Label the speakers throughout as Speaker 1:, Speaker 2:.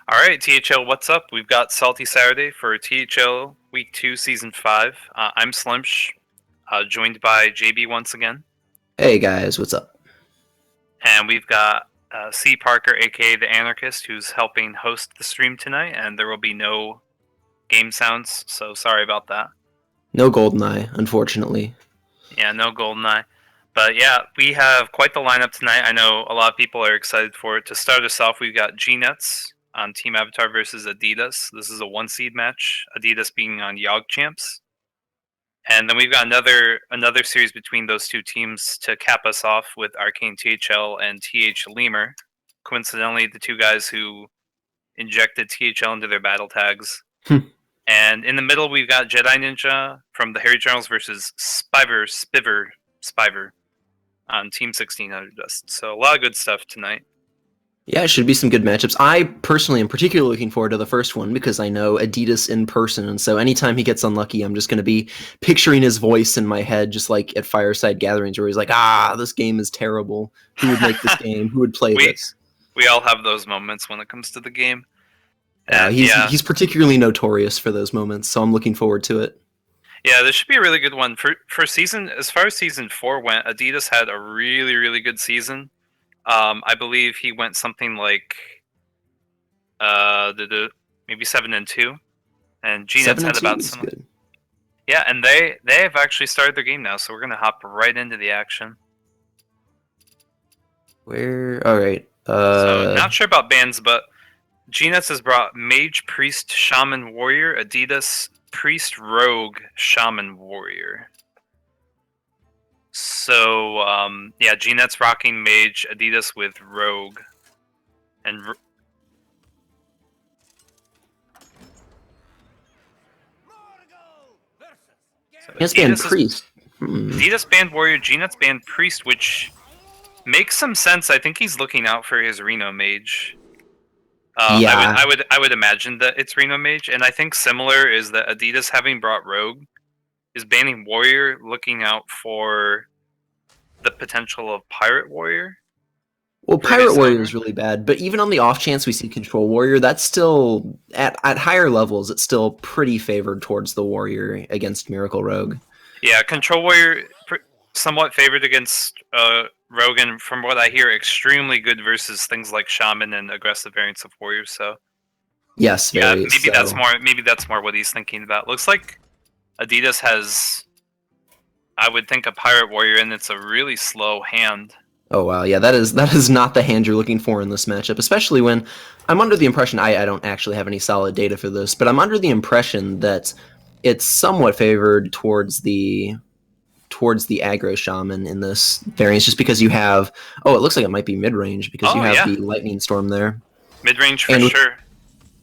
Speaker 1: All right, THL, what's up? We've got Salty Saturday for THL Week 2, Season 5. I'm Slimsh, joined by JB once again.
Speaker 2: Hey guys, what's up?
Speaker 1: And we've got C. Parker, aka The Anarchist, who's helping host the stream tonight, and there will be no game sounds, so sorry about that.
Speaker 2: No GoldenEye, unfortunately.
Speaker 1: Yeah, no GoldenEye. But yeah, we have quite the lineup tonight. I know a lot of people are excited for it. To start us off, we've got G-Nets on Team Avatar versus Adidas. This is a one seed match, Adidas being on Yogg Champs. And then we've got another series between those two teams to cap us off with Arcane THL and TH Lemur. Coincidentally, the two guys who injected THL into their battle tags. And in the middle, we've got Jedi Ninja from the Harry Journals versus Spiver on Team 1600 Dust. So a lot of good stuff tonight.
Speaker 2: Yeah, it should be some good matchups. I personally am particularly looking forward to the first one because I know Adidas in person, and so anytime he gets unlucky, I'm just going to be picturing his voice in my head, just like at Fireside Gatherings, where he's like, this game is terrible. Who would make this game? Who would play
Speaker 1: we
Speaker 2: this?
Speaker 1: we all have those moments when it comes to the game. And
Speaker 2: He's particularly notorious for those moments, so I'm looking forward to it.
Speaker 1: Yeah, this should be a really good one for season. As far as season 4 went, Adidas had a really good season. I believe he went something like maybe 7-2, and G-Nets
Speaker 2: Seven and
Speaker 1: had
Speaker 2: two
Speaker 1: about
Speaker 2: is
Speaker 1: some.
Speaker 2: good.
Speaker 1: Yeah, and they have actually started their game now, so we're gonna hop right into the action.
Speaker 2: Where? All right.
Speaker 1: So not sure about bands, but G-Nets has brought Mage, Priest, Shaman, Warrior, Adidas, Priest, Rogue, Shaman, Warrior. So yeah, G-Net's rocking Mage, Adidas with Rogue, and so
Speaker 2: Yes, band Priest.
Speaker 1: Adidas banned Warrior, G-Net's banned Priest, which makes some sense. I think he's looking out for his Reno Mage.
Speaker 2: Yeah.
Speaker 1: I would imagine that it's Reno Mage, and I think similar is that Adidas having brought Rogue is banning Warrior, looking out for the potential of Pirate Warrior.
Speaker 2: Well, Pirate Warrior is really bad, but even on the off chance we see Control Warrior, that's still at higher levels. It's still pretty favored towards the Warrior against Miracle Rogue.
Speaker 1: Yeah, Control Warrior somewhat favored against Rogan. From what I hear, extremely good versus things like Shaman and aggressive variants of Warrior. So
Speaker 2: yes,
Speaker 1: yeah,
Speaker 2: very.
Speaker 1: maybe that's more what he's thinking about. Looks like Adidas has, I would think, a Pirate Warrior, and it's a really slow hand.
Speaker 2: Oh wow, yeah, that is not the hand you're looking for in this matchup, especially when I'm under the impression I don't actually have any solid data for this, but I'm under the impression that it's somewhat favored towards the aggro shaman in this variance, just because you have it looks like it might be mid range because you have the lightning storm there.
Speaker 1: Mid range for sure.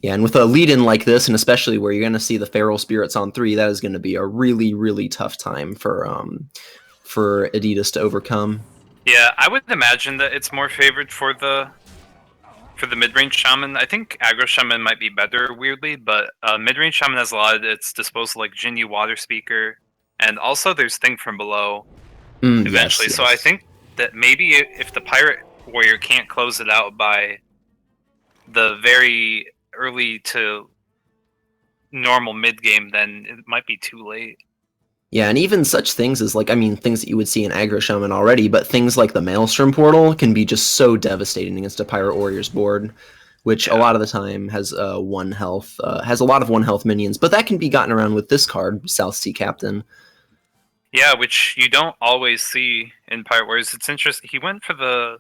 Speaker 2: Yeah, and with a lead in like this, and especially where you're going to see the feral spirits on 3, that is going to be a really tough time for Adidas to overcome.
Speaker 1: Yeah, I would imagine that it's more favored for the mid-range shaman. I think aggro shaman might be better, weirdly, but mid-range shaman has a lot at its disposal, like Jinyu Water Speaker, and also there's Thing from Below eventually.
Speaker 2: Yes.
Speaker 1: So I think that maybe if the Pirate Warrior can't close it out by the very early to normal mid game, then it might be too late.
Speaker 2: Yeah, and even such things as things that you would see in aggro shaman already, but things like the Maelstrom portal can be just so devastating against a Pirate Warrior's board, which a lot of the time has one health, has a lot of 1 health minions, but that can be gotten around with this card, South Sea Captain.
Speaker 1: Yeah, which you don't always see in Pirate Warriors. It's interesting. He went for the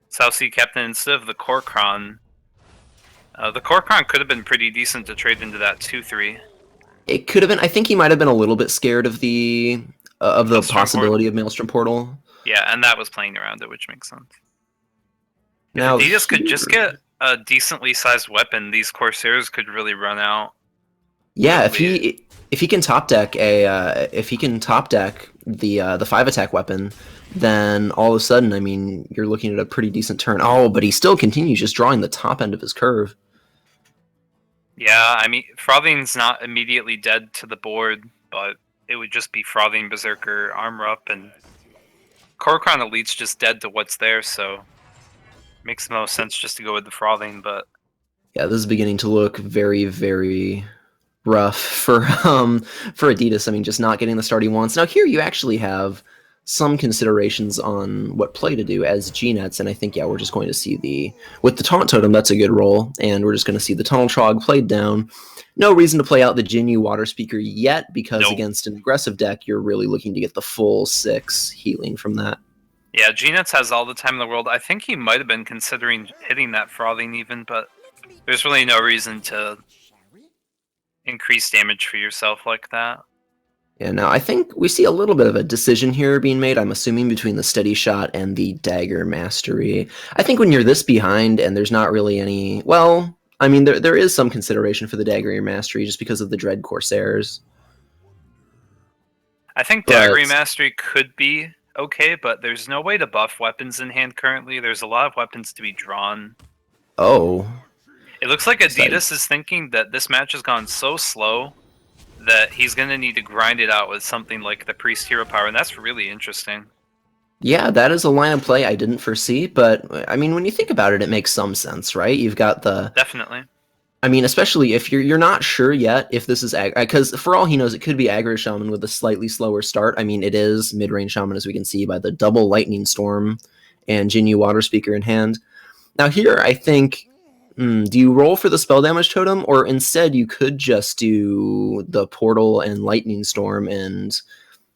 Speaker 1: South Sea Captain instead of the Korkron. The Korkron could have been pretty decent to trade into that 2-3.
Speaker 2: It could have been. I think he might have been a little bit scared of the possibility of Maelstrom Portal.
Speaker 1: Yeah, and that was playing around it, which makes sense.
Speaker 2: Now,
Speaker 1: if Adidas could just get a decently sized weapon, these Corsairs could really run out.
Speaker 2: Yeah, if he can top deck the 5 attack weapon, then all of a sudden, I mean, you're looking at a pretty decent turn. Oh, but he still continues just drawing the top end of his curve.
Speaker 1: Yeah, I mean, Frothing's not immediately dead to the board, but it would just be Frothing, Berserker, Armor Up, and Korkron Elite's just dead to what's there, so makes the most sense just to go with the Frothing, but
Speaker 2: Yeah, this is beginning to look very, very rough for Adidas. I mean, just not getting the start he wants. Now here you actually have some considerations on what play to do as G-Nets, and I think, yeah, we're just going to see with the Taunt Totem, that's a good roll, and we're just going to see the Tunnel Trog played down. No reason to play out the Jinyu Water Speaker yet, because
Speaker 1: Nope.
Speaker 2: against an aggressive deck, you're really looking to get the full 6 healing from that.
Speaker 1: Yeah, G-Nets has all the time in the world. I think he might have been considering hitting that Frothing even, but there's really no reason to increase damage for yourself like that.
Speaker 2: Yeah, now I think we see a little bit of a decision here being made, I'm assuming, between the Steady Shot and the Dagger Mastery. I think when you're this behind and there's not really any... Well, I mean, there is some consideration for the Dagger Mastery just because of the Dread Corsairs.
Speaker 1: I think Dagger Mastery could be okay, but there's no way to buff weapons in hand currently. There's a lot of weapons to be drawn.
Speaker 2: Oh.
Speaker 1: It looks like Adidas is thinking that this match has gone so slow that he's going to need to grind it out with something like the Priest Hero Power, and that's really interesting.
Speaker 2: Yeah, that is a line of play I didn't foresee, but, I mean, when you think about it, it makes some sense, right? You've got the...
Speaker 1: Definitely.
Speaker 2: I mean, especially if you're not sure yet if this is... Because for all he knows, it could be Aggro Shaman with a slightly slower start. I mean, it is mid-range Shaman, as we can see, by the double Lightning Storm and Jinyu Water Speaker in hand. Now here, I think... do you roll for the spell damage totem, or instead you could just do the portal and lightning storm, and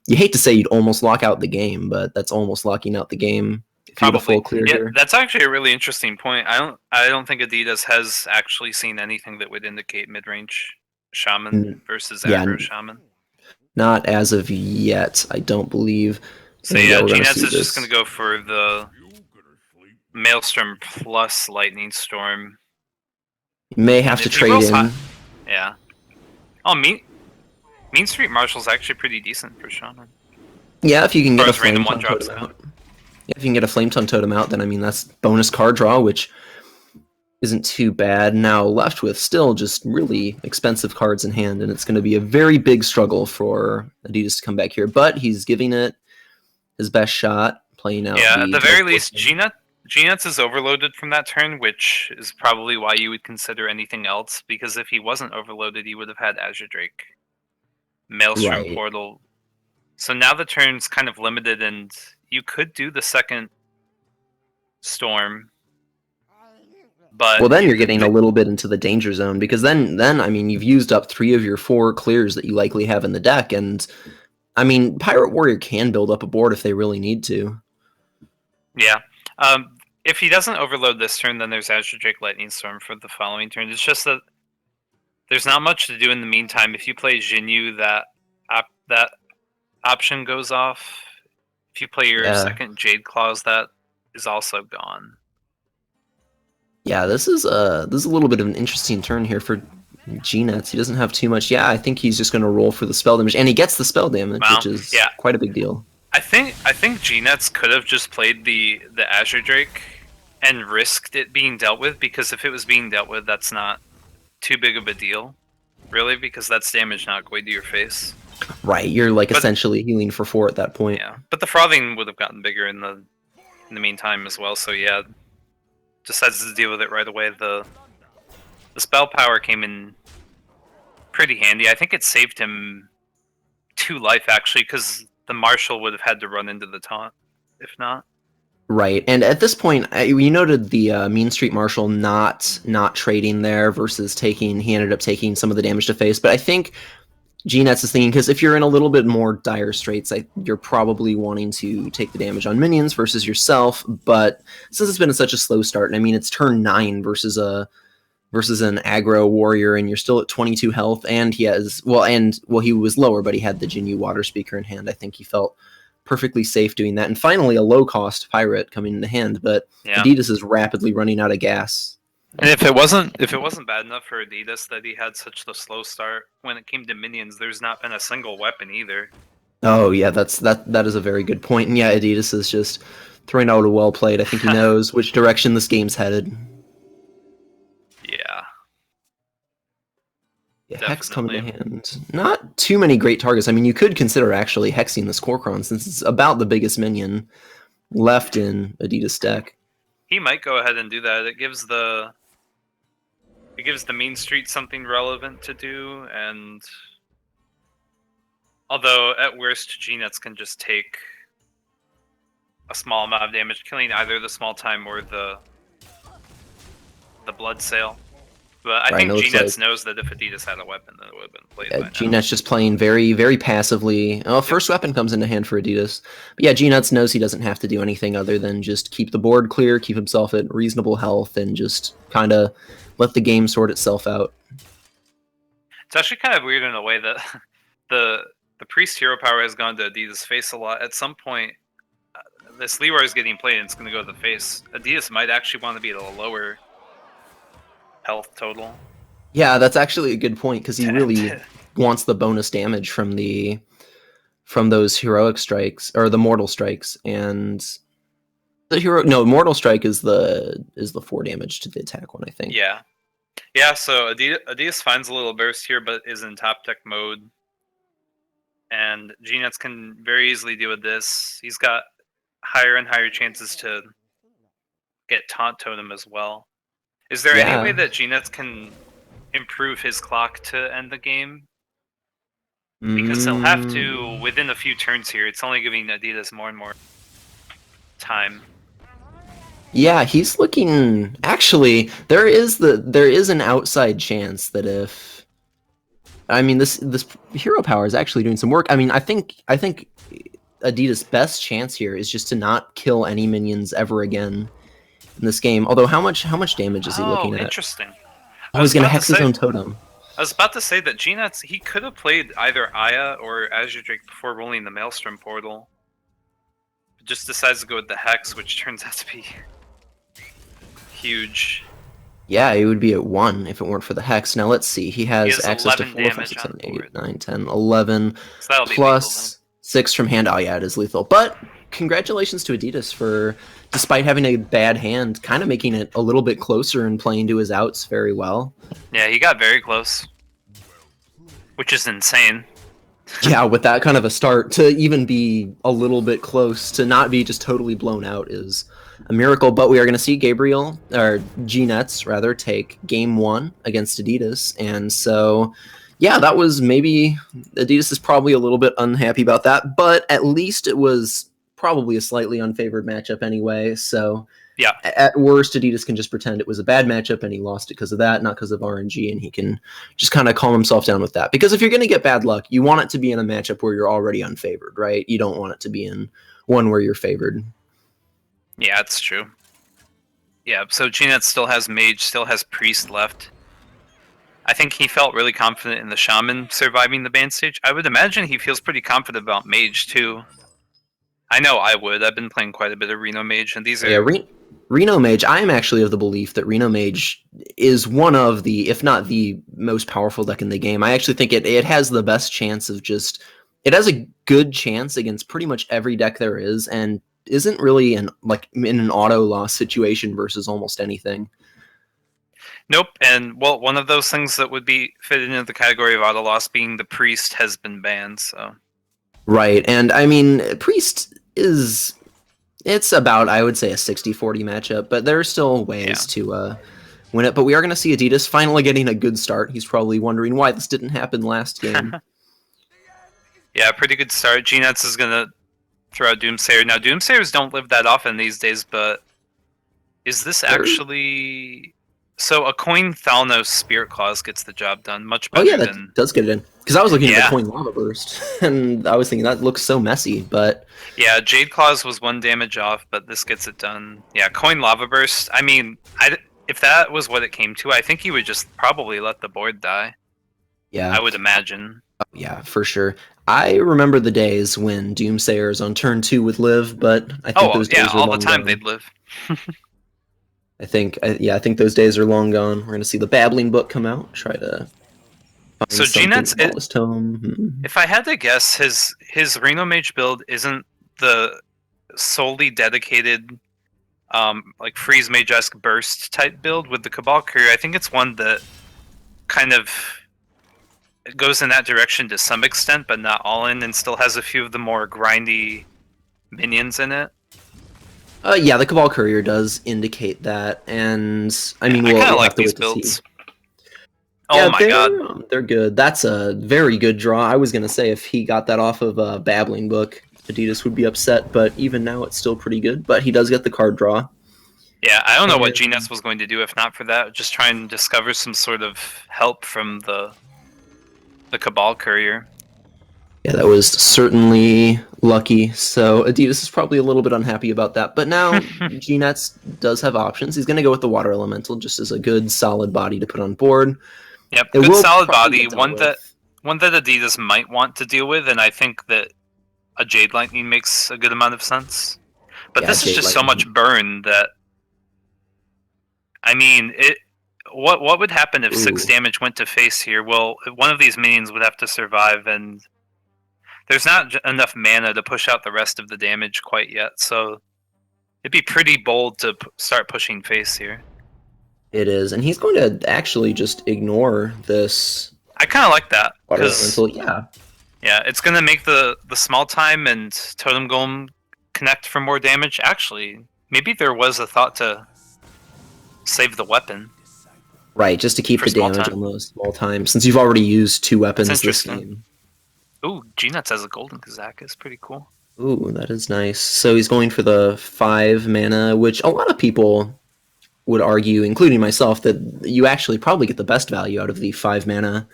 Speaker 2: you hate to say you'd almost lock out the game, but that's almost locking out the game if you had a full clear here.
Speaker 1: That's actually a really interesting point. I don't think Adidas has actually seen anything that would indicate mid-range Shaman versus aggro Shaman.
Speaker 2: Not as of yet, I don't believe.
Speaker 1: So yeah, G-Nets is just going to go for the Maelstrom plus Lightning Storm.
Speaker 2: You may have to trade in.
Speaker 1: Yeah. Oh, Mean Street Marshal's actually pretty decent for Shaman.
Speaker 2: Yeah, if you can get a Flame Tongue Totem out. Yeah, if you can get a Flame Tongue Totem out, then I mean that's bonus card draw, which isn't too bad. Now left with still just really expensive cards in hand, and it's going to be a very big struggle for Adidas to come back here. But he's giving it his best shot, playing out.
Speaker 1: Yeah, at the very least, G-Nets is overloaded from that turn, which is probably why you would consider anything else, because if he wasn't overloaded, he would have had Azure Drake, Maelstrom Portal. So now the turn's kind of limited, and you could do the second Storm, but...
Speaker 2: Well, then you're getting a little bit into the danger zone, because then I mean, you've used up 3 of your 4 clears that you likely have in the deck, and, I mean, Pirate Warrior can build up a board if they really need to.
Speaker 1: Yeah. If he doesn't overload this turn, then there's Azure Drake Lightning Storm for the following turn. It's just that there's not much to do in the meantime. If you play Jinyu, that option goes off. If you play your second Jade Claws, that is also gone.
Speaker 2: Yeah, this is a little bit of an interesting turn here for G-Nets. He doesn't have too much. Yeah, I think he's just going to roll for the spell damage, and he gets the spell damage, which is quite a big deal.
Speaker 1: I think G-Nets could have just played the Azure Drake and risked it being dealt with, because if it was being dealt with, that's not too big of a deal, really, because that's damage not going to your face.
Speaker 2: Right, you're essentially healing for 4 at that point.
Speaker 1: Yeah, but the Frothing would have gotten bigger in the meantime as well. So yeah, decides to deal with it right away. The spell power came in pretty handy. I think it saved him 2 life actually, because the Marshal would have had to run into the taunt, if not.
Speaker 2: Right, and at this point, we noted the Mean Street Marshal not trading there versus taking. He ended up taking some of the damage to face, but I think G-Nets is thinking, because if you're in a little bit more dire straits, you're probably wanting to take the damage on minions versus yourself. But since it's been such a slow start, and I mean it's turn 9 versus an aggro warrior, and you're still at 22 health, and he has he was lower, but he had the Jinyu Water Speaker in hand. I think he felt perfectly safe doing that. And finally, a low-cost pirate coming into hand, but Adidas is rapidly running out of gas.
Speaker 1: And if it wasn't bad enough for Adidas that he had such the slow start when it came to minions, there's not been a single weapon either.
Speaker 2: Oh yeah, that is a very good point. And yeah, Adidas is just throwing out a well played. I think he knows which direction this game's headed. Yeah, Hex coming to hand. Not too many great targets. I mean, you could consider actually hexing the Skorkron, since it's about the biggest minion left in Adidas deck.
Speaker 1: He might go ahead and do that. It gives the It gives the main street something relevant to do, and although at worst G-Nets can just take a small amount of damage, killing either the small time or the blood sail. But I
Speaker 2: Right,
Speaker 1: think
Speaker 2: it looks
Speaker 1: G-Nets
Speaker 2: like-
Speaker 1: knows that if Adidas had a weapon, then it would have been played by now.
Speaker 2: G-Nuts just playing very, very passively. Oh, first weapon comes into hand for Adidas. But yeah, G-Nuts knows he doesn't have to do anything other than just keep the board clear, keep himself at reasonable health, and just kind of let the game sort itself out.
Speaker 1: It's actually kind of weird in a way that the Priest hero power has gone to Adidas face a lot. At some point, this Leroy is getting played and it's going to go to the face. Adidas might actually want to be at a lower health total.
Speaker 2: Yeah, that's actually a good point, because he really wants the bonus damage from those heroic strikes, or the mortal strikes, and mortal strike is the 4 damage to the attack one, I think.
Speaker 1: Yeah, so Adidas finds a little burst here, but is in top deck mode. And G-Nets can very easily deal with this. He's got higher and higher chances to get Taunt Totem as well. Is there any way that G-Nets can improve his clock to end the game? Because he'll have to, within a few turns here, it's only giving Adidas more and more time.
Speaker 2: Yeah, he's looking. Actually, there is an outside chance that if, I mean, this hero power is actually doing some work. I mean, I think Adidas' best chance here is just to not kill any minions ever again in this game. Although, how much damage is he looking at?
Speaker 1: Interesting.
Speaker 2: Oh, he's gonna hex his own totem.
Speaker 1: I was about to say that G-Nuts, he could have played either Aya or Azure Drake before rolling the Maelstrom portal. But just decides to go with the Hex, which turns out to be huge.
Speaker 2: Yeah, he would be at 1 if it weren't for the Hex. Now let's see. He has access to
Speaker 1: 11
Speaker 2: 4, 5,
Speaker 1: damage
Speaker 2: 6,
Speaker 1: on
Speaker 2: 7,
Speaker 1: board.
Speaker 2: 8, 9, 10, 11,
Speaker 1: So that'll be
Speaker 2: plus 6 from hand. Oh yeah, it is lethal. But congratulations to Adidas for, despite having a bad hand, kind of making it a little bit closer and playing to his outs very well.
Speaker 1: Yeah, he got very close. Which is insane.
Speaker 2: Yeah, with that kind of a start, to even be a little bit close, to not be just totally blown out, is a miracle. But we are going to see Gabriel, or G-Nets rather, take game 1 against Adidas. And so, yeah, that was maybe, Adidas is probably a little bit unhappy about that, but at least it was probably a slightly unfavored matchup anyway. So
Speaker 1: yeah,
Speaker 2: at worst, Adidas can just pretend it was a bad matchup and he lost it because of that, not because of RNG, and he can just kind of calm himself down with that. Because if you're going to get bad luck, you want it to be in a matchup where you're already unfavored, right? You don't want it to be in one where you're favored.
Speaker 1: Yeah, it's true. Yeah, so G-Net still has Mage, still has Priest left. I think he felt really confident in the Shaman surviving the ban stage. I would imagine he feels pretty confident about Mage too. I know I would. I've been playing quite a bit of Reno Mage, and these are...
Speaker 2: Yeah, Reno Mage, I am actually of the belief that Reno Mage is one of the, if not the most powerful deck in the game. I actually think it has the best chance of just... It has a good chance against pretty much every deck there is, and isn't really in an auto loss situation versus almost anything.
Speaker 1: Nope, and well, one of those things that would be fit into the category of auto loss being the Priest has been banned, so...
Speaker 2: Right, and I mean, Priest is... It's about, I would say, a 60-40 matchup, but there are still ways to win it. But we are going to see Adidas finally getting a good start. He's probably wondering why this didn't happen last game.
Speaker 1: Yeah, pretty good start. G-Nuts is going to throw out Doomsayer. Now, Doomsayers don't live that often these days, but is this actually... So a Coin Thalnos Spirit Claws gets the job done much better
Speaker 2: that
Speaker 1: than...
Speaker 2: does get it in. Because I was looking at the Coin Lava Burst, and I was thinking that looks so messy, but...
Speaker 1: Yeah, Jade Claws was 1 damage off, but this gets it done. Yeah, Coin Lava Burst, I mean, if that was what it came to, I think he would just probably let the board die.
Speaker 2: Yeah.
Speaker 1: I would imagine.
Speaker 2: Oh, yeah, for sure. I remember the days when Doomsayers on turn 2 would live, but I think those days are
Speaker 1: all
Speaker 2: long
Speaker 1: the time
Speaker 2: gone.
Speaker 1: they'd live.
Speaker 2: I think those days are long gone. We're going to see the Babbling Book come out, try to...
Speaker 1: So G-Nuts,
Speaker 2: Tome.
Speaker 1: if I had to guess, his Reno Mage build isn't the solely dedicated, like Freeze Mage-esque burst type build with the Cabal Courier. I think it's one that kind of goes in that direction to some extent, but not all in, and still has a few of the more grindy minions in it.
Speaker 2: Yeah, the Cabal Courier does indicate that, and I mean,
Speaker 1: I
Speaker 2: we'll
Speaker 1: kind of like
Speaker 2: have to
Speaker 1: these
Speaker 2: wait to
Speaker 1: builds.
Speaker 2: see.
Speaker 1: Oh
Speaker 2: Yeah,
Speaker 1: my god.
Speaker 2: they're good. That's a very good draw. I was gonna say if he got that off of a Babbling Book, Adidas would be upset, but even now it's still pretty good. But he does get the card draw.
Speaker 1: Yeah, I don't know what
Speaker 2: And
Speaker 1: GNets was going to do if not for that. Just try and discover some sort of help from the Cabal Courier.
Speaker 2: yeah, that was certainly lucky. So Adidas is probably a little bit unhappy about that. But now GNets does have options. He's gonna go with the Water Elemental just as a good solid body to put on board.
Speaker 1: Yep,
Speaker 2: It
Speaker 1: good
Speaker 2: will
Speaker 1: solid
Speaker 2: probably
Speaker 1: body.
Speaker 2: get dealt with.
Speaker 1: One that Adidas might want to deal with, and I think that a Jade Lightning makes a good amount of sense. But
Speaker 2: Yeah,
Speaker 1: this is
Speaker 2: Jade
Speaker 1: just so much
Speaker 2: Lightning.
Speaker 1: burn that I mean it. What would happen if 6
Speaker 2: Ooh.
Speaker 1: damage went to face here? Well, one of these minions would have to survive, and there's not enough mana to push out the rest of the damage quite yet. So it'd be pretty bold to start pushing face here.
Speaker 2: It is, and he's going to actually just ignore this
Speaker 1: I kind of like that
Speaker 2: Water
Speaker 1: because
Speaker 2: Elemental. Yeah,
Speaker 1: yeah, it's gonna make the small time and Totem Golem connect for more damage. Actually, maybe there was a thought to save the weapon
Speaker 2: right. Just to keep
Speaker 1: for
Speaker 2: the
Speaker 1: small
Speaker 2: damage
Speaker 1: time.
Speaker 2: on those small time, since you've already used 2 weapons this
Speaker 1: interesting.
Speaker 2: game.
Speaker 1: Ooh, Gnuts has a golden Kazak is pretty cool.
Speaker 2: Ooh, that is nice. So he's going for the 5 mana, which a lot of people would argue, including myself, that you actually probably get the best value out of the 5 mana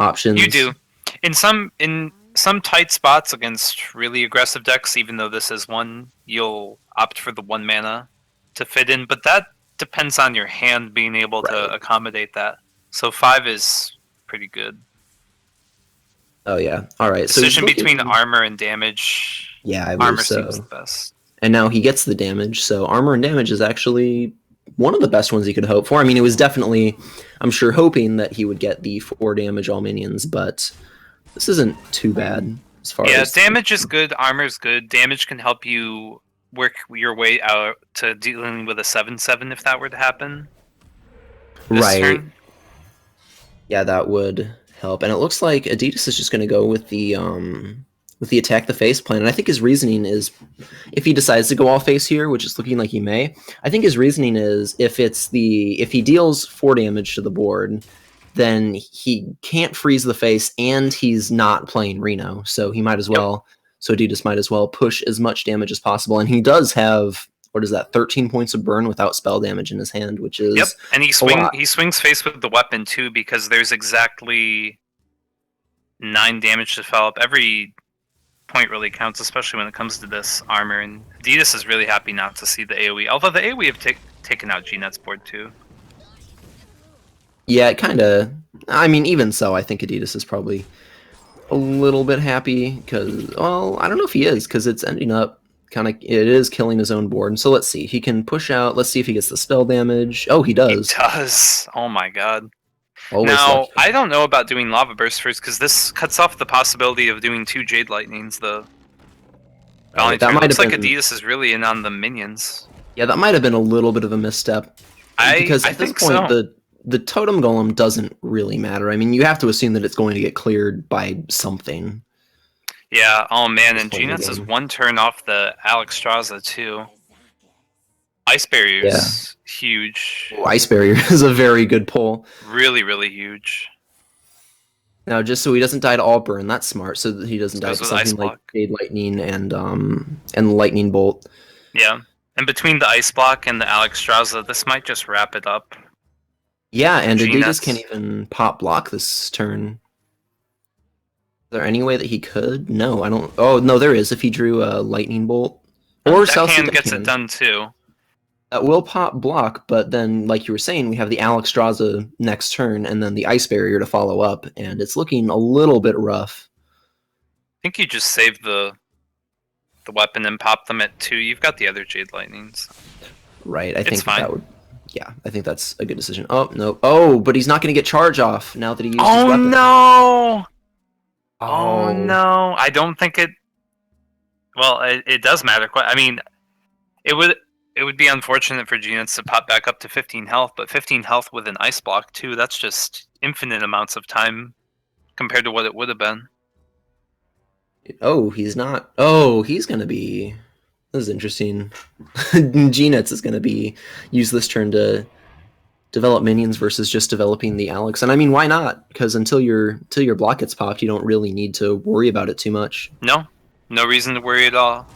Speaker 2: options.
Speaker 1: You do. In some tight spots against really aggressive decks, even though this is one, you'll opt for the 1 mana to fit in, but that depends on your hand being able to
Speaker 2: Right.
Speaker 1: accommodate that. So 5 is pretty good.
Speaker 2: Oh yeah. All right. So he's
Speaker 1: Decision
Speaker 2: looking-
Speaker 1: between armor and damage.
Speaker 2: Yeah, I
Speaker 1: Armor
Speaker 2: believe so.
Speaker 1: seems the best.
Speaker 2: And now he gets the damage. So armor and damage is actually one of the best ones he could hope for. I mean, it was definitely, I'm sure, hoping that he would get the 4 damage all minions, but this isn't too bad as far
Speaker 1: Yeah,
Speaker 2: as
Speaker 1: damage is good. Armor is good. Damage can help you work your way out to dealing with a 7/7 if that were to happen. This
Speaker 2: right.
Speaker 1: turn.
Speaker 2: Yeah, that would help. And it looks like Adidas is just going to go with the attack the face plan. And I think his reasoning is, if he decides to go all face here, which is looking like he may, I think his reasoning is if he deals 4 damage to the board, then he can't freeze the face, and he's not playing Reno, so he might as well. So Adidas might as well push as much damage as possible, and he does have, what is that, 13 points of burn without spell damage in his hand, which is
Speaker 1: Yep, and he
Speaker 2: lot.
Speaker 1: swings face with the weapon too because there's exactly 9 damage to follow up. Every point really counts, especially when it comes to this armor. And Adidas is really happy not to see the AoE, although the AoE have taken out Gnet's board too.
Speaker 2: Yeah, it kind of. I mean, even so, I think Adidas is probably a little bit happy because, well, I don't know if he is because it's ending up kind of. It is killing his own board. So let's see. He can push out. Let's see if he gets the spell damage. Oh, he does.
Speaker 1: He does. Oh my god.
Speaker 2: Always
Speaker 1: Now,
Speaker 2: lucky.
Speaker 1: I don't know about doing Lava Burst first because this cuts off the possibility of doing 2 Jade Lightnings. The
Speaker 2: Right,
Speaker 1: Valley
Speaker 2: that might
Speaker 1: looks
Speaker 2: have
Speaker 1: like
Speaker 2: been.
Speaker 1: Adidas is really in on the minions.
Speaker 2: Yeah, that might have been a little bit of a misstep. Because
Speaker 1: I
Speaker 2: at this
Speaker 1: think
Speaker 2: point,
Speaker 1: so.
Speaker 2: the totem golem doesn't really matter. I mean, you have to assume that it's going to get cleared by something.
Speaker 1: Yeah, oh man, and
Speaker 2: Just playing the
Speaker 1: Gnet's is
Speaker 2: game.
Speaker 1: 1 turn off the Alexstrasza too. Ice Barrier's huge.
Speaker 2: Ice barrier is a very good pull.
Speaker 1: Really, really huge.
Speaker 2: Now, just so he doesn't die to all burn, that's smart. So that he doesn't die
Speaker 1: Goes
Speaker 2: to
Speaker 1: with
Speaker 2: something
Speaker 1: Ice
Speaker 2: like
Speaker 1: Block.
Speaker 2: Jade Lightning and Lightning Bolt.
Speaker 1: Yeah. And between the Ice Block and the Alexstrasza, this might just wrap it up.
Speaker 2: Yeah, and
Speaker 1: G
Speaker 2: Adidas
Speaker 1: nuts.
Speaker 2: can't even pop block this turn. Is there any way that he could? No, I don't. Oh no, there is. If he drew a Lightning Bolt or South
Speaker 1: Deckhand gets it done too.
Speaker 2: that will pop block, but then, like you were saying, we have the Alexstrasza next turn, and then the Ice Barrier to follow up, and it's looking a little bit rough.
Speaker 1: I think you just save the weapon and pop them at 2. You've got the other Jade Lightnings.
Speaker 2: Right, I
Speaker 1: It's
Speaker 2: think
Speaker 1: fine.
Speaker 2: that would. Yeah, I think that's a good decision. Oh no! Oh, but he's not going to get charge off now that he used his
Speaker 1: Oh
Speaker 2: weapon.
Speaker 1: no! Oh no! I don't think it. Well, it does matter. I mean, it would be unfortunate for Gnet's to pop back up to 15 health, but 15 health with an Ice Block too. That's just infinite amounts of time compared to what it would have been.
Speaker 2: Oh, he's not. Oh, he's going to be. This is interesting. Gnet's is going to be use this turn to develop minions versus just developing the Alex. And I mean, why not? Because until your block gets popped, you don't really need to worry about it too much.
Speaker 1: No, no reason to worry at all.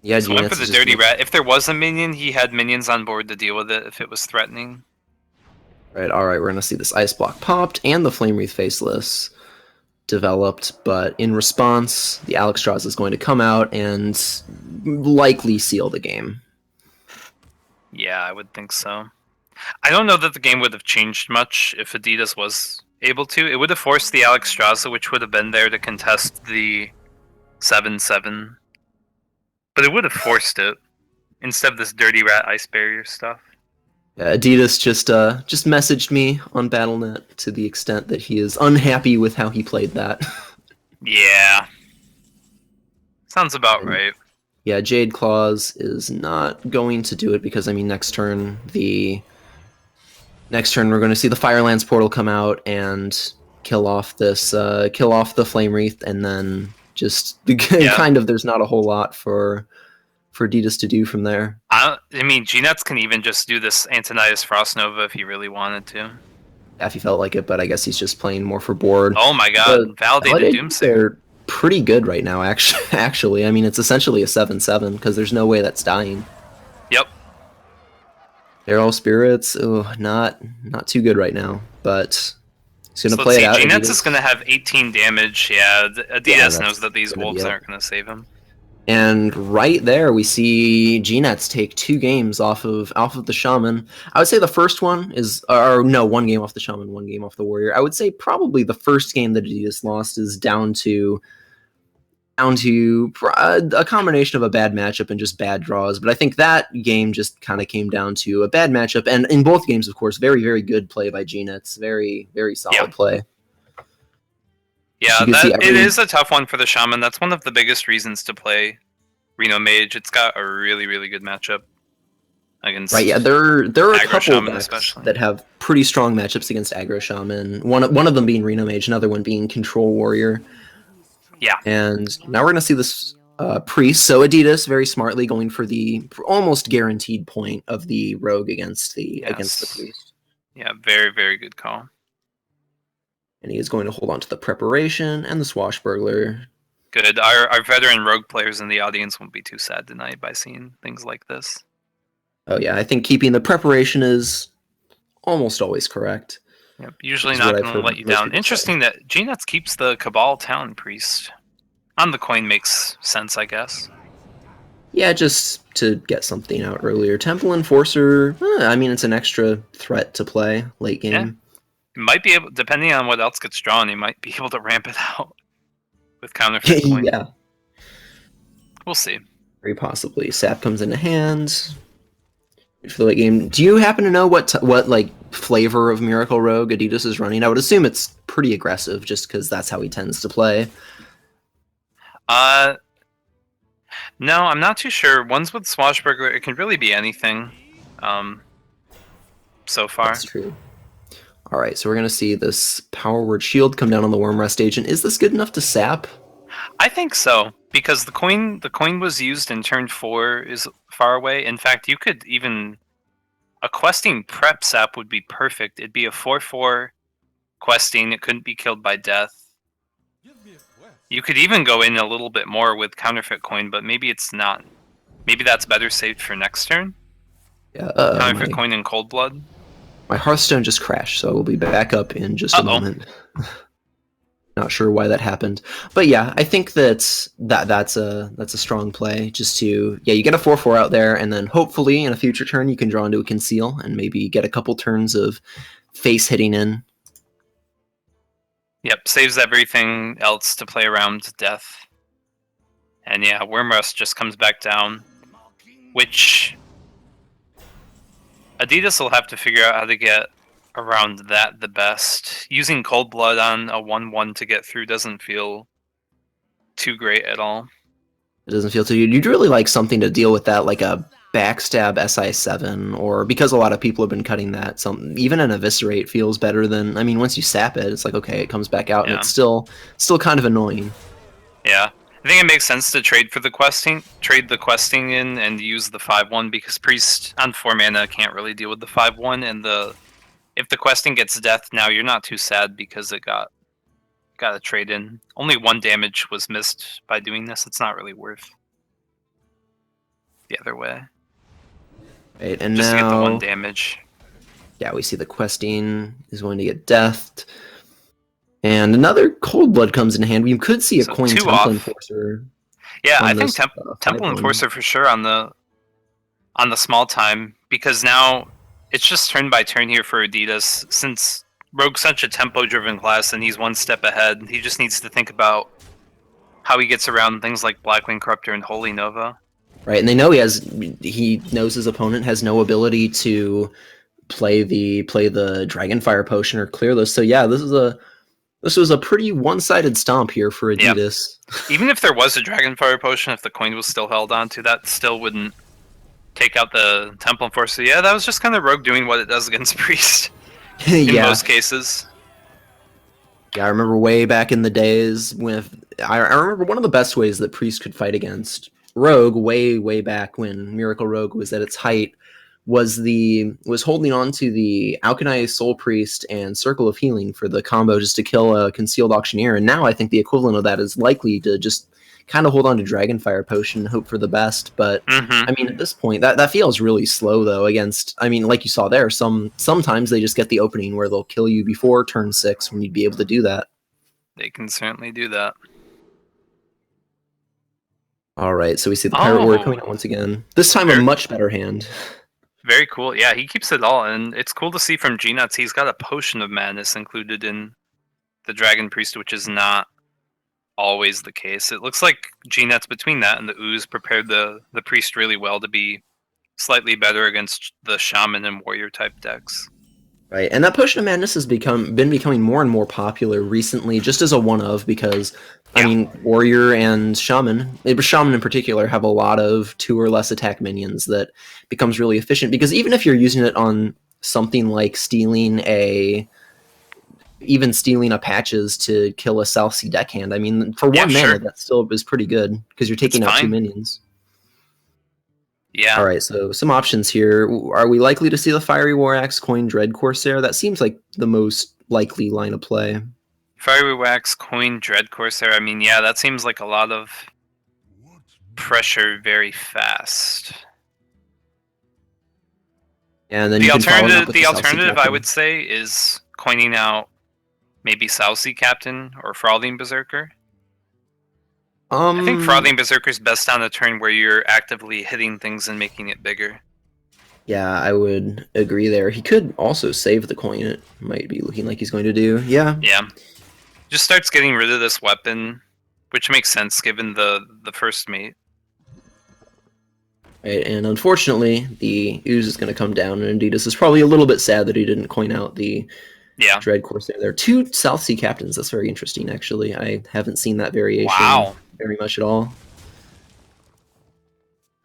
Speaker 2: Yeah,
Speaker 1: So went for the dirty rat. If there was a minion, he had minions on board to deal with it if it was threatening.
Speaker 2: Right, alright, we're gonna see this ice block popped and the Flame Wreath Faceless developed, but in response, the Alexstrasza is going to come out and likely seal the game.
Speaker 1: Yeah, I would think so. I don't know that the game would have changed much if Adidas was able to. It would have forced the Alexstrasza, which would have been there to contest the 7-7. But it would have forced it instead of this dirty rat ice barrier stuff.
Speaker 2: Yeah, Adidas just messaged me on Battle.net to the extent that he is unhappy with how he played that.
Speaker 1: Yeah. Sounds about right.
Speaker 2: Yeah, Jade Claws is not going to do it because, I mean, next turn we're going to see the Firelands portal come out and kill off the Flame Wreath, and then just kind of there's not a whole lot for Adidas to do from there.
Speaker 1: I mean, G-Nets can even just do this Antonidas Frost Nova if he really wanted to.
Speaker 2: Yeah, if he felt like it, but I guess he's just playing more for board.
Speaker 1: Oh my god, Validated Doomsayer.
Speaker 2: They're pretty good right now, actually. I mean, it's essentially a 7-7 because there's no way that's dying.
Speaker 1: Yep.
Speaker 2: Arrow Spirits, not too good right now, but he's going to play it out.
Speaker 1: G-Nets is going to have 18 damage. Yeah, Adidas knows that these wolves aren't going to save him.
Speaker 2: And right there, we see G-Nets take 2 games off of the Shaman. I would say the first one is, or no, 1 game off the Shaman, 1 game off the Warrior. I would say probably the first game that Adidas lost is down to a combination of a bad matchup and just bad draws. But I think that game just kind of came down to a bad matchup. And in both games, of course, very, very good play by G-Nets. Very, very solid play.
Speaker 1: Yeah, it is a tough one for the Shaman. That's one of the biggest reasons to play Reno Mage. It's got a really, really good matchup against.
Speaker 2: Right, yeah, there are a couple
Speaker 1: Shaman
Speaker 2: decks that have pretty strong matchups against Aggro Shaman. One of them being Reno Mage, another one being Control Warrior.
Speaker 1: Yeah.
Speaker 2: And now we're going to see this Priest. So Adidas very smartly going for the almost guaranteed point of the Rogue against the Priest.
Speaker 1: Yeah, very, very good call.
Speaker 2: And he is going to hold on to the Preparation and the Swashbuckler.
Speaker 1: Good. Our veteran Rogue players in the audience won't be too sad tonight by seeing things like this.
Speaker 2: Oh yeah, I think keeping the Preparation is almost always correct.
Speaker 1: Yep, usually not going to let you down. Interesting that G-Nuts keeps the Cabal Town Priest. On the coin makes sense, I guess.
Speaker 2: Yeah, just to get something out earlier. Temple Enforcer, I mean, it's an extra threat to play late game.
Speaker 1: Yeah. Might be able, depending on what else gets drawn, you might be able to ramp it out with counterfeit coin.
Speaker 2: Yeah.
Speaker 1: We'll see.
Speaker 2: Very possibly. Sap comes into hand. For the late game. Do you happen to know what like flavor of Miracle Rogue Adidas is running? I would assume it's pretty aggressive, just because that's how he tends to play.
Speaker 1: No, I'm not too sure. Ones with Swashbuckler, it can really be anything. So far.
Speaker 2: That's true. All right, so we're gonna see this Power Word Shield come down on the Wormrest Agent. Is this good enough to sap?
Speaker 1: I think so, because the coin was used in turn 4 is far away. In fact, you could even a questing prep sap would be perfect. It'd be a 4/4 questing. It couldn't be killed by death. You could even go in a little bit more with counterfeit coin, but maybe it's not. Maybe that's better saved for next turn.
Speaker 2: Yeah.
Speaker 1: Counterfeit coin and Cold Blood.
Speaker 2: My Hearthstone just crashed, so we'll be back up in just a moment. Not sure why that happened, but yeah, I think that's a strong play. Just to you get a 4/4 out there, and then hopefully in a future turn you can draw into a Conceal and maybe get a couple turns of face hitting in.
Speaker 1: Yep, saves everything else to play around death. And yeah, Wormrust just comes back down, which Adidas will have to figure out how to get around that the best. Using Cold Blood on a 1/1 to get through doesn't feel too great at all.
Speaker 2: It doesn't feel too good. You'd really like something to deal with that, like a Backstab SI7, or because a lot of people have been cutting that, even an Eviscerate feels better than, I mean, once you sap it, it's like, okay, it comes back out, and it's still kind of annoying.
Speaker 1: Yeah. I think it makes sense to trade the questing in, and use the 5/1 because Priest on 4 mana can't really deal with the 5/1, and if the questing gets death now, you're not too sad because it got a trade in. Only 1 damage was missed by doing this. It's not really worth the other way.
Speaker 2: Right, and
Speaker 1: Just to get the 1
Speaker 2: now,
Speaker 1: damage.
Speaker 2: yeah, we see the questing is going to get deathed. And another Cold Blood comes in hand. We could see a
Speaker 1: So
Speaker 2: coin
Speaker 1: 2
Speaker 2: Temple
Speaker 1: off.
Speaker 2: Enforcer.
Speaker 1: Yeah,
Speaker 2: on
Speaker 1: I think
Speaker 2: this,
Speaker 1: Temple
Speaker 2: 5/1.
Speaker 1: Enforcer for sure on the small time, because now it's just turn by turn here for Adidas. Since Rogue's such a tempo driven class and he's 1 step ahead, he just needs to think about how he gets around things like Blackwing Corruptor and Holy Nova.
Speaker 2: Right, and they know he knows his opponent has no ability to play the Dragonfire Potion or clear those. So yeah, this was a pretty one-sided stomp here for Adidas.
Speaker 1: Even if there was a Dragonfire Potion, if the coin was still held onto, that still wouldn't take out the Temple Enforcer. Yeah, that was just kind of Rogue doing what it does against Priest in most cases.
Speaker 2: Yeah, I remember way back in the days I remember one of the best ways that Priest could fight against Rogue way back when Miracle Rogue was at its height was holding on to the Alkanai Soul Priest and Circle of Healing for the combo just to kill a Concealed Auctioneer. And now I think the equivalent of that is likely to just kind of hold on to Dragonfire Potion and hope for the best. But I mean, at this point, that feels really slow though. Against, I mean, like you saw there, sometimes they just get the opening where they'll kill you before turn 6 when you'd be able to do that.
Speaker 1: They can certainly do that.
Speaker 2: All right, so we see the Pirate Warrior coming out once again. This time a much better hand.
Speaker 1: Very cool. Yeah, he keeps it all, and it's cool to see from G-Nuts he's got a Potion of Madness included in the Dragon Priest, which is not always the case. It looks like G-Nuts between that and the Ooze prepared the Priest really well to be slightly better against the Shaman and Warrior type decks.
Speaker 2: Right, and that Potion of Madness has been becoming more and more popular recently, just as a one-of, because, I mean, Warrior and Shaman in particular, have a lot of 2 or less attack minions that becomes really efficient, because even if you're using it on something like stealing a Patches to kill a South Sea deckhand, I mean, for 1 mana, that still is pretty good, because you're taking out 2 minions.
Speaker 1: Yeah.
Speaker 2: All right, so some options here. Are we likely to see the Fiery War Axe coin Dread Corsair? That seems like the most likely line of play.
Speaker 1: Fiery War Axe coin Dread Corsair. I mean, yeah, that seems like a lot of pressure very fast.
Speaker 2: Yeah, and then
Speaker 1: the alternative I would say is coining out maybe South Sea Captain or Frothing Berserker. I think Frothing Berserker is best on a turn where you're actively hitting things and making it bigger.
Speaker 2: Yeah, I would agree there. He could also save the coin. It might be looking like he's going to do. Yeah.
Speaker 1: Yeah. Just starts getting rid of this weapon, which makes sense given the first mate.
Speaker 2: Right, and unfortunately, the Ooze is going to come down, and Adidas is probably a little bit sad that he didn't coin out the Dread Corsair. There are 2 South Sea Captains. That's very interesting, actually. I haven't seen that variation very much at all.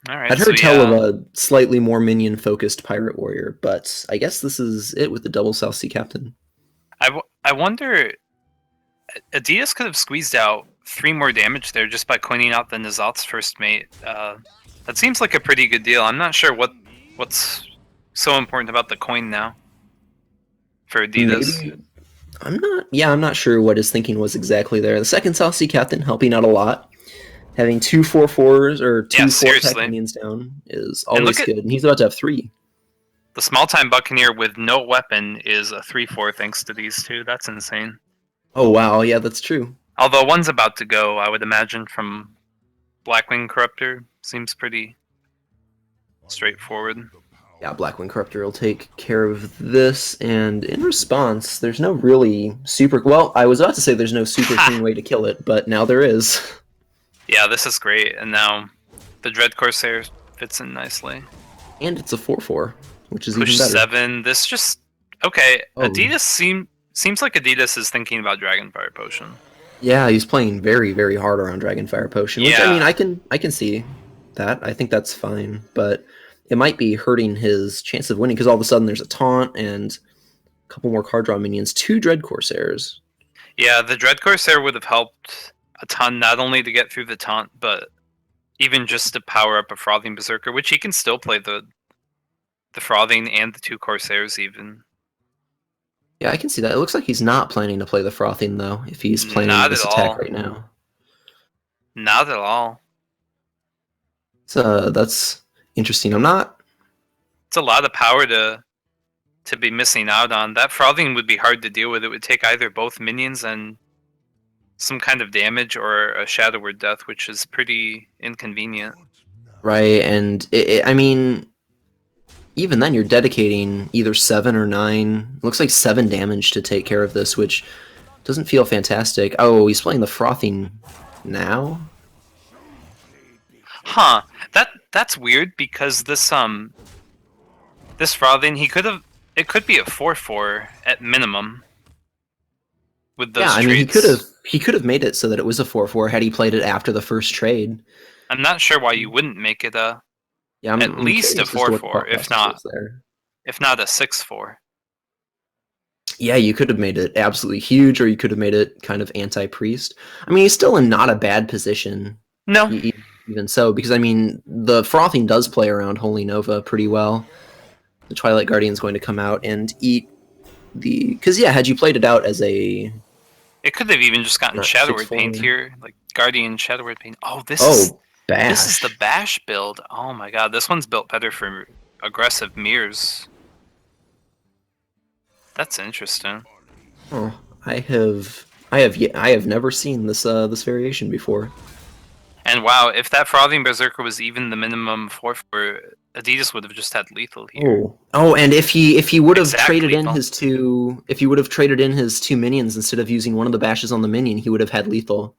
Speaker 1: All right,
Speaker 2: I'd heard tell of a slightly more minion-focused Pirate Warrior, but I guess this is it with the double South Sea Captain.
Speaker 1: I wonder... Adidas could have squeezed out 3 more damage there just by coining out the N'Zoth's first mate. That seems like a pretty good deal. I'm not sure what's so important about the coin now for Adidas.
Speaker 2: Maybe, I'm not sure what his thinking was exactly there. The second South Sea Captain helping out a lot. Having 2 4/4s or 2 4-tech minions down is always good, and he's about to have 3.
Speaker 1: The small-time Buccaneer with no weapon is a 3/4 thanks to these 2. That's insane.
Speaker 2: Oh wow, yeah, that's true.
Speaker 1: Although one's about to go, I would imagine, from Blackwing Corruptor. Seems pretty straightforward.
Speaker 2: Yeah, Blackwing Corruptor will take care of this, and in response, there's no really super... Well, I was about to say there's no super clean way to kill it, but now there is.
Speaker 1: Yeah, this is great, and now the Dread Corsair fits in nicely.
Speaker 2: And it's a 4/4, which is
Speaker 1: Push
Speaker 2: even better.
Speaker 1: 7. This just... Okay, Adidas seems like Adidas is thinking about Dragonfire Potion.
Speaker 2: Yeah, he's playing very, very hard around Dragonfire Potion, which, I mean, I can see that. I think that's fine, but it might be hurting his chance of winning, because all of a sudden there's a taunt and a couple more card draw minions, 2 Dread Corsairs.
Speaker 1: Yeah, the Dread Corsair would have helped a ton, not only to get through the taunt, but even just to power up a Frothing Berserker, which he can still play the Frothing and the 2 Corsairs even.
Speaker 2: Yeah, I can see that. It looks like he's not planning to play the Frothing, though, if he's planning
Speaker 1: Not
Speaker 2: this
Speaker 1: at
Speaker 2: attack
Speaker 1: all.
Speaker 2: right now.
Speaker 1: Not at all.
Speaker 2: So that's interesting. I'm not...
Speaker 1: It's a lot of power to be missing out on. That Frothing would be hard to deal with. It would take either both minions and some kind of damage or a Shadow Word Death, which is pretty inconvenient.
Speaker 2: Right, and I mean, even then you're dedicating either 7 or 9. It looks like 7 damage to take care of this, which doesn't feel fantastic. Oh, he's playing the Frothing now?
Speaker 1: Huh. That's weird because this Frothing, it could be a 4/4 at minimum. With those
Speaker 2: Yeah, I mean,
Speaker 1: trades.
Speaker 2: he could have made it so that it was a 4/4 had he played it after the first trade.
Speaker 1: I'm not sure why you wouldn't make it a
Speaker 2: Yeah,
Speaker 1: at least a
Speaker 2: curious as to what the
Speaker 1: 4/4,
Speaker 2: thought
Speaker 1: if
Speaker 2: process was
Speaker 1: not
Speaker 2: there.
Speaker 1: a 6/4.
Speaker 2: Yeah, you could have made it absolutely huge, or you could have made it kind of anti-priest. I mean, he's still in not a bad position.
Speaker 1: No.
Speaker 2: Even so, because I mean, the Frothing does play around Holy Nova pretty well. The Twilight Guardian's going to come out and eat the... Because, yeah, had you played it out as a...
Speaker 1: It could have even just gotten
Speaker 2: Not
Speaker 1: Shadow Word
Speaker 2: 6/4.
Speaker 1: Paint here, like Guardian Shadow Word Paint. Oh, this
Speaker 2: Bash.
Speaker 1: is the Bash build. Oh my god, this one's built better for aggressive mirrors. That's interesting.
Speaker 2: Oh, I have never seen this this variation before.
Speaker 1: And wow, if that Frothing Berserker was even the minimum 4/4, Adidas would have just had lethal here.
Speaker 2: Oh, and if he would have traded in
Speaker 1: lethal.
Speaker 2: his two minions instead of using one of the bashes on the minion, he would have had lethal.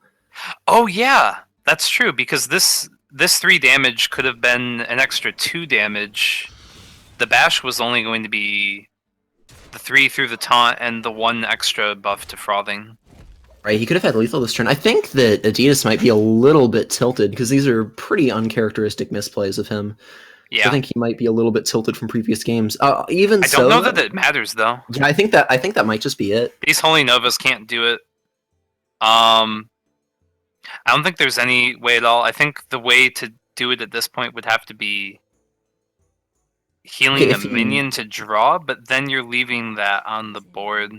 Speaker 1: Oh yeah, that's true because this 3 damage could have been an extra 2 damage. The bash was only going to be the 3 through the taunt and the 1 extra buff to Frothing.
Speaker 2: Right, he could have had lethal this turn. I think that Adidas might be a little bit tilted because these are pretty uncharacteristic misplays of him.
Speaker 1: Yeah,
Speaker 2: So I think he might be a little bit tilted from previous games. I
Speaker 1: don't know that it matters though.
Speaker 2: Yeah, I think that might just be it.
Speaker 1: These Holy Novas can't do it. I don't think there's any way at all. I think the way to do it at this point would have to be healing the minion to draw, but then you're leaving that on the board.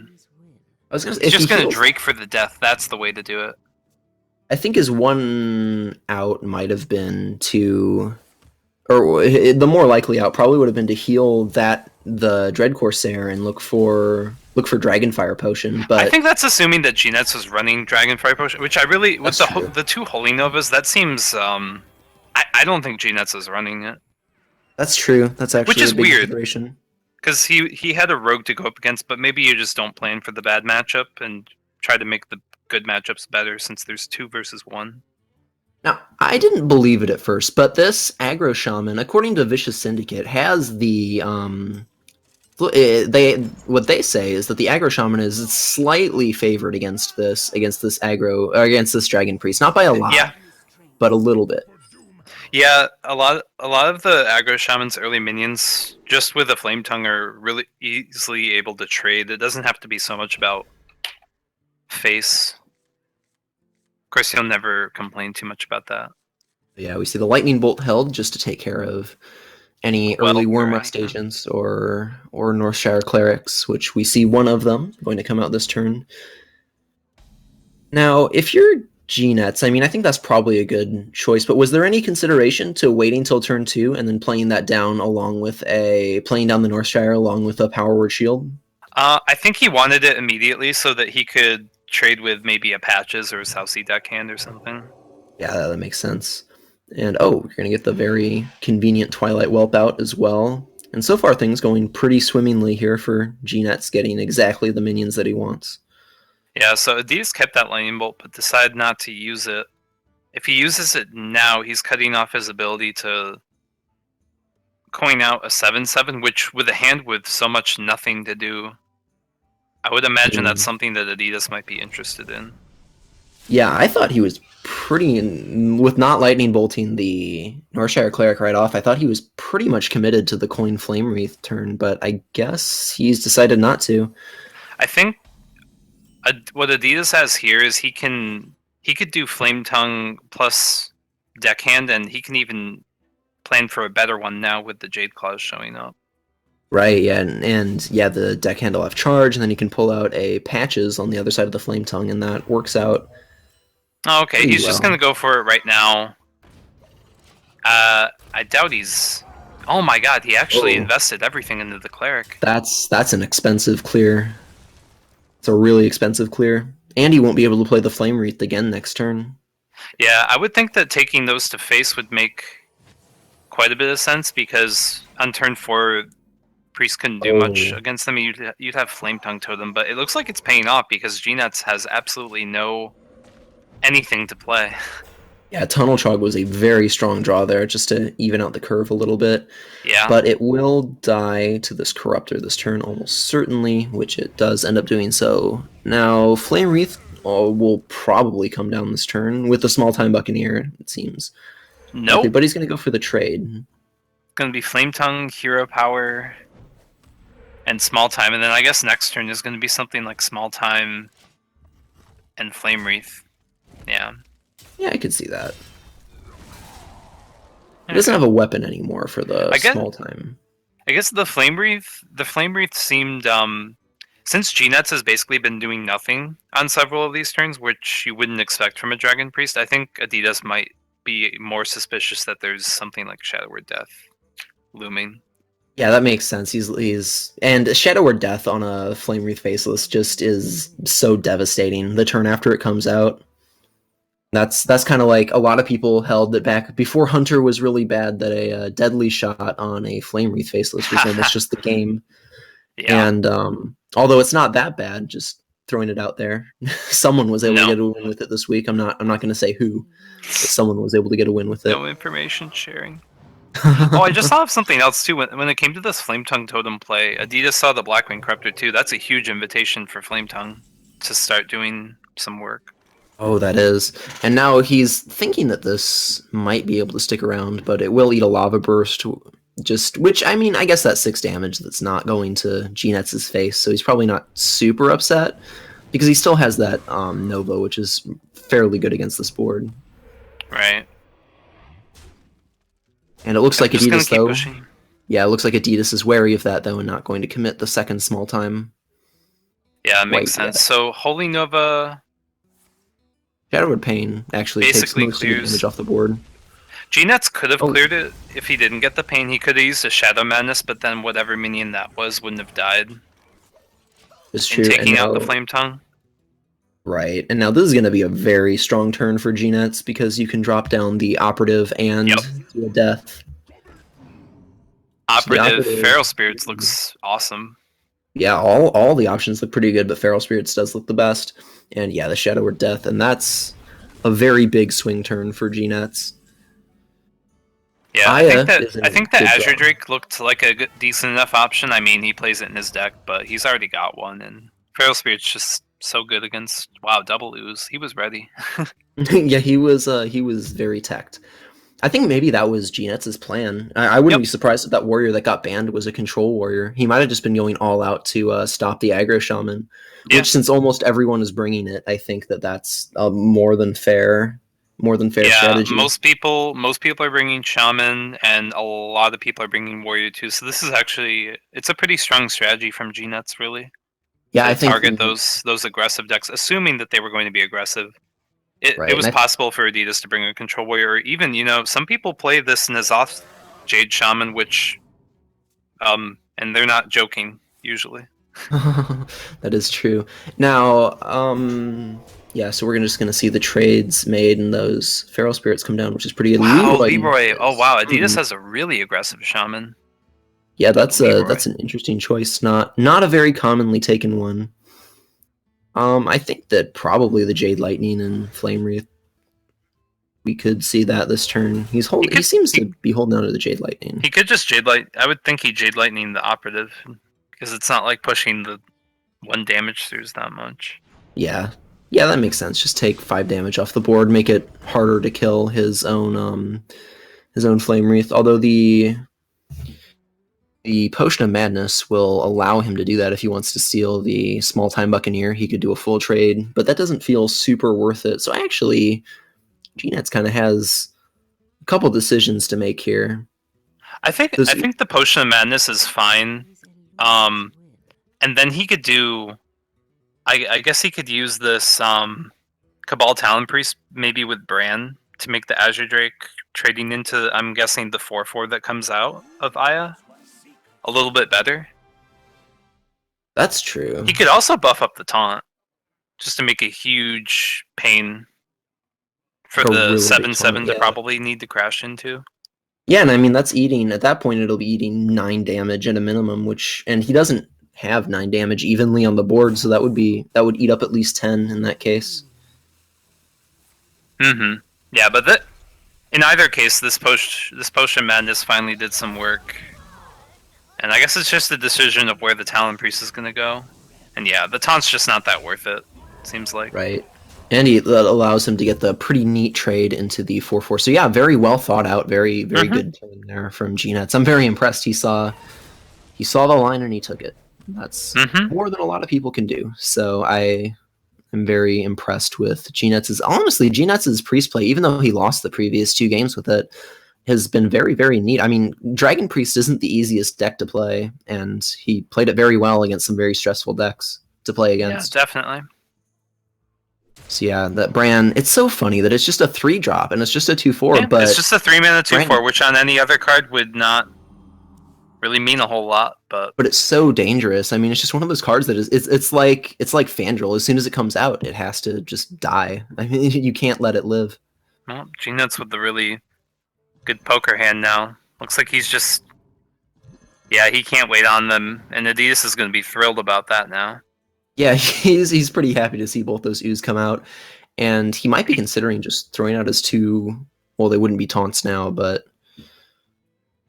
Speaker 2: I was
Speaker 1: He's just gonna Drake for the death. That's the way to do it.
Speaker 2: I think his one out might have been to, or the more likely out probably would have been to heal the Dread Corsair and look for Dragonfire Potion. But
Speaker 1: I think that's assuming that Gnetz was running Dragonfire Potion, which I really with the 2 Holy Novas that seems I don't think Gnetz is running it.
Speaker 2: That's true. That's actually
Speaker 1: which is
Speaker 2: a big
Speaker 1: weird.
Speaker 2: consideration.
Speaker 1: Because he had a rogue to go up against, but maybe you just don't plan for the bad matchup and try to make the good matchups better since there's 2 versus 1.
Speaker 2: Now, I didn't believe it at first, but this Aggro Shaman, according to Vicious Syndicate, has the what they say is that the Aggro Shaman is slightly favored against this aggro, or against this Dragon Priest, not by a lot, but a little bit.
Speaker 1: Yeah, a lot of the Aggro Shaman's early minions, just with a Flame Tongue, are really easily able to trade. It doesn't have to be so much about face. Of course, he'll never complain too much about that.
Speaker 2: Yeah, we see the Lightning Bolt held just to take care of any early Wyrmrest agents or Northshire Clerics, which we see one of them going to come out this turn. Now, if you're Gnetz, I mean, I think that's probably a good choice, but was there any consideration to waiting till turn 2 and then playing that down along with playing down the Northshire along with a Power Word Shield?
Speaker 1: I think he wanted it immediately so that he could trade with maybe a Patches or a South Sea Deckhand or something.
Speaker 2: Yeah, that makes sense. And you're going to get the very convenient Twilight Whelp out as well. And so far things going pretty swimmingly here for Gnetz getting exactly the minions that he wants.
Speaker 1: Yeah, so Adidas kept that Lightning Bolt, but decided not to use it. If he uses it now, he's cutting off his ability to coin out a 7/7, which with a hand with so much nothing to do, I would imagine that's something that Adidas might be interested in.
Speaker 2: Yeah, I thought he was pretty, with not Lightning Bolting the Northshire Cleric right off, I thought he was pretty much committed to the Coin Flame Wreath turn, but I guess he's decided not to.
Speaker 1: I think what Adidas has here is he can he could do Flame Tongue plus Deckhand, and he can even plan for a better one now with the Jade Claws showing up.
Speaker 2: Right, yeah, and yeah, the Deckhand will have charge, and then you can pull out a Patches on the other side of the Flame Tongue, and that works out.
Speaker 1: Oh, okay,
Speaker 2: Pretty
Speaker 1: he's just
Speaker 2: well.
Speaker 1: gonna go for it right now. I doubt he's... Oh my god, he actually
Speaker 2: Oh.
Speaker 1: invested everything into the Cleric.
Speaker 2: That's an expensive clear. It's a really expensive clear. And he won't be able to play the Flame Wreath again next turn.
Speaker 1: Yeah, I would think that taking those to face would make quite a bit of sense, because on turn 4, Priest couldn't do much
Speaker 2: Oh.
Speaker 1: against them. You'd have Flame Tongue Totem, but it looks like it's paying off because G-Nets has absolutely no anything to play.
Speaker 2: Yeah, Tunnel Chog was a very strong draw there, just to even out the curve a little bit.
Speaker 1: Yeah.
Speaker 2: But it will die to this Corruptor this turn, almost certainly, which it does end up doing so. Now, Flame Wreath will probably come down this turn with the Small Time Buccaneer, it seems.
Speaker 1: Nope.
Speaker 2: Okay, but he's going to go for the trade.
Speaker 1: Gonna be Flame Tongue, Hero Power, and Small Time, and then I guess next turn is gonna be something like Small Time and Flame Wreath. Yeah.
Speaker 2: Yeah, I could see that. He doesn't have a weapon anymore for the Small Time.
Speaker 1: I guess the Flame Wreath seemed, since G-Nets has basically been doing nothing on several of these turns, which you wouldn't expect from a Dragon Priest, I think Adidas might be more suspicious that there's something like Shadow Word Death looming.
Speaker 2: Yeah, that makes sense. And Shadow Word Death on a Flame Wreath Faceless just is so devastating the turn after it comes out. That's kind of like a lot of people held that back before Hunter was really bad, that a deadly shot on a Flame Wreath Faceless was almost just the game.
Speaker 1: Yeah.
Speaker 2: And although it's not that bad, just throwing it out there, someone was able to get a win with it this week. I'm not going to say who, but someone was able to get a win with it.
Speaker 1: No information sharing. Oh, I just thought of something else too. When it came to this Flame Tongue Totem play, Adidas saw the Blackwing Corruptor too. That's a huge invitation for Flame Tongue to start doing some work.
Speaker 2: Oh, that is. And now he's thinking that this might be able to stick around, but it will eat a Lava Burst, which, I mean, I guess that's 6 damage that's not going to G-Nets' face, so he's probably not super upset, because he still has that Nova, which is fairly good against this board.
Speaker 1: Right.
Speaker 2: And it looks like Adidas, though...
Speaker 1: Pushing.
Speaker 2: Yeah, it looks like Adidas is wary of that, though, and not going to commit the second Small Time.
Speaker 1: Yeah, it makes sense. Yet. So, Holy Nova...
Speaker 2: Shadow Word Pain actually basically takes most of the damage off the board.
Speaker 1: G-Nets could have cleared it if he didn't get the Pain. He could have used a Shadow Madness, but then whatever minion that was wouldn't have died.
Speaker 2: It's true.
Speaker 1: Taking out the Flame Tongue.
Speaker 2: Right, and now this is going to be a very strong turn for G-Nets, because you can drop down the Operative and do a Death.
Speaker 1: Operative Feral Spirits looks awesome.
Speaker 2: Yeah, all the options look pretty good, but Feral Spirits does look the best. And yeah, the Shadow Word Death, and that's a very big swing turn for G-Nets.
Speaker 1: Yeah, I think that Azure Drake looked like a decent enough option. I mean, he plays it in his deck, but he's already got one, and Feral Spirit's just so good against double ooze. He was ready.
Speaker 2: Yeah, he was very teched. I think maybe that was G-Nets' plan. I wouldn't be surprised if that warrior that got banned was a control warrior. He might have just been going all out to stop the aggro shaman, which, since almost everyone is bringing it, I think that's a more than fair strategy.
Speaker 1: Most people are bringing shaman, and a lot of people are bringing warrior too. So this is it's a pretty strong strategy from G-Nets, really.
Speaker 2: Yeah, I think
Speaker 1: target those aggressive decks, assuming that they were going to be aggressive. It was possible for Adidas to bring a control warrior, or even, some people play this N'Zoth Jade Shaman, which, and they're not joking, usually.
Speaker 2: That is true. Now, yeah, so we're just going to see the trades made and those Feral Spirits come down, which is pretty good.
Speaker 1: Wow, Leroy. Oh, wow, Adidas has a really aggressive Shaman.
Speaker 2: Yeah, that's an interesting choice. Not a very commonly taken one. I think that probably the Jade Lightning and Flame Wreath, we could see that this turn. He seems to be holding on to the Jade Lightning.
Speaker 1: He could just I would think he Jade Lightning the Operative, because it's not like pushing the 1 damage throughs that much.
Speaker 2: Yeah, that makes sense. Just take 5 damage off the board, make it harder to kill his own Flame Wreath. Although the the Potion of Madness will allow him to do that if he wants to steal the Small Time Buccaneer. He could do a full trade, but that doesn't feel super worth it. So actually, GNets kind of has a couple decisions to make here.
Speaker 1: I think the Potion of Madness is fine. And then he could do. I guess he could use this Cabal Talon Priest maybe with Bran to make the Azure Drake trading into, I'm guessing, the 4/4 that comes out of Aya a little bit better.
Speaker 2: That's true.
Speaker 1: He could also buff up the taunt just to make a huge pain for the
Speaker 2: really
Speaker 1: 7/7 to
Speaker 2: yeah.
Speaker 1: probably need to crash into.
Speaker 2: Yeah, and I mean that's eating at that point. It'll be eating 9 damage at a minimum, and he doesn't have 9 damage evenly on the board, so that would eat up at least 10 in that case.
Speaker 1: Yeah, but in either case, this Potion Madness finally did some work, and I guess it's just a decision of where the Talon Priest is gonna go. And yeah, the taunt's just not that worth it. Seems like.
Speaker 2: Right. And that allows him to get the pretty neat trade into the 4/4. So yeah, very well thought out, very good turn there from GNets. I'm very impressed. He saw the line and he took it. That's more than a lot of people can do. So I am very impressed with GNets'. Honestly, GNets' Priest play, even though he lost the previous 2 games with it, has been very, very neat. I mean, Dragon Priest isn't the easiest deck to play, and he played it very well against some very stressful decks to play against.
Speaker 1: Yeah, definitely.
Speaker 2: So yeah, that Bran, it's so funny that it's just a 3-drop and it's just a 2/4,
Speaker 1: yeah,
Speaker 2: but
Speaker 1: it's just a 3-mana 2/4,
Speaker 2: Bran,
Speaker 1: which on any other card would not really mean a whole lot, but
Speaker 2: it's so dangerous. I mean, it's just one of those cards that it's like Fandral. As soon as it comes out, it has to just die. I mean, you can't let it live.
Speaker 1: Well, GNets with the really good poker hand now. Looks like he's just, yeah, he can't wait on them, and Adidas is going to be thrilled about that now.
Speaker 2: Yeah, he's pretty happy to see both those ooze come out, and he might be considering just throwing out his 2. Well, they wouldn't be taunts now, but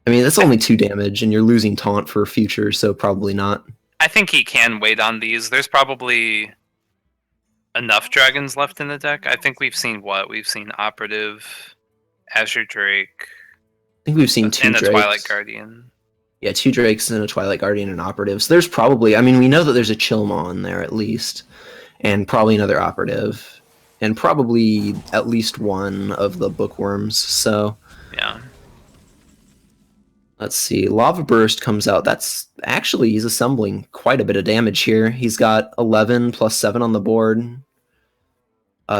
Speaker 2: I mean that's only 2 damage, and you're losing taunt for future, so probably not.
Speaker 1: I think he can wait on these. There's probably enough dragons left in the deck. I think we've seen Operative, Azure Drake.
Speaker 2: I think we've seen 2
Speaker 1: and
Speaker 2: Drakes.
Speaker 1: a Twilight Guardian.
Speaker 2: Yeah, 2 Drakes and a Twilight Guardian and Operative. So there's probably, I mean, we know that there's a Chillmaw there at least, and probably another Operative, and probably at least 1 of the Bookworms. So
Speaker 1: yeah.
Speaker 2: Let's see. Lava Burst comes out. That's actually, he's assembling quite a bit of damage here. He's got 11 plus 7 on the board.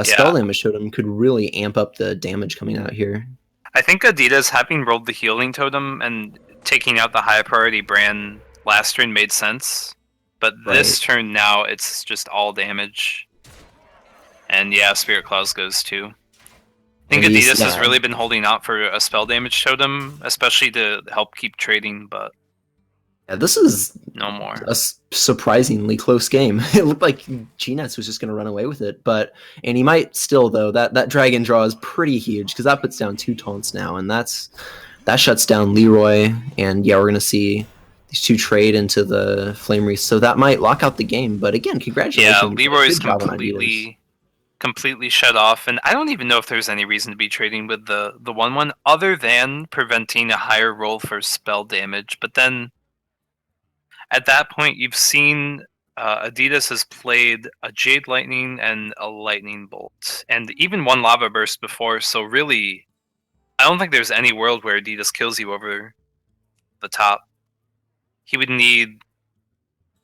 Speaker 2: Spell damage totem could really amp up the damage coming out here.
Speaker 1: I think Adidas, having rolled the healing totem and taking out the high priority Bran last turn made sense, but this turn now it's just all damage. And yeah, Spirit Claws goes too. I think Adidas has really been holding out for a spell damage totem, especially to help keep trading, but
Speaker 2: yeah, this is
Speaker 1: no more.
Speaker 2: A surprisingly close game. It looked like GNets was just going to run away with it, and he might still, though. That dragon draw is pretty huge because that puts down 2 taunts now, and that shuts down Leroy. And yeah, we're going to see these 2 trade into the Flame Wreath, so that might lock out the game. But again, congratulations.
Speaker 1: Yeah, Leroy's completely shut off, and I don't even know if there's any reason to be trading with the 1/1 other than preventing a higher roll for spell damage. But then at that point, you've seen Adidas has played a Jade Lightning and a Lightning Bolt, and even 1 Lava Burst before. So really, I don't think there's any world where Adidas kills you over the top. He would need.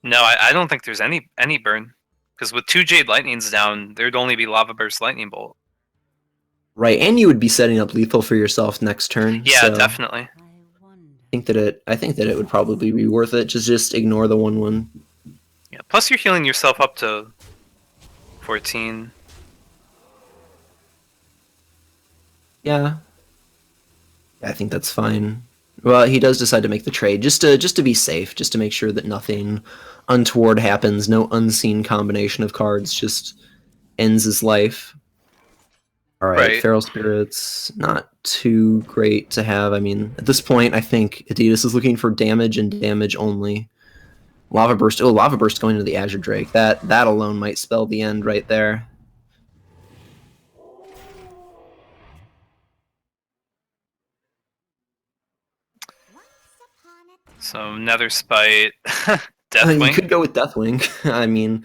Speaker 1: No, I don't think there's any burn, because with 2 Jade Lightnings down, there'd only be Lava Burst, Lightning Bolt.
Speaker 2: Right, and you would be setting up lethal for yourself next turn.
Speaker 1: Yeah,
Speaker 2: so
Speaker 1: definitely.
Speaker 2: I think that it would probably be worth it. Just ignore the 1/1.
Speaker 1: Yeah. Plus, you're healing yourself up to 14.
Speaker 2: Yeah, I think that's fine. Well, he does decide to make the trade just to be safe, just to make sure that nothing untoward happens. No unseen combination of cards just ends his life. All right, Feral Spirits, not too great to have. I mean, at this point, I think Adidas is looking for damage and damage only. Lava Burst. Oh, Lava Burst going into the Azure Drake. That alone might spell the end right there.
Speaker 1: So Nether Spite,
Speaker 2: You
Speaker 1: Deathwing.
Speaker 2: could go with Deathwing. I mean,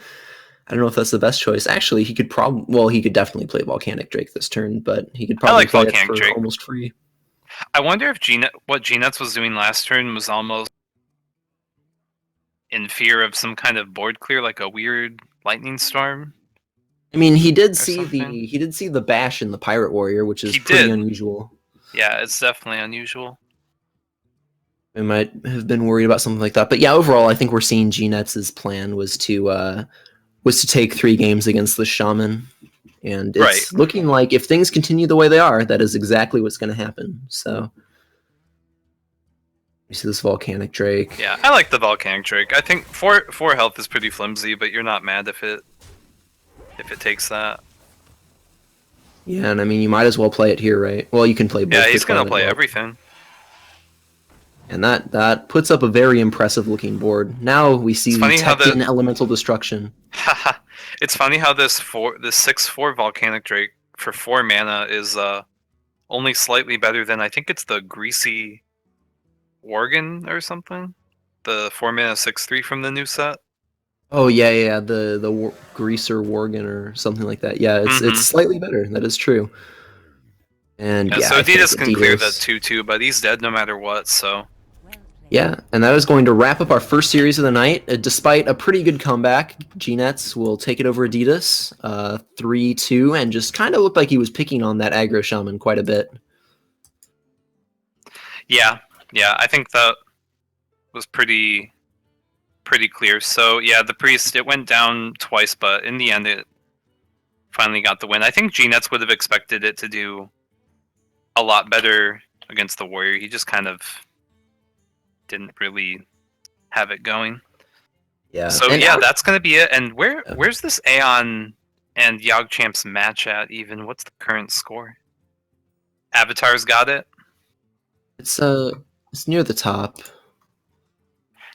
Speaker 2: I don't know if that's the best choice. Actually, he could probably, well, he could definitely play Volcanic Drake this turn, but he could
Speaker 1: I
Speaker 2: probably
Speaker 1: like
Speaker 2: play it
Speaker 1: Volcanic
Speaker 2: for
Speaker 1: Drake.
Speaker 2: almost free.
Speaker 1: I wonder if what Gnuts was doing last turn was almost in fear of some kind of board clear, like a weird lightning storm
Speaker 2: I mean, he did
Speaker 1: or
Speaker 2: see
Speaker 1: something.
Speaker 2: the bash in the Pirate Warrior, which is
Speaker 1: He
Speaker 2: pretty
Speaker 1: did.
Speaker 2: unusual.
Speaker 1: Yeah, it's definitely unusual.
Speaker 2: I might have been worried about something like that, but yeah, overall, I think we're seeing Gnets's plan was to take 3 games against the Shaman, and
Speaker 1: Right.
Speaker 2: it's looking like if things continue the way they are, that is exactly what's going to happen. So, you see this Volcanic Drake.
Speaker 1: Yeah, I like the Volcanic Drake. I think 4 health is pretty flimsy, but you're not mad if it takes that.
Speaker 2: Yeah, and I mean, you might as well play it here, right? Well, you can play both.
Speaker 1: Yeah,
Speaker 2: for
Speaker 1: he's gonna
Speaker 2: 12
Speaker 1: play
Speaker 2: and 12.
Speaker 1: everything.
Speaker 2: And that puts up a very impressive looking board. Now we see
Speaker 1: It's funny how the-
Speaker 2: Tekton Elemental Destruction.
Speaker 1: Haha. It's funny how this 6/4 Volcanic Drake for 4 mana is only slightly better than I think it's the Greasy Worgen or something. The 4 mana 6/3 from the new set.
Speaker 2: Oh yeah, the Greaser Worgen or something like that. Yeah, it's slightly better. That is true. And
Speaker 1: Yeah,
Speaker 2: yeah,
Speaker 1: so
Speaker 2: I think
Speaker 1: Adidas can clear that
Speaker 2: Adidas-
Speaker 1: 2/2, but he's dead no matter what. So
Speaker 2: Yeah, and that is going to wrap up our first series of the night. Despite a pretty good comeback, Gnets will take it over Adidas 3-2, and just kind of looked like he was picking on that aggro shaman quite a bit.
Speaker 1: yeah, I think that was pretty clear. So yeah, the priest, it went down twice, but in the end it finally got the win. I think Gnets would have expected it to do a lot better against the warrior. He just kind of didn't really have it going.
Speaker 2: Yeah.
Speaker 1: So
Speaker 2: and
Speaker 1: yeah, that's gonna be it. And where's this Aeon and Yogchamp's match at even? What's the current score? Avatar's got it.
Speaker 2: It's near the top.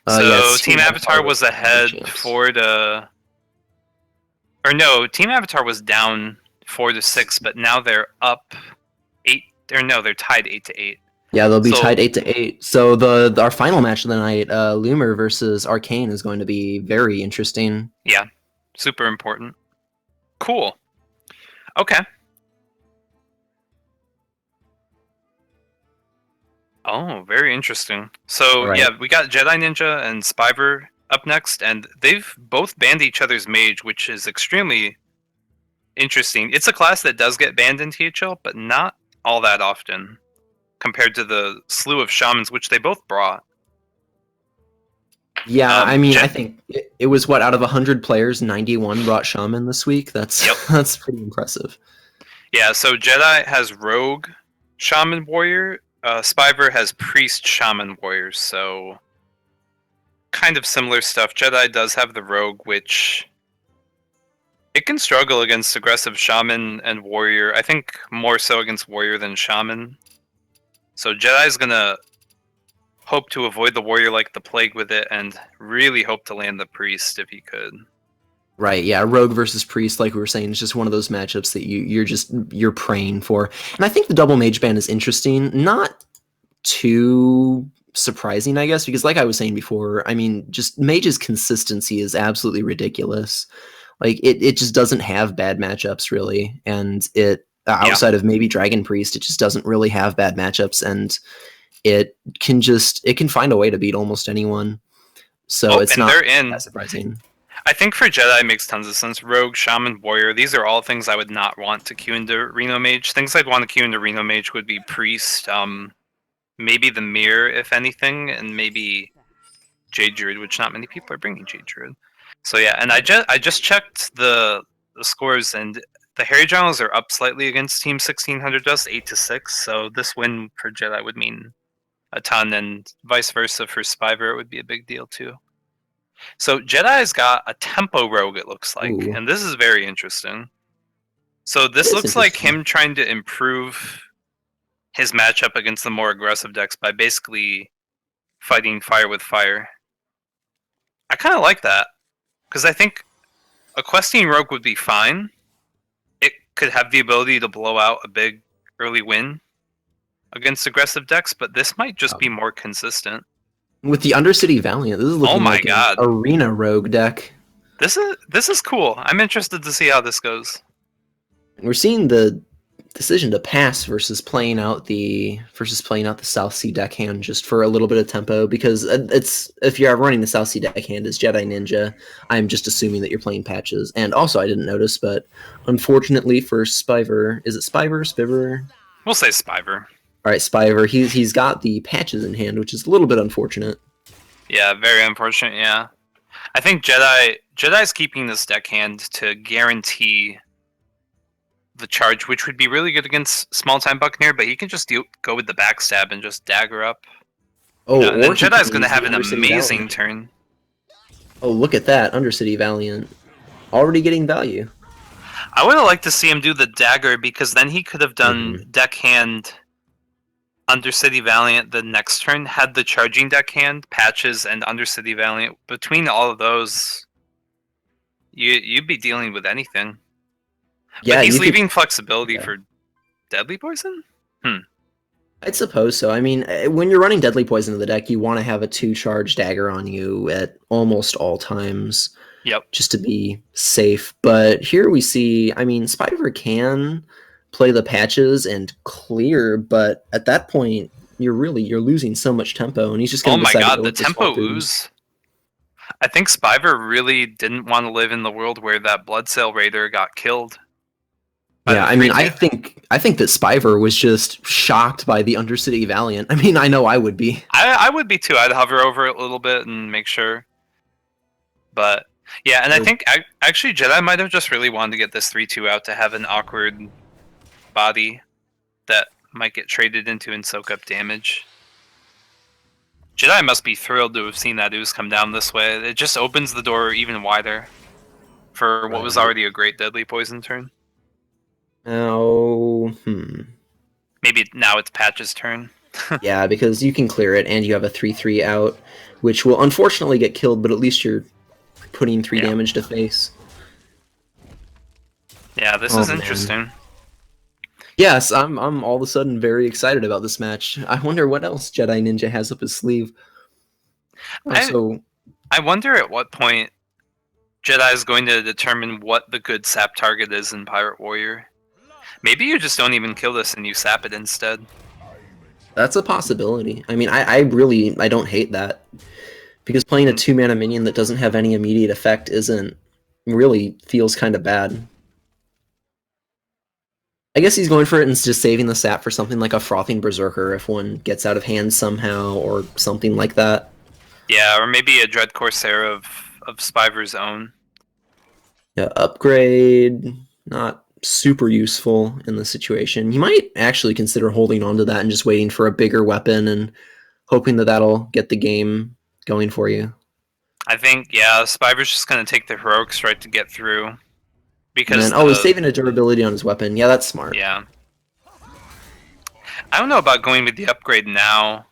Speaker 1: So
Speaker 2: Yes,
Speaker 1: Team Avatar was ahead
Speaker 2: Champs.
Speaker 1: 4 or no, Team Avatar was down 4-6, but now they're up 8. Or no, they're tied 8-8.
Speaker 2: Yeah, they'll be
Speaker 1: So-
Speaker 2: tied 8-8. So our final match of the night, Loomer versus Arcane, is going to be very interesting.
Speaker 1: Yeah, super important. Cool. Okay. Oh, very interesting. So
Speaker 2: All right.
Speaker 1: yeah, we got Jedi Ninja and Spyver up next, and they've both banned each other's mage, which is extremely interesting. It's a class that does get banned in THL, but not all that often compared to the slew of shamans which they both brought.
Speaker 2: Yeah, I mean,
Speaker 1: Jen-
Speaker 2: I think it was what, out of 100 players, 91 brought Shaman this week. That's
Speaker 1: Yep.
Speaker 2: that's pretty impressive.
Speaker 1: Yeah, so Jedi has Rogue Shaman Warrior. Spyver has Priest Shaman Warrior, so kind of similar stuff. Jedi does have the Rogue, which it can struggle against aggressive Shaman and Warrior. I think more so against Warrior than Shaman. So Jedi's gonna hope to avoid the Warrior like the plague with it, and really hope to land the Priest if he could.
Speaker 2: Right, yeah, Rogue versus Priest, like we were saying, is just one of those matchups that you're praying for. And I think the double mage ban is interesting. Not too surprising, I guess, because like I was saying before, I mean, just Mage's consistency is absolutely ridiculous. Like it just doesn't have bad matchups really, and it outside of maybe Dragon Priest, it just doesn't really have bad matchups, and it can find a way to beat almost anyone. So it's not that surprising.
Speaker 1: I think for Jedi it makes tons of sense. Rogue, Shaman, Warrior, these are all things I would not want to queue into Reno Mage. Things I'd want to queue into Reno Mage would be Priest, maybe the Mirror, if anything, and maybe Jade Druid, which not many people are bringing Jade Druid. So yeah, and I just checked the scores, and the Harry Giles are up slightly against Team 1600 Dust, 8-6. So this win for Jedi would mean a ton, and vice versa for Spyver, it would be a big deal too. So Jedi's got a tempo rogue, it looks like,
Speaker 2: Ooh.
Speaker 1: and this is very interesting. So this looks like him trying to improve his matchup against the more aggressive decks by basically fighting fire with fire. I kind of like that, because I think a questing rogue would be fine. It could have the ability to blow out a big early win against aggressive decks, but this might just be more consistent.
Speaker 2: With the Undercity Valiant, this is looking
Speaker 1: my
Speaker 2: like
Speaker 1: God.
Speaker 2: an arena rogue deck.
Speaker 1: This is cool. I'm interested to see how this goes.
Speaker 2: We're seeing the decision to pass versus playing out the South Sea deckhand just for a little bit of tempo, because it's, if you're running the South Sea deckhand as Jedi Ninja, I'm just assuming that you're playing patches. And also, I didn't notice, but unfortunately for Spiver, is it Spiver?
Speaker 1: We'll say Spiver.
Speaker 2: All right, Spiver. He's got the patches in hand, which is a little bit unfortunate.
Speaker 1: Yeah, very unfortunate. Yeah, I think Jedi's keeping this deckhand to guarantee the charge, which would be really good against small time Buccaneer, but he can just go with the backstab and just dagger up.
Speaker 2: Oh,
Speaker 1: And then
Speaker 2: or he
Speaker 1: Jedi's
Speaker 2: can
Speaker 1: going to
Speaker 2: use
Speaker 1: have
Speaker 2: the
Speaker 1: an
Speaker 2: Undercity
Speaker 1: amazing
Speaker 2: Valiant.
Speaker 1: turn.
Speaker 2: Oh, look at that, Undercity Valiant. Already getting value.
Speaker 1: I would have liked to see him do the dagger, because then he could have done deckhand Undercity Valiant the next turn, had the charging deckhand, patches, and Undercity Valiant. Between all of those, you'd be dealing with anything.
Speaker 2: Yeah,
Speaker 1: but he's
Speaker 2: you could-
Speaker 1: leaving flexibility
Speaker 2: yeah.
Speaker 1: for Deadly Poison?
Speaker 2: I'd suppose so. I mean, when you're running Deadly Poison in the deck, you want to have a 2-charge dagger on you at almost all times.
Speaker 1: Yep.
Speaker 2: Just to be safe. But here we see, I mean, Spiver can play the patches and clear, but at that point, you're losing so much tempo, and he's just going
Speaker 1: Oh
Speaker 2: to
Speaker 1: my
Speaker 2: decide to
Speaker 1: god,
Speaker 2: go
Speaker 1: the
Speaker 2: with
Speaker 1: tempo
Speaker 2: Swap Ooze.
Speaker 1: ooze. I think Spiver really didn't want to live in the world where that Bloodsail Raider got killed.
Speaker 2: Yeah, I mean, I think that Spiver was just shocked by the Undercity Valiant. I mean, I know I would be.
Speaker 1: I would be too. I'd hover over it a little bit and make sure. But yeah, and I think actually Jedi might have just really wanted to get this 3-2 out to have an awkward body that might get traded into and soak up damage. Jedi must be thrilled to have seen that ooze come down this way. It just opens the door even wider for what was already a great Deadly Poison turn.
Speaker 2: Now,
Speaker 1: Maybe now it's Patch's turn.
Speaker 2: yeah, because you can clear it, and you have a 3/3 out, which will unfortunately get killed, but at least you're putting 3 damage to face.
Speaker 1: Yeah, this is interesting.
Speaker 2: Yes, I'm all of a sudden very excited about this match. I wonder what else Jedi Ninja has up his sleeve.
Speaker 1: I wonder at what point Jedi is going to determine what the good sap target is in Pirate Warrior. Maybe you just don't even kill this and you sap it instead.
Speaker 2: That's a possibility. I mean, I don't hate that. Because playing a 2-mana minion that doesn't have any immediate effect really feels kind of bad. I guess he's going for it and just saving the sap for something like a Frothing Berserker if one gets out of hand somehow, or something like that.
Speaker 1: Yeah, or maybe a Dread Corsair of Spiver's own.
Speaker 2: Yeah, upgrade, not super useful in this situation. You might actually consider holding on to that and just waiting for a bigger weapon and hoping that that'll get the game going for you.
Speaker 1: I think, yeah, Spiver's just going to take the Heroic Strike to get through. Because
Speaker 2: he's saving a durability on his weapon. Yeah, that's smart.
Speaker 1: Yeah. I don't know about going with the upgrade now.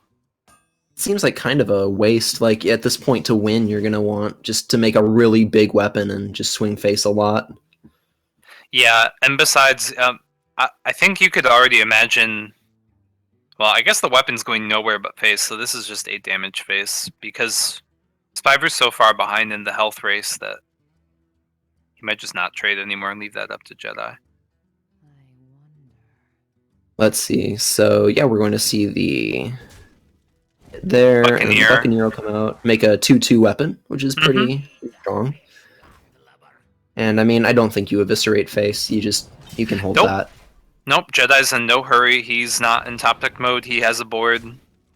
Speaker 2: It seems like kind of a waste. Like, at this point to win, you're going to want just to make a really big weapon and just swing face a lot.
Speaker 1: Yeah, and besides, I think you could already imagine... Well, I guess the weapon's going nowhere but face, so this is just 8 damage face, because Spiver's so far behind in the health race that he might just not trade anymore and leave that up to Jedi.
Speaker 2: Let's see. So, yeah, we're going to see the... There,
Speaker 1: Buccaneer.
Speaker 2: And the Buccaneer will come out, make a 2/2 weapon, which is pretty strong. And, I mean, I don't think you eviscerate face. You can hold that.
Speaker 1: Nope, Jedi's in no hurry. He's not in top deck mode. He has a board,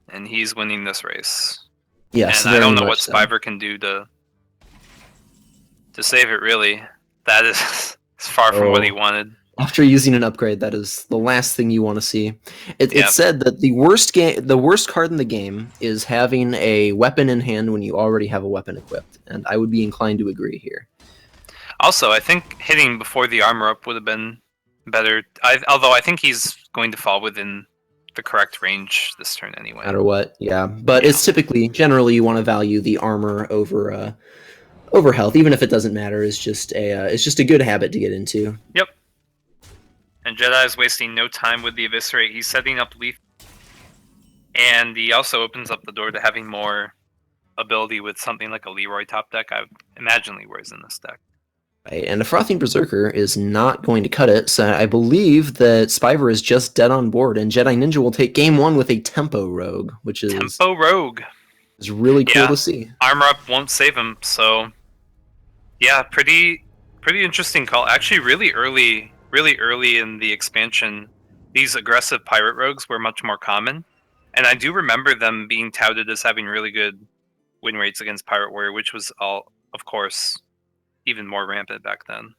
Speaker 1: and he's winning this race.
Speaker 2: Yes,
Speaker 1: and I don't know what
Speaker 2: so.
Speaker 1: Spiver can do to save it, really. That is far from what he wanted.
Speaker 2: After using an upgrade, that is the last thing you want to see. It said that the worst card in the game is having a weapon in hand when you already have a weapon equipped, and I would be inclined to agree here.
Speaker 1: Also, I think hitting before the armor up would have been better. Although I think he's going to fall within the correct range this turn anyway.
Speaker 2: No matter what, yeah. But it's generally you want to value the armor over health, even if it doesn't matter. It's just a good habit to get into.
Speaker 1: Yep. And Jedi is wasting no time with the Eviscerate. He's setting up Leaf. And he also opens up the door to having more ability with something like a Leroy top deck, I imagine Leroy's in this deck.
Speaker 2: Right, and a Frothing Berserker is not going to cut it, so I believe that Spyver is just dead on board, and Jedi Ninja will take game 1 with a Tempo Rogue, which is
Speaker 1: Tempo Rogue.
Speaker 2: really cool
Speaker 1: Yeah.
Speaker 2: to see.
Speaker 1: Armor Up won't save him, so yeah, pretty interesting call. Actually, really early in the expansion, these aggressive pirate rogues were much more common, and I do remember them being touted as having really good win rates against Pirate Warrior, which was all, of course, even more rampant back then.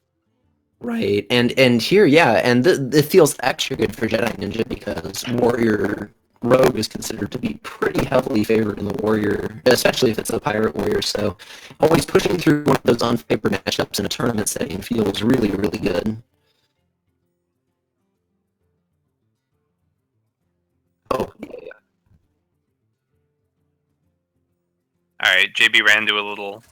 Speaker 2: Right, and here, yeah, and it feels extra good for Jedi Ninja because Warrior Rogue is considered to be pretty heavily favored in the Warrior, especially if it's a Pirate Warrior, so always pushing through one of those unfavored matchups in a tournament setting feels really, really good. Oh, yeah.
Speaker 1: Alright, JB ran to a little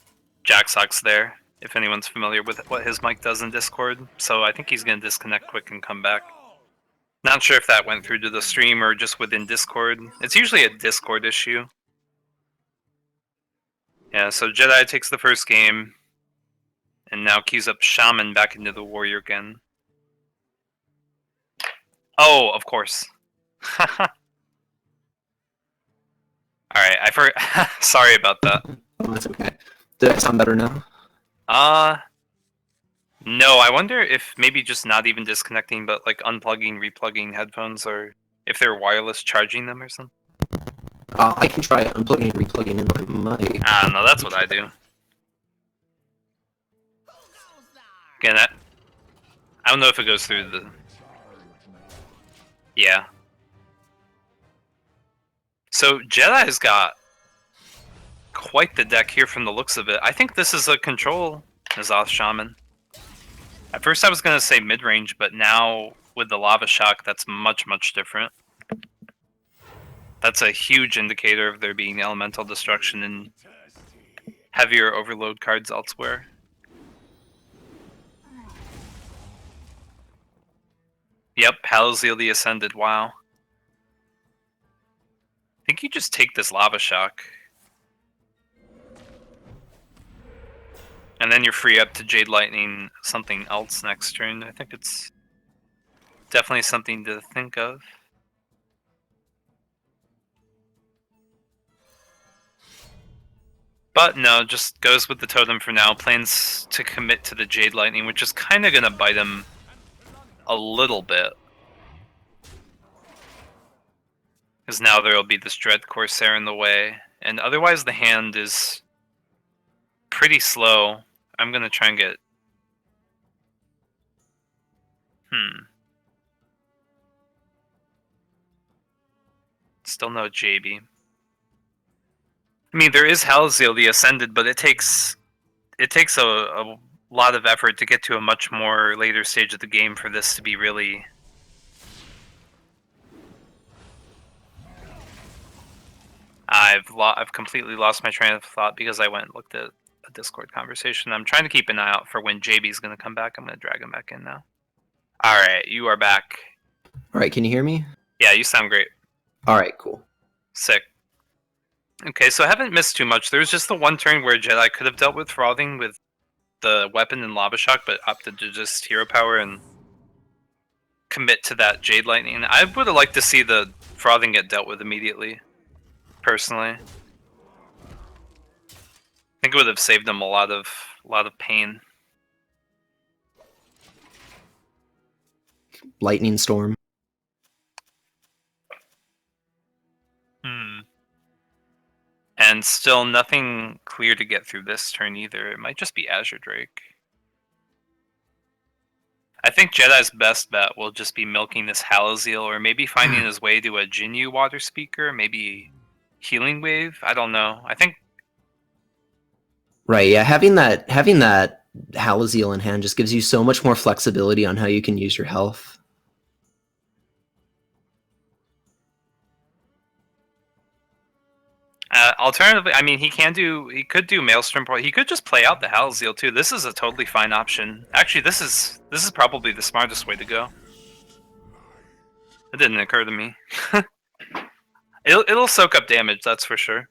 Speaker 1: Jacksox there, if anyone's familiar with what his mic does in Discord, so I think he's going to disconnect quick and come back. Not sure if that went through to the stream or just within Discord. It's usually a Discord issue. Yeah, so Jedi takes the first game, and now queues up Shaman back into the Warrior again. Oh, of course. Alright, sorry about that.
Speaker 2: Oh, that's okay. Did it sound better now?
Speaker 1: No, I wonder if maybe just not even disconnecting, but like unplugging, replugging headphones, or if they're wireless charging them or something.
Speaker 2: I can try unplugging and replugging in my mic.
Speaker 1: I don't know, that's what I do. Again, I don't know if it goes through the... Yeah. So Jedi's got quite the deck here from the looks of it. I think this is a control N'Zoth Shaman. At first I was going to say mid-range, but now with the Lava Shock, that's much, much different. That's a huge indicator of there being elemental destruction and heavier overload cards elsewhere. Yep, Halazeel the Ascended, wow. I think you just take this Lava Shock. And then you're free up to Jade Lightning something else next turn. I think it's definitely something to think of. But no, just goes with the Totem for now. Plans to commit to the Jade Lightning, which is kind of going to bite him a little bit. Because now there will be this Dread Corsair in the way. And otherwise the hand is pretty slow. I'm going to try and get... Still no JB. I mean, there is Halazeel the Ascended, but it takes a lot of effort to get to a much more later stage of the game for this to be really... I've completely lost my train of thought because I went and looked at a Discord conversation. I'm trying to keep an eye out for when JB's going to come back. I'm going to drag him back in now. Alright, you are back.
Speaker 2: Alright, can you hear me?
Speaker 1: Yeah, you sound great.
Speaker 2: Alright, cool.
Speaker 1: Sick. Okay, so I haven't missed too much. There was just the one turn where Jedi could have dealt with Frothing with the weapon and Lava Shock, but opted to just Hero Power and commit to that Jade Lightning. I would have liked to see the Frothing get dealt with immediately, personally. I think it would have saved them a lot of pain.
Speaker 2: Lightning Storm.
Speaker 1: And still nothing clear to get through this turn either. It might just be Azure Drake. I think Jedi's best bet will just be milking this Halazeel, or maybe finding his way to a Jinyu Water Speaker, maybe Healing Wave. I don't know. I think...
Speaker 2: Right, yeah, having that Halazeel in hand just gives you so much more flexibility on how you can use your health.
Speaker 1: Alternatively, I mean, he could do Maelstrom. He could just play out the Halazeel too. This is a totally fine option. Actually, this is probably the smartest way to go. It didn't occur to me. It'll soak up damage, that's for sure.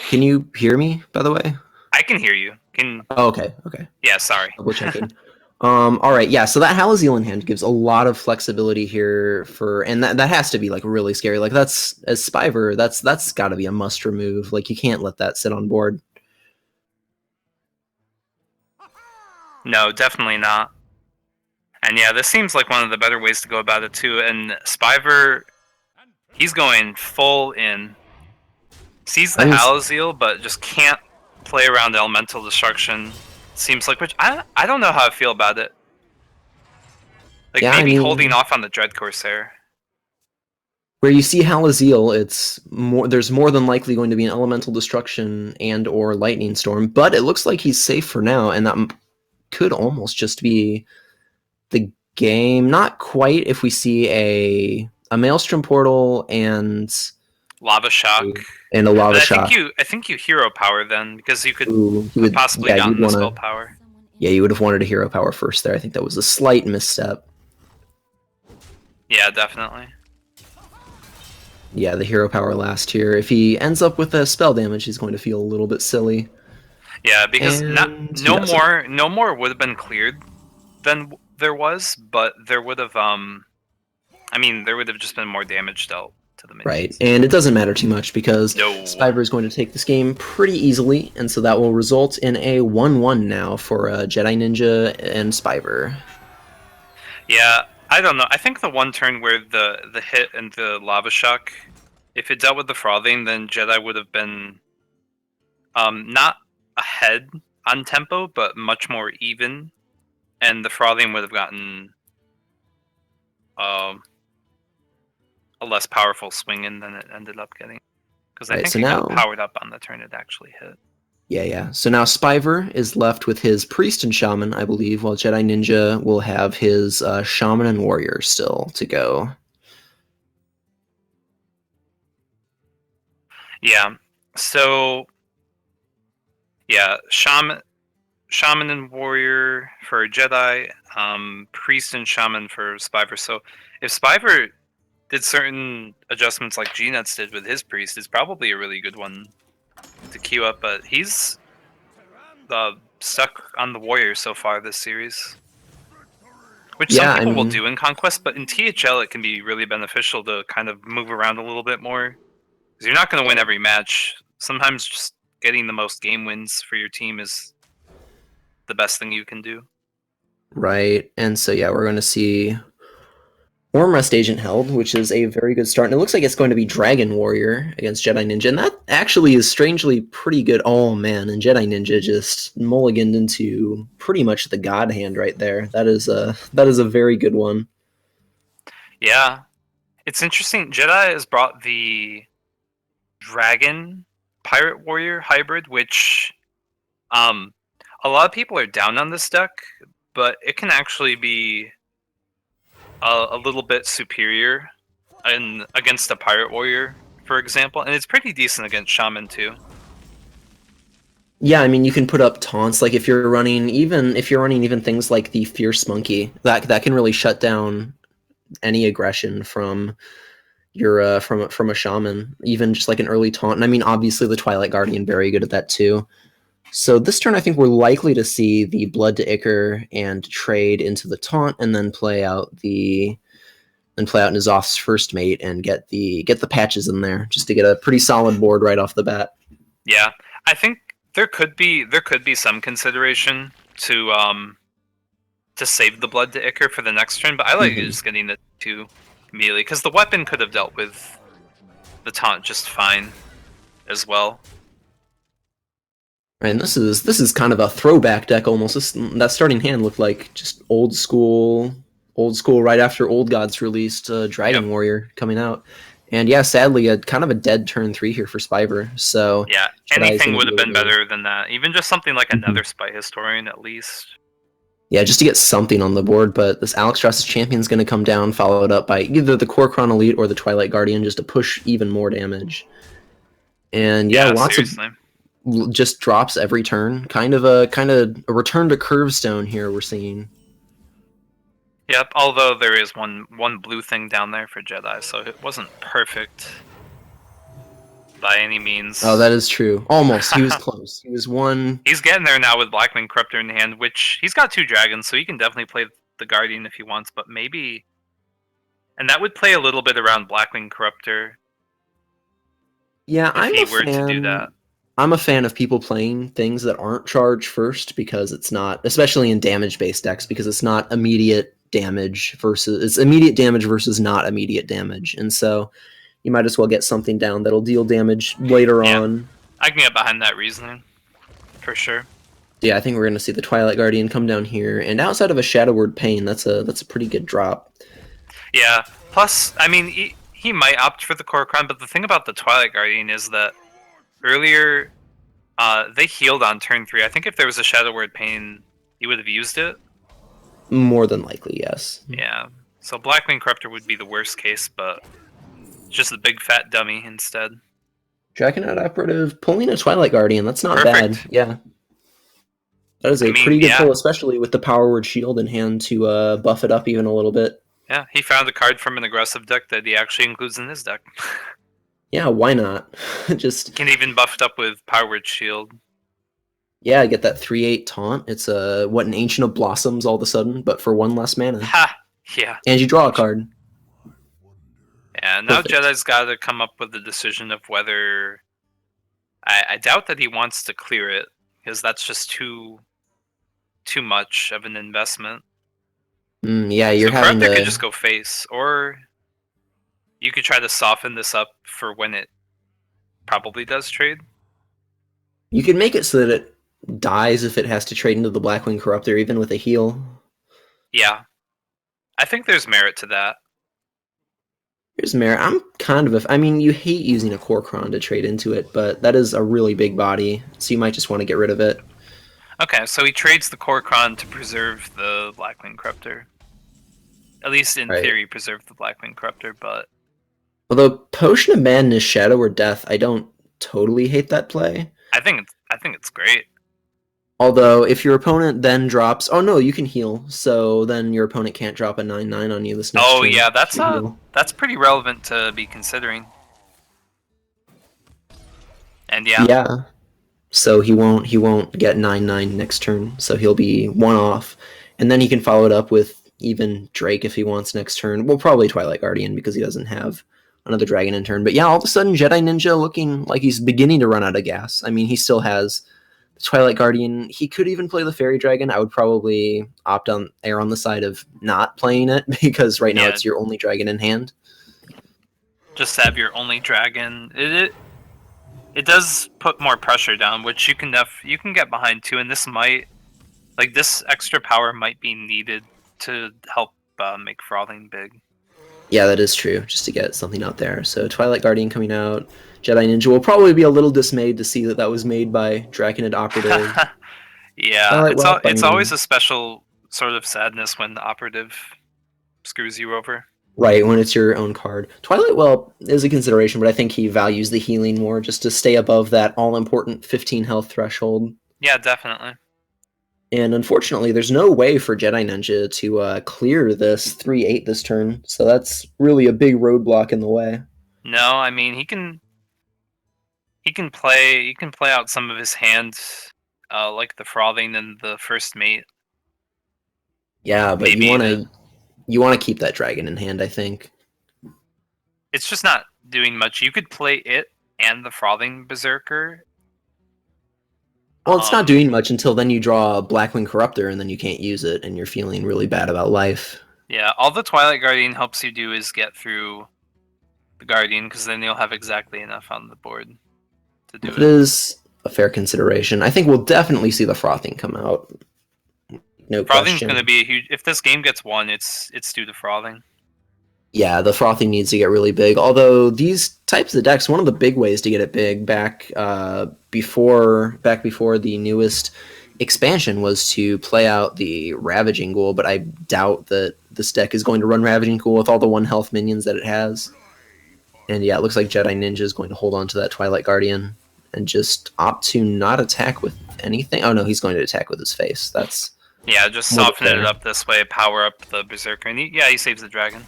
Speaker 2: Can you hear me, by the way?
Speaker 1: I can hear you. Can
Speaker 2: Oh, okay, okay.
Speaker 1: Yeah, sorry.
Speaker 2: Double checking. All right, yeah. So that Halaziel in hand gives a lot of flexibility here and that has to be like really scary. Like that's as Spiver, that's got to be a must remove. Like you can't let that sit on board.
Speaker 1: No, definitely not. And yeah, this seems like one of the better ways to go about it too. And Spiver, he's going full in. Sees the
Speaker 2: I mean,
Speaker 1: Halaziel, but just can't play around Elemental Destruction. Seems like, which I don't know how I feel about it. Like
Speaker 2: yeah. I
Speaker 1: maybe holding
Speaker 2: mean,
Speaker 1: off on the Dread Corsair.
Speaker 2: where you see Halaziel, it's more. There's more than likely going to be an elemental destruction and or lightning storm, but it looks like he's safe for now, and that could almost just be the game. Not quite if we see a Maelstrom portal and
Speaker 1: Lava Shock.
Speaker 2: a
Speaker 1: But
Speaker 2: lava
Speaker 1: I
Speaker 2: shot.
Speaker 1: think you hero power then, because you could
Speaker 2: Ooh, you
Speaker 1: have
Speaker 2: would,
Speaker 1: possibly
Speaker 2: yeah,
Speaker 1: gotten
Speaker 2: you'd
Speaker 1: the
Speaker 2: want
Speaker 1: spell
Speaker 2: to,
Speaker 1: power.
Speaker 2: yeah, you would have wanted a hero power first there. I think that was a slight misstep.
Speaker 1: Yeah, definitely.
Speaker 2: Yeah, the hero power last here. If he ends up with a spell damage, he's going to feel a little bit silly.
Speaker 1: Yeah, because
Speaker 2: And he
Speaker 1: no
Speaker 2: doesn't.
Speaker 1: more would have been cleared than there was, but there would have I mean, there would have just been more damage dealt to the minions.
Speaker 2: Right, and it doesn't matter too much because
Speaker 1: No.
Speaker 2: Spiver is going to take this game pretty easily, and so that will result in a 1-1 now for Jedi Ninja and Spiver.
Speaker 1: Yeah, I don't know. I think the one turn where the hit and the lava shock, if it dealt with the frothing, then Jedi would have been not ahead on tempo, but much more even, and the frothing would have gotten um a less powerful swing in than it ended up getting. Because I
Speaker 2: Right,
Speaker 1: think
Speaker 2: so
Speaker 1: it got
Speaker 2: now,
Speaker 1: powered up on the turn it actually hit.
Speaker 2: yeah. So now Spiver is left with his Priest and Shaman, I believe, while Jedi Ninja will have his Shaman and Warrior still to go.
Speaker 1: Yeah. So yeah, Shaman and Warrior for Jedi, Priest and Shaman for Spiver. So if Spiver did certain adjustments like G-Nuts did with his Priest, it's probably a really good one to queue up, but he's stuck on the Warrior so far this series. Which some
Speaker 2: Yeah, I
Speaker 1: people will
Speaker 2: mean,
Speaker 1: do in Conquest, but in THL it can be really beneficial to kind of move around a little bit more. Because you're not going to win every match. Sometimes just getting the most game wins for your team is the best thing you can do.
Speaker 2: right. And so, yeah, we're going to see Wormrest Agent held, which is a very good start. And it looks like it's going to be Dragon Warrior against Jedi Ninja. And that actually is strangely pretty good. Oh, man. And Jedi Ninja just mulliganed into pretty much the God hand right there. That is a very good one.
Speaker 1: Yeah. It's interesting. Jedi has brought the Dragon Pirate Warrior hybrid, which a lot of people are down on this deck, but it can actually be a little bit superior against a Pirate Warrior, for example, and it's pretty decent against Shaman too.
Speaker 2: Yeah, I mean you can put up taunts like if you're running even things like the Fierce Monkey, that can really shut down any aggression from your from a shaman, even just like an early taunt. And I mean obviously the Twilight Guardian very good at that too. So this turn I think we're likely to see the Blood to Ichor and trade into the taunt and then play out N'Zoth's first mate and get the patches in there just to get a pretty solid board right off the bat.
Speaker 1: Yeah, I think there could be some consideration to save the Blood to Ichor for the next turn, but I like just getting the two immediately because the weapon could have dealt with the taunt just fine as well.
Speaker 2: And this is kind of a throwback deck almost. That starting hand looked like just old school right after Old Gods released Dragon Warrior coming out. And yeah, sadly, a kind of a dead turn 3 here for Spiver. So
Speaker 1: yeah, anything would have been better than that. Even just something like another Spy Historian at least.
Speaker 2: Yeah, just to get something on the board. But this Alexstraszus Champion is going to come down, followed up by either the Kor'kron Elite or the Twilight Guardian, just to push even more damage. And yeah, lots of just drops every turn. Kind of a return to Curvestone here we're seeing.
Speaker 1: Yep, although there is one blue thing down there for Jedi, so it wasn't perfect. by any means.
Speaker 2: Oh, that is true. Almost. He was close. He was one.
Speaker 1: He's getting there now with Blackwing Corruptor in hand, which he's got 2 dragons, so he can definitely play the Guardian if he wants, but maybe... And that would play a little bit around Blackwing Corruptor
Speaker 2: Yeah,
Speaker 1: if he were to do that.
Speaker 2: I'm a fan of people playing things that aren't charge first because it's not, especially in damage-based decks, because it's not immediate damage it's immediate damage versus not immediate damage, and so you might as well get something down that'll deal damage later on.
Speaker 1: I can get behind that reasoning, for sure.
Speaker 2: Yeah, I think we're going to see the Twilight Guardian come down here, and outside of a Shadow Word Pain, that's a pretty good drop.
Speaker 1: Yeah, plus, I mean, he might opt for the Core Crown, but the thing about the Twilight Guardian is that earlier, they healed on turn 3. I think if there was a Shadow Word Pain, he would have used it.
Speaker 2: More than likely, yes.
Speaker 1: Yeah, so Blackwing Corruptor would be the worst case, but just a big fat dummy instead.
Speaker 2: Dragonaut Operative pulling a Twilight Guardian, that's not
Speaker 1: Perfect.
Speaker 2: bad. Yeah. That is a pretty good pull, especially with the Power Word Shield in hand to buff it up even a little bit.
Speaker 1: Yeah, he found a card from an aggressive deck that he actually includes in his deck.
Speaker 2: Yeah, why not? Just
Speaker 1: can even buff it up with Power Word Shield.
Speaker 2: Yeah, I get that 3/8 taunt. It's an Ancient of Blossoms all of a sudden, but for 1 less mana.
Speaker 1: Ha! Yeah.
Speaker 2: And you draw a card.
Speaker 1: Yeah, now Jedi's got to come up with the decision of whether... I doubt that he wants to clear it, because that's just too much of an investment.
Speaker 2: Yeah, you're having to...
Speaker 1: could just go face, or you could try to soften this up for when it probably does trade.
Speaker 2: You can make it so that it dies if it has to trade into the Blackwing Corruptor, even with a heal.
Speaker 1: Yeah. I think there's merit to that.
Speaker 2: There's merit. I'm kind of I mean, you hate using a Core Cron to trade into it, but that is a really big body, so you might just want to get rid of it.
Speaker 1: Okay, so he trades the Core Cron to preserve the Blackwing Corruptor. At least in theory, preserve the Blackwing Corruptor, but...
Speaker 2: Although Potion of Madness, Shadow or Death, I don't totally hate that play.
Speaker 1: I think it's great.
Speaker 2: Although, if your opponent then drops... Oh no, you can heal, so then your opponent can't drop a 9/9 on you this next turn.
Speaker 1: Oh yeah, that's pretty relevant to be considering. And yeah.
Speaker 2: Yeah. So he won't get 9/9 next turn, so he'll be 1 off. And then he can follow it up with even Drake if he wants next turn. Well, probably Twilight Guardian because he doesn't have another dragon in turn. But yeah, all of a sudden Jedi Ninja looking like he's beginning to run out of gas. I mean, he still has the Twilight Guardian. He could even play the Fairy Dragon. I would probably err on the side of not playing it because right now it's your only dragon in hand. Just
Speaker 1: have your only dragon. It does put more pressure down, which you can get behind too, and this extra power might be needed to help make Frothing big.
Speaker 2: Yeah, that is true, just to get something out there. So Twilight Guardian coming out. Jedi Ninja will probably be a little dismayed to see that was made by Draconid Operative.
Speaker 1: Yeah, it's always a special sort of sadness when the Operative screws you over.
Speaker 2: Right, when it's your own card. Twilight, well, is a consideration, but I think he values the healing more just to stay above that all-important 15 health threshold.
Speaker 1: Yeah, definitely.
Speaker 2: And unfortunately, there's no way for Jedi Ninja to clear this 3/8 this turn, so that's really a big roadblock in the way.
Speaker 1: No, I mean, he can play out some of his hands, like the Frothing and the First Mate.
Speaker 2: Yeah, but you want to keep that dragon in hand, I think.
Speaker 1: It's just not doing much. You could play it and the Frothing Berserker.
Speaker 2: Well, it's not doing much until then you draw a Blackwing Corruptor and then you can't use it and you're feeling really bad about life.
Speaker 1: Yeah, all the Twilight Guardian helps you do is get through the Guardian, because then you'll have exactly enough on the board to do it.
Speaker 2: It is a fair consideration. I think we'll definitely see the Frothing come out. No
Speaker 1: Frothing's
Speaker 2: question.
Speaker 1: going to be a huge... If this game gets won, it's due to Frothing.
Speaker 2: Yeah, the Frothing needs to get really big. Although these types of decks, one of the big ways to get it big back before the newest expansion was to play out the Ravaging Ghoul, but I doubt that this deck is going to run Ravaging Ghoul with all the 1 health minions that it has. And yeah, it looks like Jedi Ninja is going to hold on to that Twilight Guardian and just opt to not attack with anything. Oh no, he's going to attack with his face. That's...
Speaker 1: Yeah, just soften it up this way, power up the Berserker, and he saves the dragon.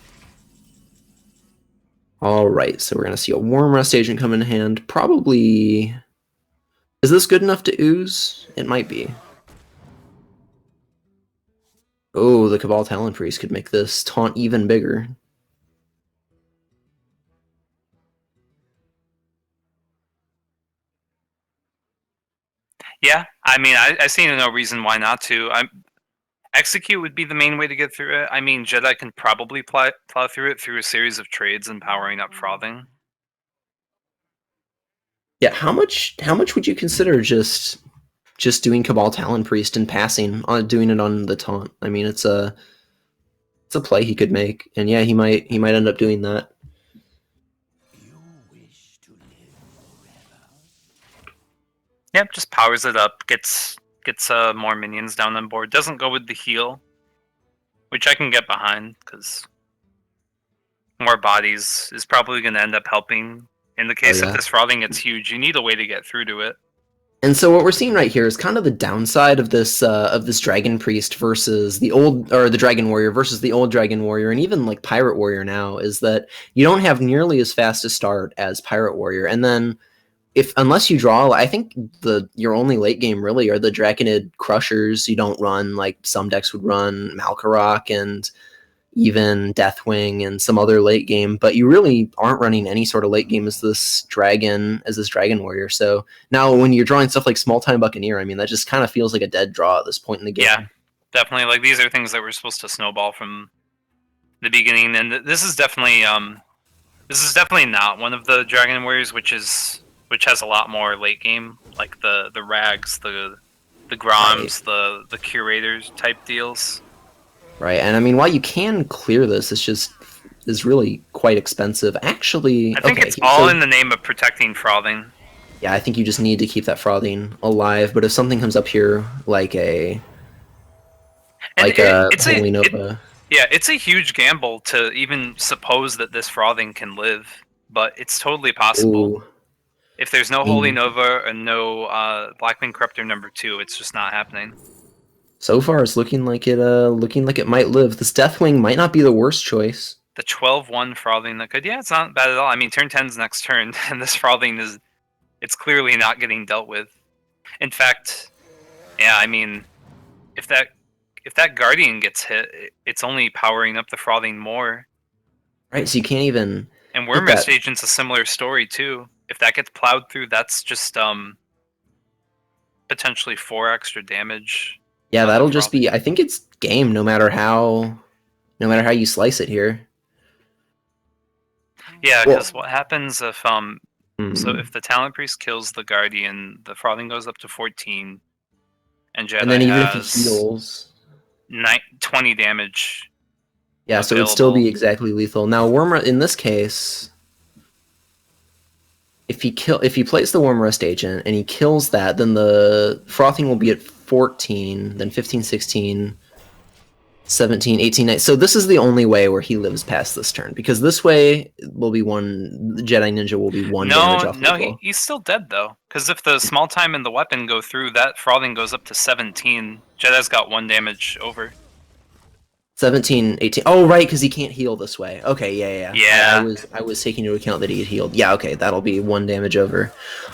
Speaker 2: All right, so we're gonna see a Warm Rust agent come in hand. Probably. Is this good enough to ooze? It might be. Oh, the Cabal Talon Priest could make this taunt even bigger.
Speaker 1: Yeah, I mean, I see no reason why not to. Execute would be the main way to get through it. I mean, Jedi can probably plow through it through a series of trades and powering up frothing.
Speaker 2: Yeah, how much would you consider just doing Cabal Talon Priest and passing on doing it on the taunt? I mean, it's a play he could make, and yeah, he might end up doing that.
Speaker 1: Yep, just powers it up, gets more minions down on board. Doesn't go with the heal, which I can get behind because more bodies is probably going to end up helping. In the case if
Speaker 2: Yeah.
Speaker 1: this frothing gets huge, you need a way to get through to it.
Speaker 2: And so what we're seeing right here is kind of the downside of this Dragon Priest versus the old or the Dragon Warrior versus the old Dragon Warrior and even like Pirate Warrior now is that you don't have nearly as fast a start as Pirate Warrior. And then if unless you draw, I think your only late game really are the Draconid Crushers. You don't run like some decks would run Malkarok and even Deathwing and some other late game, but you really aren't running any sort of late game as this Dragon Warrior. So now when you're drawing stuff like Small Time Buccaneer, I mean that just kind of feels like a dead draw at this point in the game.
Speaker 1: Yeah, definitely. Like these are things that were supposed to snowball from the beginning, and this is definitely not one of the Dragon Warriors, which has a lot more late game, like the Rags, the Groms, the Curators type deals.
Speaker 2: Right, and I mean, while you can clear this, it's just is really quite expensive. Actually,
Speaker 1: I think
Speaker 2: okay,
Speaker 1: it's all in the name of protecting frothing.
Speaker 2: yeah, I think you just need to keep that frothing alive. But if something comes up here like a Holy Nova,
Speaker 1: yeah, it's a huge gamble to even suppose that this frothing can live, but it's totally possible.
Speaker 2: ooh,
Speaker 1: If there's no
Speaker 2: I
Speaker 1: Holy
Speaker 2: mean,
Speaker 1: Nova and no Blackwing Corruptor #2, it's just not happening.
Speaker 2: so far it's looking like it might live. This Deathwing might not be the worst choice.
Speaker 1: The 12/1 frothing that could, yeah, it's not bad at all. I mean, turn 10's next turn, and this frothing it's clearly not getting dealt with. In fact, yeah, I mean, if that Guardian gets hit, it's only powering up the frothing more.
Speaker 2: Right, so you can't even
Speaker 1: And
Speaker 2: hit
Speaker 1: Wormrest
Speaker 2: that.
Speaker 1: Agent's a similar story too. If that gets plowed through, that's just potentially 4 extra damage.
Speaker 2: Yeah,
Speaker 1: On the
Speaker 2: that'll just
Speaker 1: frothing.
Speaker 2: be. I think it's game no matter how you slice it here.
Speaker 1: Yeah,
Speaker 2: Well,
Speaker 1: because what happens if so if the Talent Priest kills the Guardian, the frothing goes up to 14, and Jedi
Speaker 2: and then even if he
Speaker 1: has
Speaker 2: heals,
Speaker 1: 20 damage.
Speaker 2: yeah, so it'd still
Speaker 1: Available.
Speaker 2: be exactly lethal. Now, Wormrust in this case, if he plays the Worm Rust agent and he kills that, then the frothing will be at 14, then 15, 16, 17, 18, 19. So this is the only way where he lives past this turn because this way will be one Jedi Ninja will be one damage off
Speaker 1: No,
Speaker 2: lethal.
Speaker 1: he's still dead though. Because if the small time and the weapon go through, that frothing goes up to 17. Jedi's got 1 damage over.
Speaker 2: 17, 18. Oh, right, because he can't heal this way. Okay, yeah.
Speaker 1: Yeah.
Speaker 2: I was taking into account that he had healed. Yeah, okay, that'll be 1 damage over.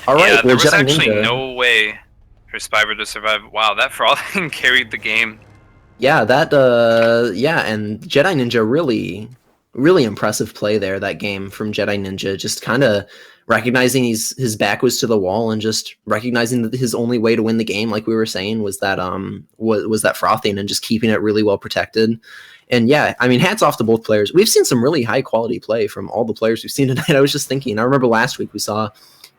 Speaker 2: All right,
Speaker 1: Yeah,
Speaker 2: well,
Speaker 1: there was
Speaker 2: Jedi
Speaker 1: actually
Speaker 2: Ninja.
Speaker 1: no way for Spyber to survive. Wow, that frothing carried the game.
Speaker 2: Yeah, yeah, and Jedi Ninja really impressive play there that game from Jedi Ninja, just kind of recognizing his back was to the wall and just recognizing that his only way to win the game, like we were saying, was that was that frothing and just keeping it really well protected. And yeah, I mean, hats off to both players. We've seen some really high quality play from all the players we've seen tonight. I was just thinking, I remember last week we saw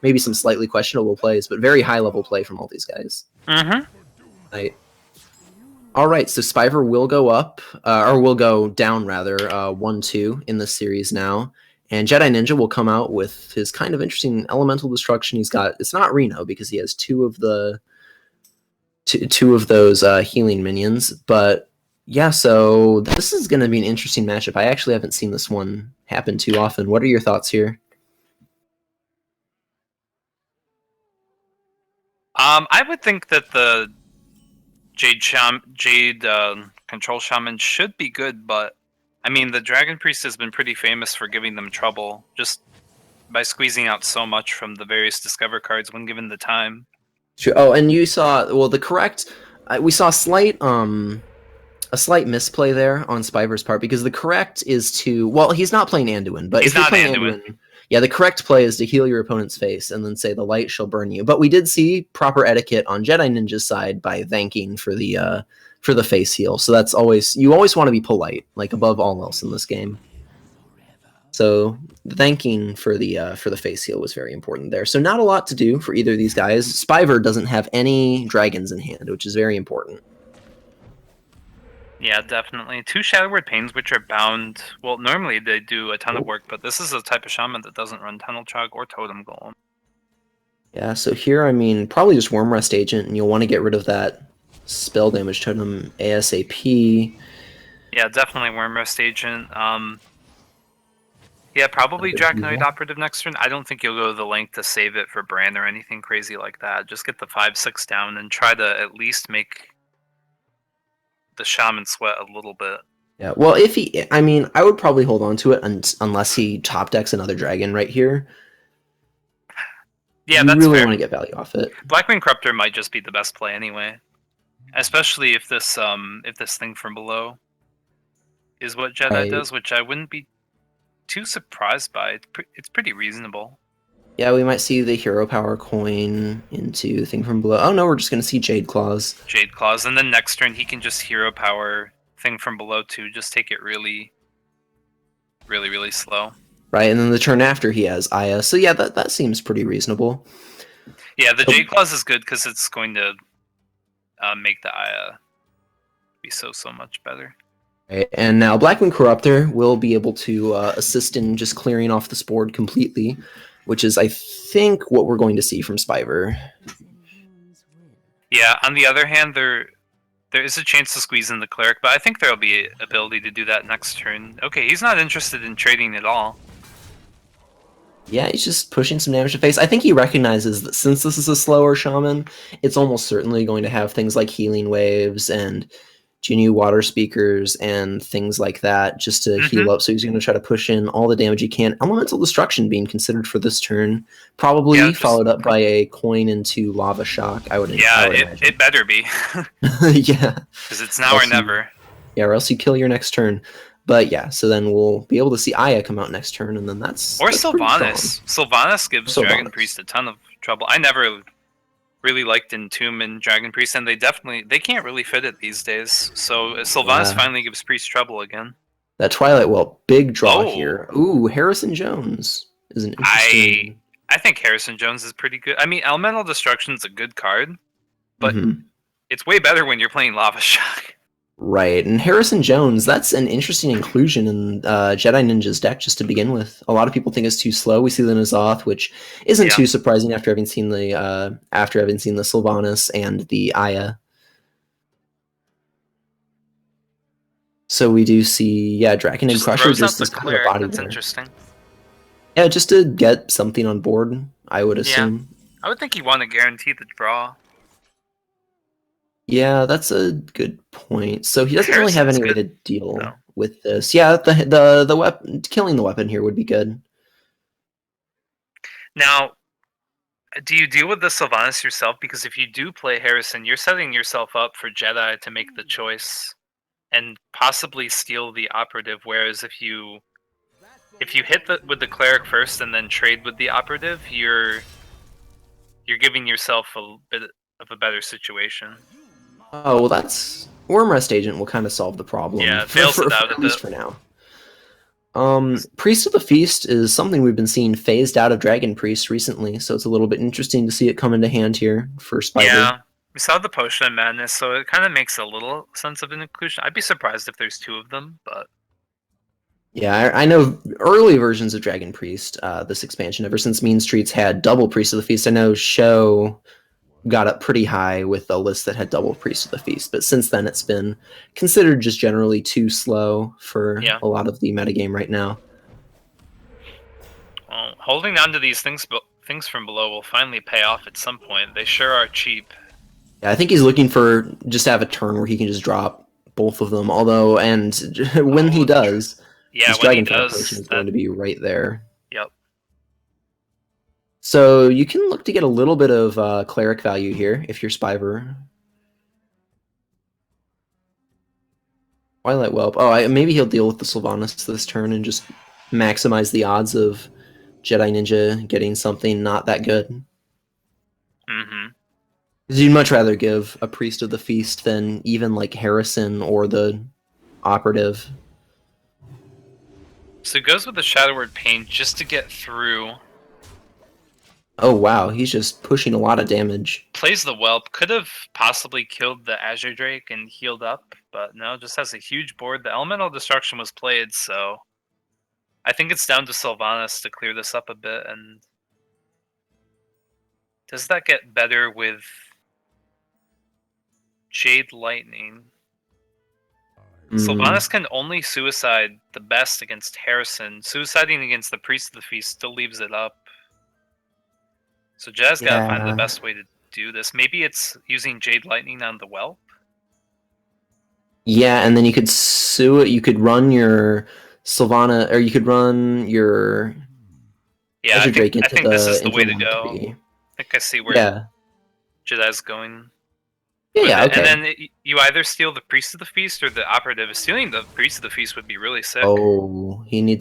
Speaker 2: maybe some slightly questionable plays, but very high level play from all these guys.
Speaker 1: Mm-hmm.
Speaker 2: Right. All right, so Spiver will go up, or will go down rather, 1-2 in this series now, and Jedi Ninja will come out with his kind of interesting elemental destruction. He's got it's not Reno because he has two of those healing minions, but yeah, so this is going to be an interesting matchup. I actually haven't seen this one happen too often. What are your thoughts here?
Speaker 1: I would think that the Jade Control Shaman should be good, but I mean, the Dragon Priest has been pretty famous for giving them trouble, just by squeezing out so much from the various Discover cards when given the time.
Speaker 2: Sure. Oh, and you saw the correct. We saw a slight misplay there on Spiver's part because the correct is to he's not playing Anduin, but
Speaker 1: He's
Speaker 2: if you're
Speaker 1: not
Speaker 2: playing
Speaker 1: Anduin.
Speaker 2: yeah, the correct play is to heal your opponent's face and then say the light shall burn you. But we did see proper etiquette on Jedi Ninja's side by thanking for the face heal. So that's you always want to be polite, like above all else in this game. So thanking for the face heal was very important there. So not a lot to do for either of these guys. Spiver doesn't have any dragons in hand, which is very important.
Speaker 1: Yeah, definitely. 2 Shadow Word Pains, which are bound. Well, normally they do a ton of work, but this is a type of shaman that doesn't run Tunnel Chug or Totem Golem.
Speaker 2: Yeah, so here, I mean, probably just Wormrest Agent, and you'll want to get rid of that spell damage totem ASAP.
Speaker 1: Yeah, definitely Wormrest Agent. Yeah, probably Draconoid Operative next turn. I don't think you'll go the length to save it for Bran or anything crazy like that. Just get the 5/6 down and try to at least make the shaman sweat a little bit.
Speaker 2: Yeah, well, I would probably hold on to it unless he top decks another dragon right here.
Speaker 1: Yeah,
Speaker 2: you
Speaker 1: that's
Speaker 2: really
Speaker 1: fair.
Speaker 2: want to get value off it.
Speaker 1: Blackwing Corruptor might just be the best play anyway, especially if this thing from below is what Jedi does, which I wouldn't be too surprised by. It's pretty reasonable.
Speaker 2: Yeah, we might see the hero power coin into the thing from below. Oh no, we're just going to see Jade Claws.
Speaker 1: Jade Claws, and then next turn he can just hero power thing from below too. Just take it really, really, really slow.
Speaker 2: Right, and then the turn after he has Aya. So yeah, that seems pretty reasonable.
Speaker 1: Yeah, the Jade Claws is good because it's going to make the Aya be so much better.
Speaker 2: Right, and now Blackwing Corruptor will be able to assist in just clearing off this board completely, which is, I think, what we're going to see from Spiver.
Speaker 1: Yeah, on the other hand, there is a chance to squeeze in the Cleric, but I think there will be ability to do that next turn. Okay, he's not interested in trading at all.
Speaker 2: Yeah, he's just pushing some damage to face. I think he recognizes that since this is a slower shaman, it's almost certainly going to have things like healing waves and Jinyu water speakers and things like that just to heal up. So he's going to try to push in all the damage he can. Elemental Destruction being considered for this turn, probably followed up by a coin into Lava Shock. I would imagine.
Speaker 1: It better be.
Speaker 2: Yeah,
Speaker 1: because it's now or never.
Speaker 2: Yeah, or else you kill your next turn. But yeah, so then we'll be able to see Aya come out next turn, and then that's
Speaker 1: Sylvanas. Sylvanas gives Dragon Priest a ton of trouble. I never really liked Entomb and Dragon Priest, and they can't really fit it these days. So Sylvanas finally gives Priest trouble again.
Speaker 2: That Twilight Well, big draw here. Ooh, Harrison Jones is an interesting.
Speaker 1: I think Harrison Jones is pretty good. I mean, Elemental Destruction is a good card, but it's way better when you're playing Lava Shock.
Speaker 2: Right, and Harrison Jones, that's an interesting inclusion in Jedi Ninja's deck just to begin with. A lot of people think it's too slow. We see the N'Zoth, which isn't too surprising after having seen the Sylvanas and the Aya. So we do see, Draken and Crusher just as kind of a body
Speaker 1: That's
Speaker 2: there.
Speaker 1: Interesting.
Speaker 2: Yeah, just to get something on board, I would assume.
Speaker 1: Yeah. I would think you want to guarantee the draw.
Speaker 2: Yeah, that's a good point. So he doesn't really have any way to deal with this. Yeah, the weapon, killing the weapon here would be good.
Speaker 1: Now, do you deal with the Sylvanas yourself? Because if you do play Harrison, you're setting yourself up for Jedi to make the choice and possibly steal the operative. Whereas if you hit with the cleric first and then trade with the operative, you're giving yourself a bit of a better situation.
Speaker 2: Oh, well, that's Wormrest Agent will kind of solve the problem.
Speaker 1: Yeah, it fails it out
Speaker 2: at least for now. Priest of the Feast is something we've been seeing phased out of Dragon Priest recently, so it's a little bit interesting to see it come into hand here for Spider.
Speaker 1: Yeah, we saw the Potion of Madness, so it kind of makes a little sense of an inclusion. I'd be surprised if there's 2 of them, but...
Speaker 2: Yeah, I know early versions of Dragon Priest, this expansion, ever since Mean Streets had double Priest of the Feast. I know Show got up pretty high with a list that had double Priest of the Feast, but since then it's been considered just generally too slow for a lot of the metagame right now.
Speaker 1: Well, holding on to these things from below will finally pay off at some point. They sure are cheap.
Speaker 2: Yeah, I think he's looking for just to have a turn where he can just drop both of them. Although, and when he does,
Speaker 1: Yeah,
Speaker 2: his
Speaker 1: when he
Speaker 2: Dragonfire Potion
Speaker 1: does,
Speaker 2: is
Speaker 1: that
Speaker 2: going to be right there.
Speaker 1: yep.
Speaker 2: So you can look to get a little bit of cleric value here if you're Spyver. Twilight Whelp. Oh, maybe he'll deal with the Sylvanas this turn and just maximize the odds of Jedi Ninja getting something not that good.
Speaker 1: Mm-hmm.
Speaker 2: Because you'd much rather give a Priest of the Feast than even like Harrison or the Operative.
Speaker 1: So he goes with the Shadow Word Pain just to get through.
Speaker 2: Oh wow, he's just pushing a lot of damage.
Speaker 1: Plays the Whelp. Could have possibly killed the Azure Drake and healed up, but no, just has a huge board. The Elemental Destruction was played, so I think it's down to Sylvanas to clear this up a bit. And does that get better with Jade Lightning? Sylvanas can only suicide the best against Harrison. Suiciding against the Priest of the Feast still leaves it up. So Jazz gotta find the best way to do this. Maybe it's using Jade Lightning on the Whelp?
Speaker 2: Yeah, and then you could you could run your Sylvana, or you could run your Azure Drake into
Speaker 1: I think this is the way to go.
Speaker 2: I
Speaker 1: think I see where Jedi's going.
Speaker 2: Yeah, okay.
Speaker 1: And then you either steal the Priest of the Feast or the Operative. Stealing the Priest of the Feast would be really sick.
Speaker 2: Oh, he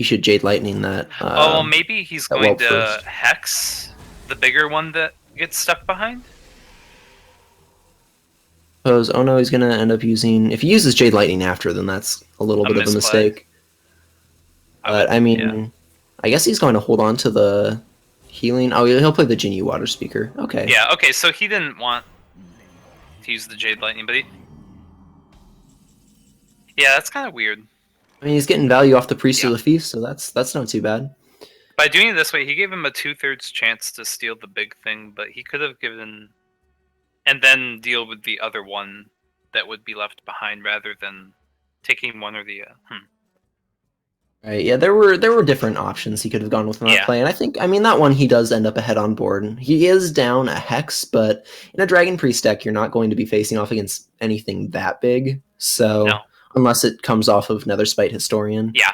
Speaker 2: should Jade Lightning that.
Speaker 1: Well, maybe he's going to Hex, the bigger one that gets stuck behind?
Speaker 2: Oh no, he's going to end up using... If he uses Jade Lightning after, then that's a little bit of a mistake. But, I mean, I guess he's going to hold on to the healing... Oh, he'll play the Jinyu Water Speaker. Okay.
Speaker 1: Yeah, okay, so he didn't want to use the Jade Lightning, but yeah, that's kind of weird.
Speaker 2: I mean, he's getting value off the Priest of the Feast, so that's not too bad.
Speaker 1: By doing it this way, he gave him a 2/3 chance to steal the big thing, but he could have given... And then deal with the other one that would be left behind rather than taking one or the...
Speaker 2: Right, yeah, there were different options he could have gone with in that play, and I mean, that one he does end up ahead on board. He is down a Hex, but in a Dragon Priest deck, you're not going to be facing off against anything that big, so...
Speaker 1: No.
Speaker 2: Unless it comes off of Netherspite Historian.
Speaker 1: Yeah,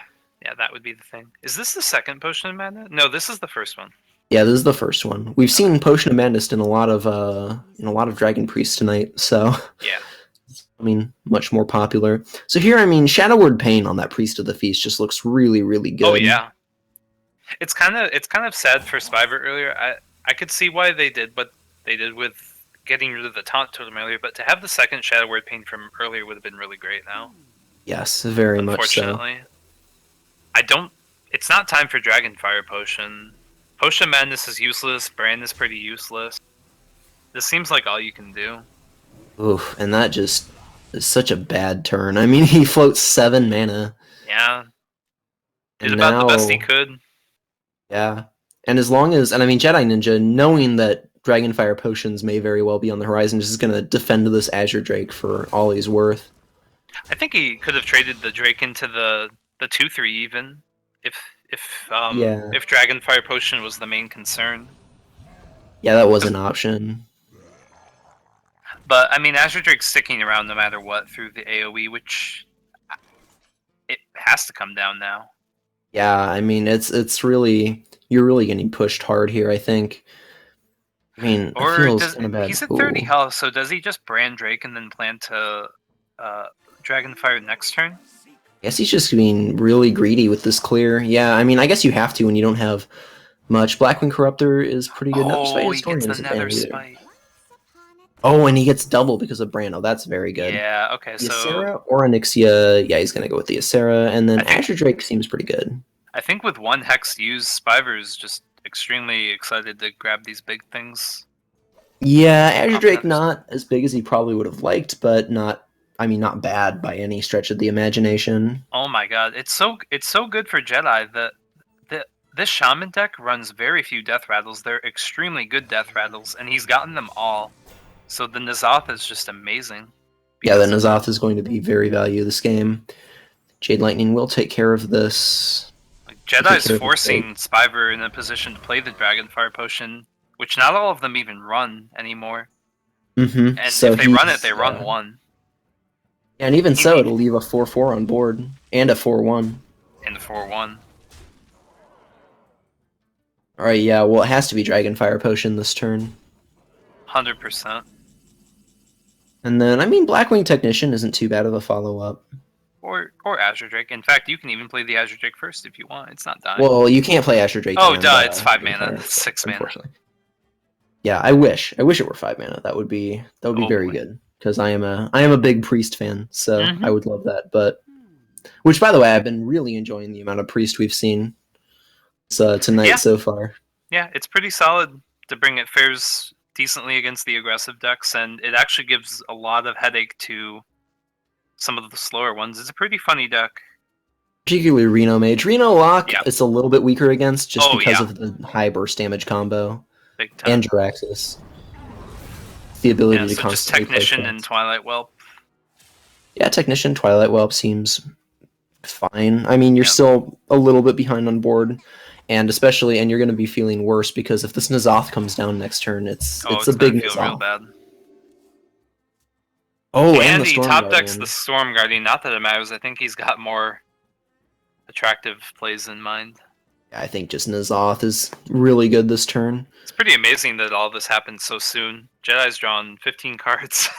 Speaker 1: that would be the thing. Is this the second Potion of Madness? No, this is the first one.
Speaker 2: Yeah, this is the first one. We've seen Potion of Madness in a lot of Dragon Priests tonight, so...
Speaker 1: Yeah.
Speaker 2: I mean, much more popular. So here, I mean, Shadow Word Pain on that Priest of the Feast just looks really, really good.
Speaker 1: Oh yeah, it's kind of sad for Spyver earlier. I could see why they did what they did with getting rid of the Taunt Totem earlier, but to have the second Shadow Word Pain from earlier would have been really great. Now,
Speaker 2: yes, very much so.
Speaker 1: Unfortunately, it's not time for Dragonfire Potion. Potion of Madness is useless. Brand is pretty useless. This seems like all you can do.
Speaker 2: Oof, and that just is such a bad turn. I mean, he floats 7 mana.
Speaker 1: Yeah. Did about the best he could.
Speaker 2: Yeah. And I mean, Jedi Ninja, knowing that Dragonfire Potions may very well be on the horizon, just going to defend this Azure Drake for all he's worth.
Speaker 1: I think he could have traded the Drake into the 2/3 even, if Dragonfire Potion was the main concern.
Speaker 2: Yeah, that was an option.
Speaker 1: But I mean, Azure Drake's sticking around no matter what through the AOE, which it has to come down now.
Speaker 2: Yeah, I mean, it's really, you're really getting pushed hard here, I think. I mean,
Speaker 1: he's at 30 health, so does he just brand Drake and then plan to Dragonfire next turn?
Speaker 2: I guess he's just being really greedy with this clear. Yeah, I mean, I guess you have to when you don't have much. Blackwing Corruptor is pretty good.
Speaker 1: Oh, he gets the Netherspite.
Speaker 2: Oh, and he gets double because of Brando. That's very good.
Speaker 1: Yeah, okay,
Speaker 2: the Ysera or Onyxia, yeah, he's going to go with the Ysera, and then Azure Drake seems pretty good.
Speaker 1: I think with one Hex used, Spyver's just extremely excited to grab these big things.
Speaker 2: Yeah, Azure Drake not as big as he probably would have liked, but not bad by any stretch of the imagination.
Speaker 1: Oh my god, it's so good for Jedi that this Shaman deck runs very few Death Rattles. They're extremely good Death Rattles, and he's gotten them all. So the N'Zoth is just amazing.
Speaker 2: Yeah, the N'Zoth is going to be very valuable this game. Jade Lightning will take care of this.
Speaker 1: Jedi's forcing Spyver in a position to play the Dragonfire Potion, which not all of them even run anymore.
Speaker 2: Mm-hmm.
Speaker 1: And so if they run it, they run one.
Speaker 2: And even
Speaker 1: He
Speaker 2: so,
Speaker 1: need
Speaker 2: it'll leave a 4/4 on board and a 4/1.
Speaker 1: in the 4/1.
Speaker 2: All right, yeah. Well, it has to be Dragonfire Potion this turn.
Speaker 1: 100%.
Speaker 2: And then, I mean, Blackwing Technician isn't too bad of a follow-up.
Speaker 1: Or Azure Drake. In fact, you can even play the Azure Drake first if you want. It's not dying.
Speaker 2: Well, you can't play Azure Drake.
Speaker 1: Oh,
Speaker 2: and,
Speaker 1: duh! It's 5 mana.
Speaker 2: Dragonfire,
Speaker 1: It's 6 mana.
Speaker 2: unfortunately. Yeah, I wish it were 5 mana. That would be
Speaker 1: Oh,
Speaker 2: very
Speaker 1: boy.
Speaker 2: good because I am a big Priest fan, so
Speaker 1: Mhm.
Speaker 2: I would love that. But which, by the way, I've been really enjoying the amount of Priest we've seen tonight
Speaker 1: Yeah.
Speaker 2: so far.
Speaker 1: Yeah, it's pretty solid to bring it. Fares decently against the aggressive decks, and it actually gives a lot of headache to some of the slower ones. It's a pretty funny deck.
Speaker 2: Particularly Reno Mage. Reno Lock,
Speaker 1: Yeah.
Speaker 2: it's a little bit weaker against just
Speaker 1: Oh,
Speaker 2: because
Speaker 1: yeah.
Speaker 2: of the high burst damage combo
Speaker 1: Big time.
Speaker 2: and Jiraxis. The ability
Speaker 1: Yeah,
Speaker 2: to
Speaker 1: so just
Speaker 2: constantly play
Speaker 1: Technician and
Speaker 2: threats.
Speaker 1: Twilight Whelp.
Speaker 2: Yeah, Technician, Twilight Whelp seems fine. I mean, you're
Speaker 1: Yep.
Speaker 2: still a little bit behind on board, and you're going to be feeling worse because if this N'Zoth comes down next turn, it's
Speaker 1: Oh, it's
Speaker 2: a
Speaker 1: gonna
Speaker 2: big
Speaker 1: feel real
Speaker 2: N'Zoth.
Speaker 1: bad.
Speaker 2: Oh,
Speaker 1: And
Speaker 2: the
Speaker 1: he
Speaker 2: Storm
Speaker 1: top decks
Speaker 2: Guardian.
Speaker 1: the Storm Guardian. Not that it matters. I think he's got more attractive plays in mind.
Speaker 2: I think just N'Zoth is really good this turn.
Speaker 1: It's pretty amazing that all this happened so soon. Jedi's drawn 15 cards.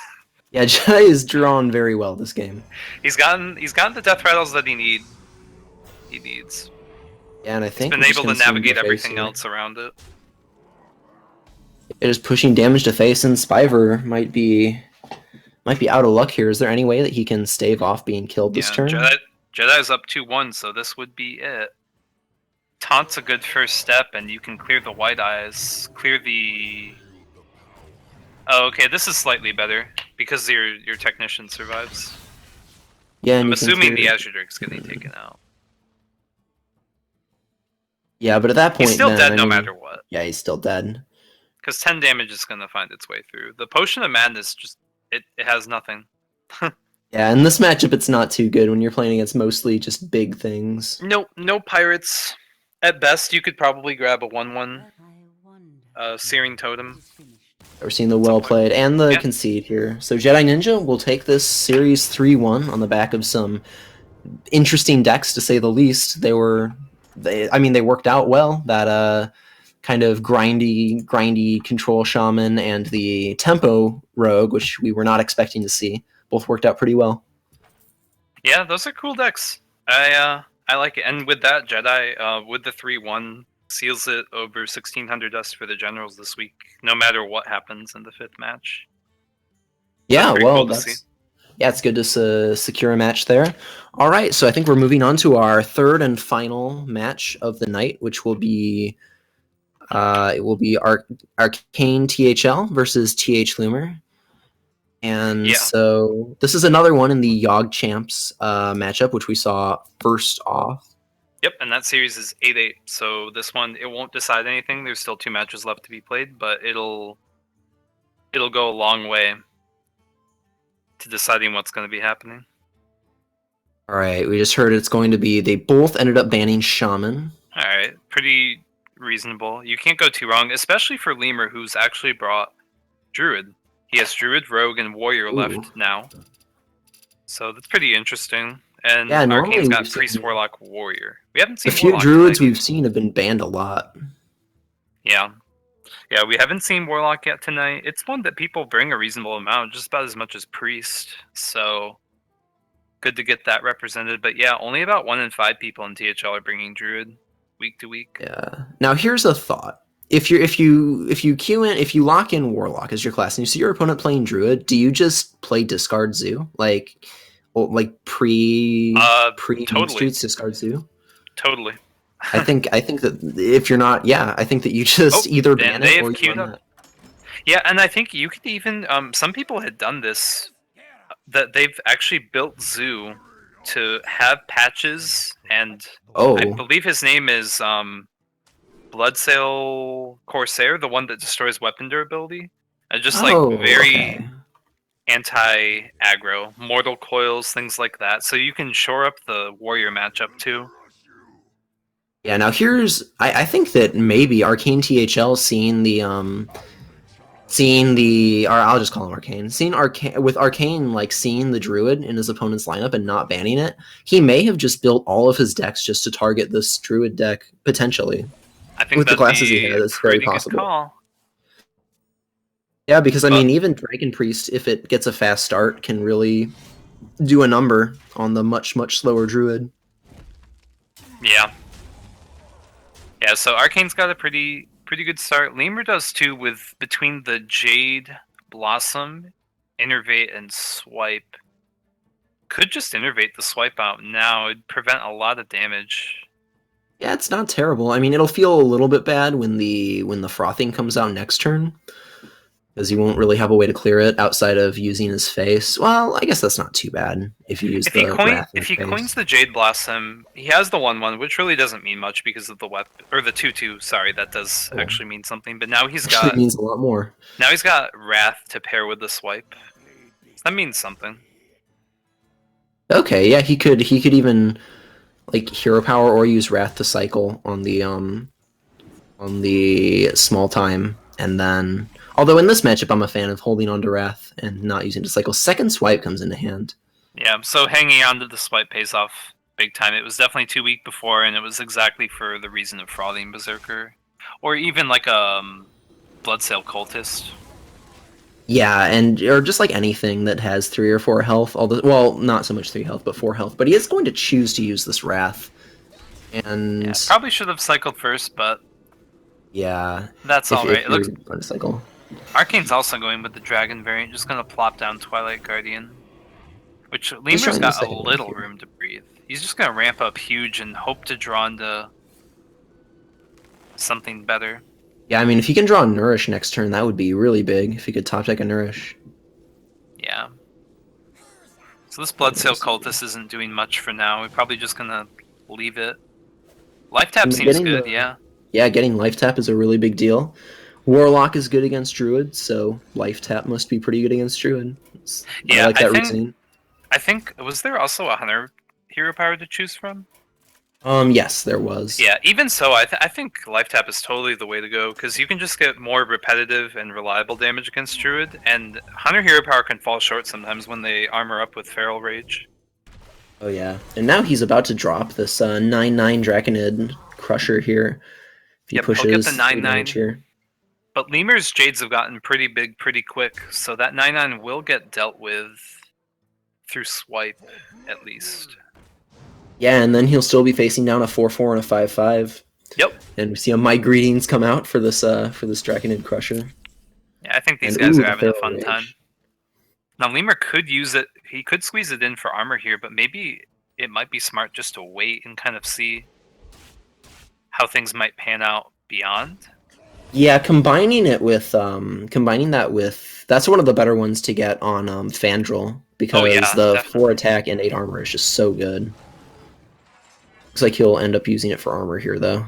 Speaker 2: Yeah, Jedi is drawn very well this game.
Speaker 1: he's gotten the death rattles that he needs.
Speaker 2: Yeah, and I
Speaker 1: He's
Speaker 2: think
Speaker 1: been
Speaker 2: we're just
Speaker 1: able to
Speaker 2: gonna see him
Speaker 1: navigate
Speaker 2: to face
Speaker 1: everything
Speaker 2: here.
Speaker 1: else around it.
Speaker 2: It is pushing damage to face, and Spiver might be out of luck here. Is there any way that he can stave off being killed this turn?
Speaker 1: Jedi's up 2-1, so this would be it. Taunt's a good first step, and you can clear the white eyes. Clear the... Oh, okay, this is slightly better, because your Technician survives.
Speaker 2: Yeah, and
Speaker 1: I'm
Speaker 2: you can
Speaker 1: assuming
Speaker 2: clear-
Speaker 1: the Azure Drake's getting taken out.
Speaker 2: Yeah, but at that point,
Speaker 1: He's still
Speaker 2: then,
Speaker 1: dead
Speaker 2: I
Speaker 1: no
Speaker 2: mean,
Speaker 1: matter what.
Speaker 2: Yeah, he's still dead.
Speaker 1: Because 10 damage is going to find its way through. The Potion of Madness, just it has nothing.
Speaker 2: Yeah, in this matchup, it's not too good when you're playing against mostly just big things.
Speaker 1: No pirates. At best, you could probably grab a 1/1 Searing Totem.
Speaker 2: We're seeing the well played and the
Speaker 1: Yeah.
Speaker 2: concede here. So Jedi Ninja will take this series 3-1 on the back of some interesting decks, to say the least. They worked out well. That kind of grindy control shaman and the tempo rogue, which we were not expecting to see, both worked out pretty well.
Speaker 1: Yeah, those are cool decks. I like it. And with that, Jedi, with the 3/1, seals it over 1600 dust for the generals this week, no matter what happens in the 5th match.
Speaker 2: Yeah,
Speaker 1: pretty
Speaker 2: well,
Speaker 1: cool to see.
Speaker 2: it's good to secure a match there. All right, so I think we're moving on to our third and final match of the night, which will be Arcane THL versus TH Loomer. And
Speaker 1: Yeah.
Speaker 2: so this is another one in the Yogg Champs matchup, which we saw first off.
Speaker 1: Yep, and that series is 8-8. So this one, it won't decide anything. There's still 2 matches left to be played, but it'll go a long way to deciding what's going to be happening.
Speaker 2: All right, we just heard it's going to be, they both ended up banning Shaman.
Speaker 1: All right, pretty reasonable. You can't go too wrong, especially for Lemur, who's actually brought Druid. He has Druid, Rogue, and Warrior
Speaker 2: Ooh.
Speaker 1: left now. So that's pretty interesting. And
Speaker 2: Yeah, normally
Speaker 1: Arcane's got
Speaker 2: we've
Speaker 1: Priest,
Speaker 2: seen-
Speaker 1: Warlock, Warrior. We haven't
Speaker 2: The
Speaker 1: seen
Speaker 2: few
Speaker 1: Warlock
Speaker 2: druids
Speaker 1: tonight.
Speaker 2: we've seen have been banned a lot.
Speaker 1: Yeah. Yeah, we haven't seen Warlock yet tonight. It's one that people bring a reasonable amount, just about as much as Priest. So good to get that represented. But yeah, only about 1 in 5 people in THL are bringing Druid week to week.
Speaker 2: Yeah. Now here's a thought. If you lock in Warlock as your class and you see your opponent playing Druid, do you just play discard Zoo? Like pre
Speaker 1: Totally.
Speaker 2: Streets discard Zoo?
Speaker 1: Totally.
Speaker 2: I think that if you're not, I think that you just either
Speaker 1: and
Speaker 2: ban
Speaker 1: they
Speaker 2: it or
Speaker 1: have
Speaker 2: you
Speaker 1: queued
Speaker 2: run
Speaker 1: up.
Speaker 2: that.
Speaker 1: Yeah, and I think you could even some people had done this, that they've actually built Zoo to have patches, and
Speaker 2: Oh,
Speaker 1: I believe his name is Bloodsail Corsair, the one that destroys weapon durability. And just very
Speaker 2: okay.
Speaker 1: anti-aggro, mortal coils, things like that. So you can shore up the warrior matchup too.
Speaker 2: Yeah, now I think that maybe Arcane THL seeing the Seeing the, or I'll just call him Arcane. Seeing Arcane with Arcane, like seeing the Druid in his opponent's lineup and not banning it, he may have just built all of his decks just to target this Druid deck potentially.
Speaker 1: I think
Speaker 2: With the
Speaker 1: that'd
Speaker 2: classes he
Speaker 1: be
Speaker 2: has,
Speaker 1: a
Speaker 2: it's very
Speaker 1: pretty good
Speaker 2: possible.
Speaker 1: call.
Speaker 2: Yeah, because I
Speaker 1: But-
Speaker 2: mean, even Dragon Priest, if it gets a fast start, can really do a number on the much slower Druid.
Speaker 1: Yeah. Yeah, so Arcane's got a pretty good start. Lemur does too, with between the Jade, Blossom, Innervate, and Swipe. Could just Innervate the Swipe out now. It'd prevent a lot of damage.
Speaker 2: Yeah, it's not terrible. I mean, it'll feel a little bit bad when the frothing comes out next turn, because you won't really have a way to clear it outside of using his face. Well, I guess that's not too bad if you use
Speaker 1: If he,
Speaker 2: the Wrath in
Speaker 1: if he
Speaker 2: face.
Speaker 1: coins the Jade Blossom, he has the 1/1, which really doesn't mean much because of the weapon, or the 2/2. Sorry, that does
Speaker 2: Oh.
Speaker 1: actually mean something. But now he's
Speaker 2: it
Speaker 1: got
Speaker 2: means a lot more.
Speaker 1: Wrath to pair with the Swipe. So that means something.
Speaker 2: Okay, yeah, he could even like hero power or use Wrath to cycle on the small time, and then although in this matchup I'm a fan of holding on to Wrath and not using to cycle. Second swipe comes into hand.
Speaker 1: Yeah, so hanging on to the Swipe pays off big time. It was definitely too weak before, and it was exactly for the reason of frothing Berserker, or even like a Bloodsail Cultist.
Speaker 2: Yeah, and or just like anything that has 3 or 4 health, although well, not so much 3 health, but 4 health. But he is going to choose to use this Wrath. And
Speaker 1: Yeah, probably should have cycled first, but
Speaker 2: yeah,
Speaker 1: that's alright. It looks
Speaker 2: on cycle.
Speaker 1: Arcane's also going with the Dragon variant, just gonna plop down Twilight Guardian. Which Lemur's
Speaker 2: trying to
Speaker 1: got a
Speaker 2: cycle
Speaker 1: little
Speaker 2: here.
Speaker 1: room to breathe. He's just gonna ramp up huge and hope to draw into something better.
Speaker 2: Yeah, I mean, if he can draw a Nourish next turn, that would be really big. If he could top deck a Nourish.
Speaker 1: Yeah. So this Bloodsail Cultist isn't doing much for now. We're probably just gonna leave it. Life Tap
Speaker 2: And
Speaker 1: seems
Speaker 2: getting
Speaker 1: good,
Speaker 2: the-
Speaker 1: yeah.
Speaker 2: Yeah, getting Life Tap is a really big deal. Warlock is good against Druid, so Life Tap must be pretty good against Druid.
Speaker 1: Yeah,
Speaker 2: I like
Speaker 1: I
Speaker 2: that
Speaker 1: think-
Speaker 2: reasoning.
Speaker 1: I think, was there also a Hunter hero power to choose from?
Speaker 2: Yes, there was.
Speaker 1: Yeah, even so, I think Life Tap is totally the way to go, because you can just get more repetitive and reliable damage against Druid, and Hunter hero power can fall short sometimes when they armor up with Feral Rage.
Speaker 2: Oh yeah, and now he's about to drop this 9/9 Draconid Crusher here. If he
Speaker 1: Yep, he'll get
Speaker 2: pushes
Speaker 1: the
Speaker 2: three
Speaker 1: 9/9.
Speaker 2: damage here.
Speaker 1: But Lemur's Jades have gotten pretty big pretty quick, so that 9/9 will get dealt with through Swipe, at least.
Speaker 2: Yeah, and then he'll still be facing down a 4/4 and a 5/5.
Speaker 1: Yep.
Speaker 2: And we see a My Greetings come out for this Draconid Crusher.
Speaker 1: Yeah, I think these
Speaker 2: And
Speaker 1: guys
Speaker 2: ooh,
Speaker 1: are
Speaker 2: the
Speaker 1: having a
Speaker 2: Feral
Speaker 1: fun
Speaker 2: Rage.
Speaker 1: time. Now Lemur could use it. He could squeeze it in for armor here, but maybe it might be smart just to wait and kind of see how things might pan out beyond.
Speaker 2: Yeah, combining that with that's one of the better ones to get on Fandral because
Speaker 1: Oh, yeah,
Speaker 2: the
Speaker 1: definitely.
Speaker 2: 4 attack and 8 armor is just so good. Looks like he'll end up using it for armor here though.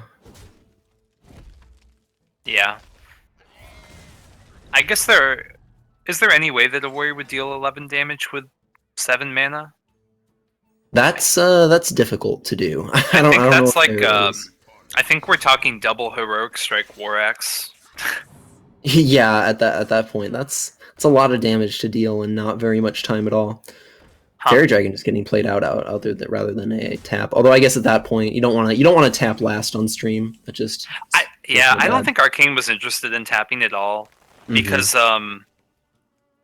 Speaker 1: Yeah. I guess is there any way that a warrior would deal 11 damage with 7 mana?
Speaker 2: That's difficult to do. I
Speaker 1: I
Speaker 2: don't
Speaker 1: think
Speaker 2: know
Speaker 1: that's
Speaker 2: if
Speaker 1: like
Speaker 2: there is.
Speaker 1: I think we're talking double heroic strike war axe.
Speaker 2: Yeah, at that point, that's a lot of damage to deal in not very much time at all.
Speaker 1: Huh.
Speaker 2: Fairy Dragon is getting played out there rather than a tap. Although I guess at that point you don't want to tap last on stream. It just
Speaker 1: I
Speaker 2: bad.
Speaker 1: don't think Arcane was interested in tapping at all
Speaker 2: Mhm.
Speaker 1: because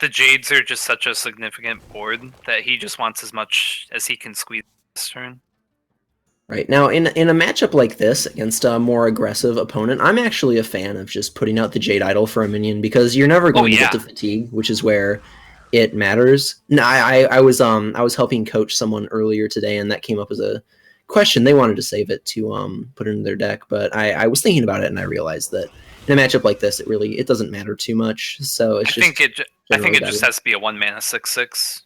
Speaker 1: the Jades are just such a significant board that he just wants as much as he can squeeze this turn.
Speaker 2: Right now, in a matchup like this against a more aggressive opponent, I'm actually a fan of just putting out the Jade Idol for a minion because you're never going to
Speaker 1: yeah.
Speaker 2: get to fatigue, which is where it matters. No, I was helping coach someone earlier today, and that came up as a question. They wanted to save it to put it in their deck, but I was thinking about it and I realized that in a matchup like this, it doesn't matter too much. So it's
Speaker 1: I think it
Speaker 2: generally
Speaker 1: just
Speaker 2: better.
Speaker 1: has to be a 1 mana 6/6.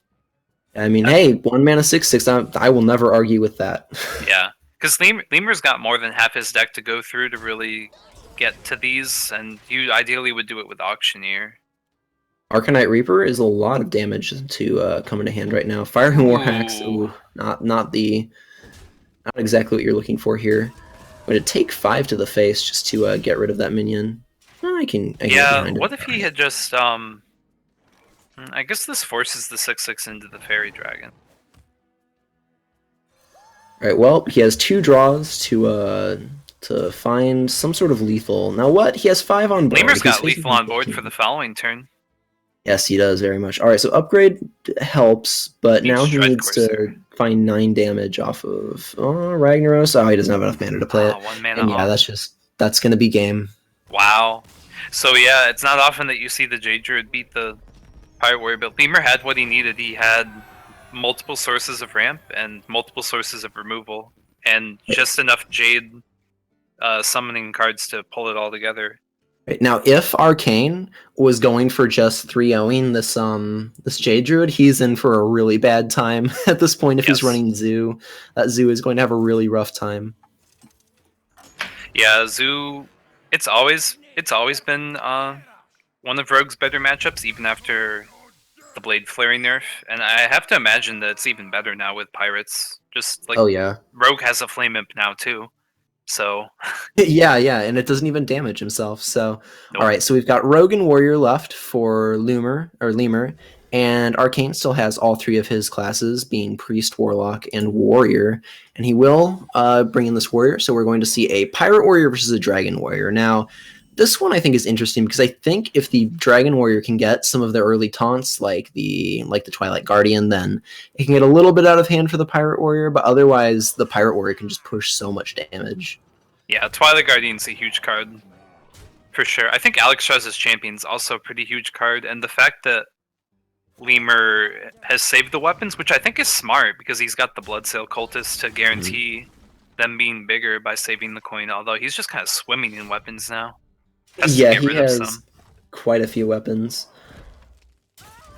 Speaker 2: I mean, hey, 1 mana 6/6. I will never argue with that.
Speaker 1: Yeah, because Lemur's got more than half his deck to go through to really get to these, and you ideally would do it with Auctioneer.
Speaker 2: Arcanite Reaper is a lot of damage to come into hand right now. Firing Warhacks,
Speaker 1: Ooh.
Speaker 2: not exactly what you're looking for here. Going to take 5 to the face just to get rid of that minion. No, I can get
Speaker 1: Yeah,
Speaker 2: behind it.
Speaker 1: what if he had just I guess this forces the 6/6 into the fairy dragon.
Speaker 2: All right. Well, he has 2 draws to find some sort of lethal. Now what? He has 5 on board.
Speaker 1: Lemur's
Speaker 2: He's
Speaker 1: got
Speaker 2: facing
Speaker 1: lethal on board
Speaker 2: 14.
Speaker 1: for the following turn.
Speaker 2: Yes, he does very much. All right, so upgrade helps, but
Speaker 1: Needs
Speaker 2: now he
Speaker 1: Dread
Speaker 2: needs to
Speaker 1: Corsair.
Speaker 2: find 9 damage off of Ragnaros. Oh, he doesn't have enough mana to play it.
Speaker 1: 1 mana
Speaker 2: And yeah,
Speaker 1: off.
Speaker 2: that's gonna be game.
Speaker 1: Wow. So yeah, it's not often that you see the Jade Druid beat the Pirate Warrior, but Lemur had what he needed. He had multiple sources of ramp and multiple sources of removal, and just enough Jade summoning cards to pull it all together.
Speaker 2: Right, now, if Arcane was going for just 3-0ing this Jade Druid, he's in for a really bad time at this point. If he's running Zoo, that Zoo is going to have a really rough time.
Speaker 1: Yeah, Zoo. It's always been one of Rogue's better matchups, even after the Blade Flaring nerf. And I have to imagine that it's even better now with Pirates. Just like
Speaker 2: Oh yeah,
Speaker 1: Rogue has a Flame Imp now too. So
Speaker 2: yeah, and it doesn't even damage himself. So
Speaker 1: nope.
Speaker 2: all right, so we've got Rogue and Warrior left for Lemur, and Arcane still has all 3 of his classes, being Priest, Warlock, and Warrior, and he will bring in this Warrior. So we're going to see a Pirate Warrior versus a Dragon Warrior. Now, this one I think is interesting because I think if the Dragon Warrior can get some of the early taunts, like the Twilight Guardian, then it can get a little bit out of hand for the Pirate Warrior. But otherwise, the Pirate Warrior can just push so much damage.
Speaker 1: Yeah, Twilight Guardian's a huge card for sure. I think Alexstrasza's Champion's also a pretty huge card, and the fact that Lemur has saved the weapons, which I think is smart because he's got the Bloodsail Cultist to guarantee them being bigger by saving the coin. Although he's just kind of swimming in weapons now.
Speaker 2: Yeah, he has quite a few weapons.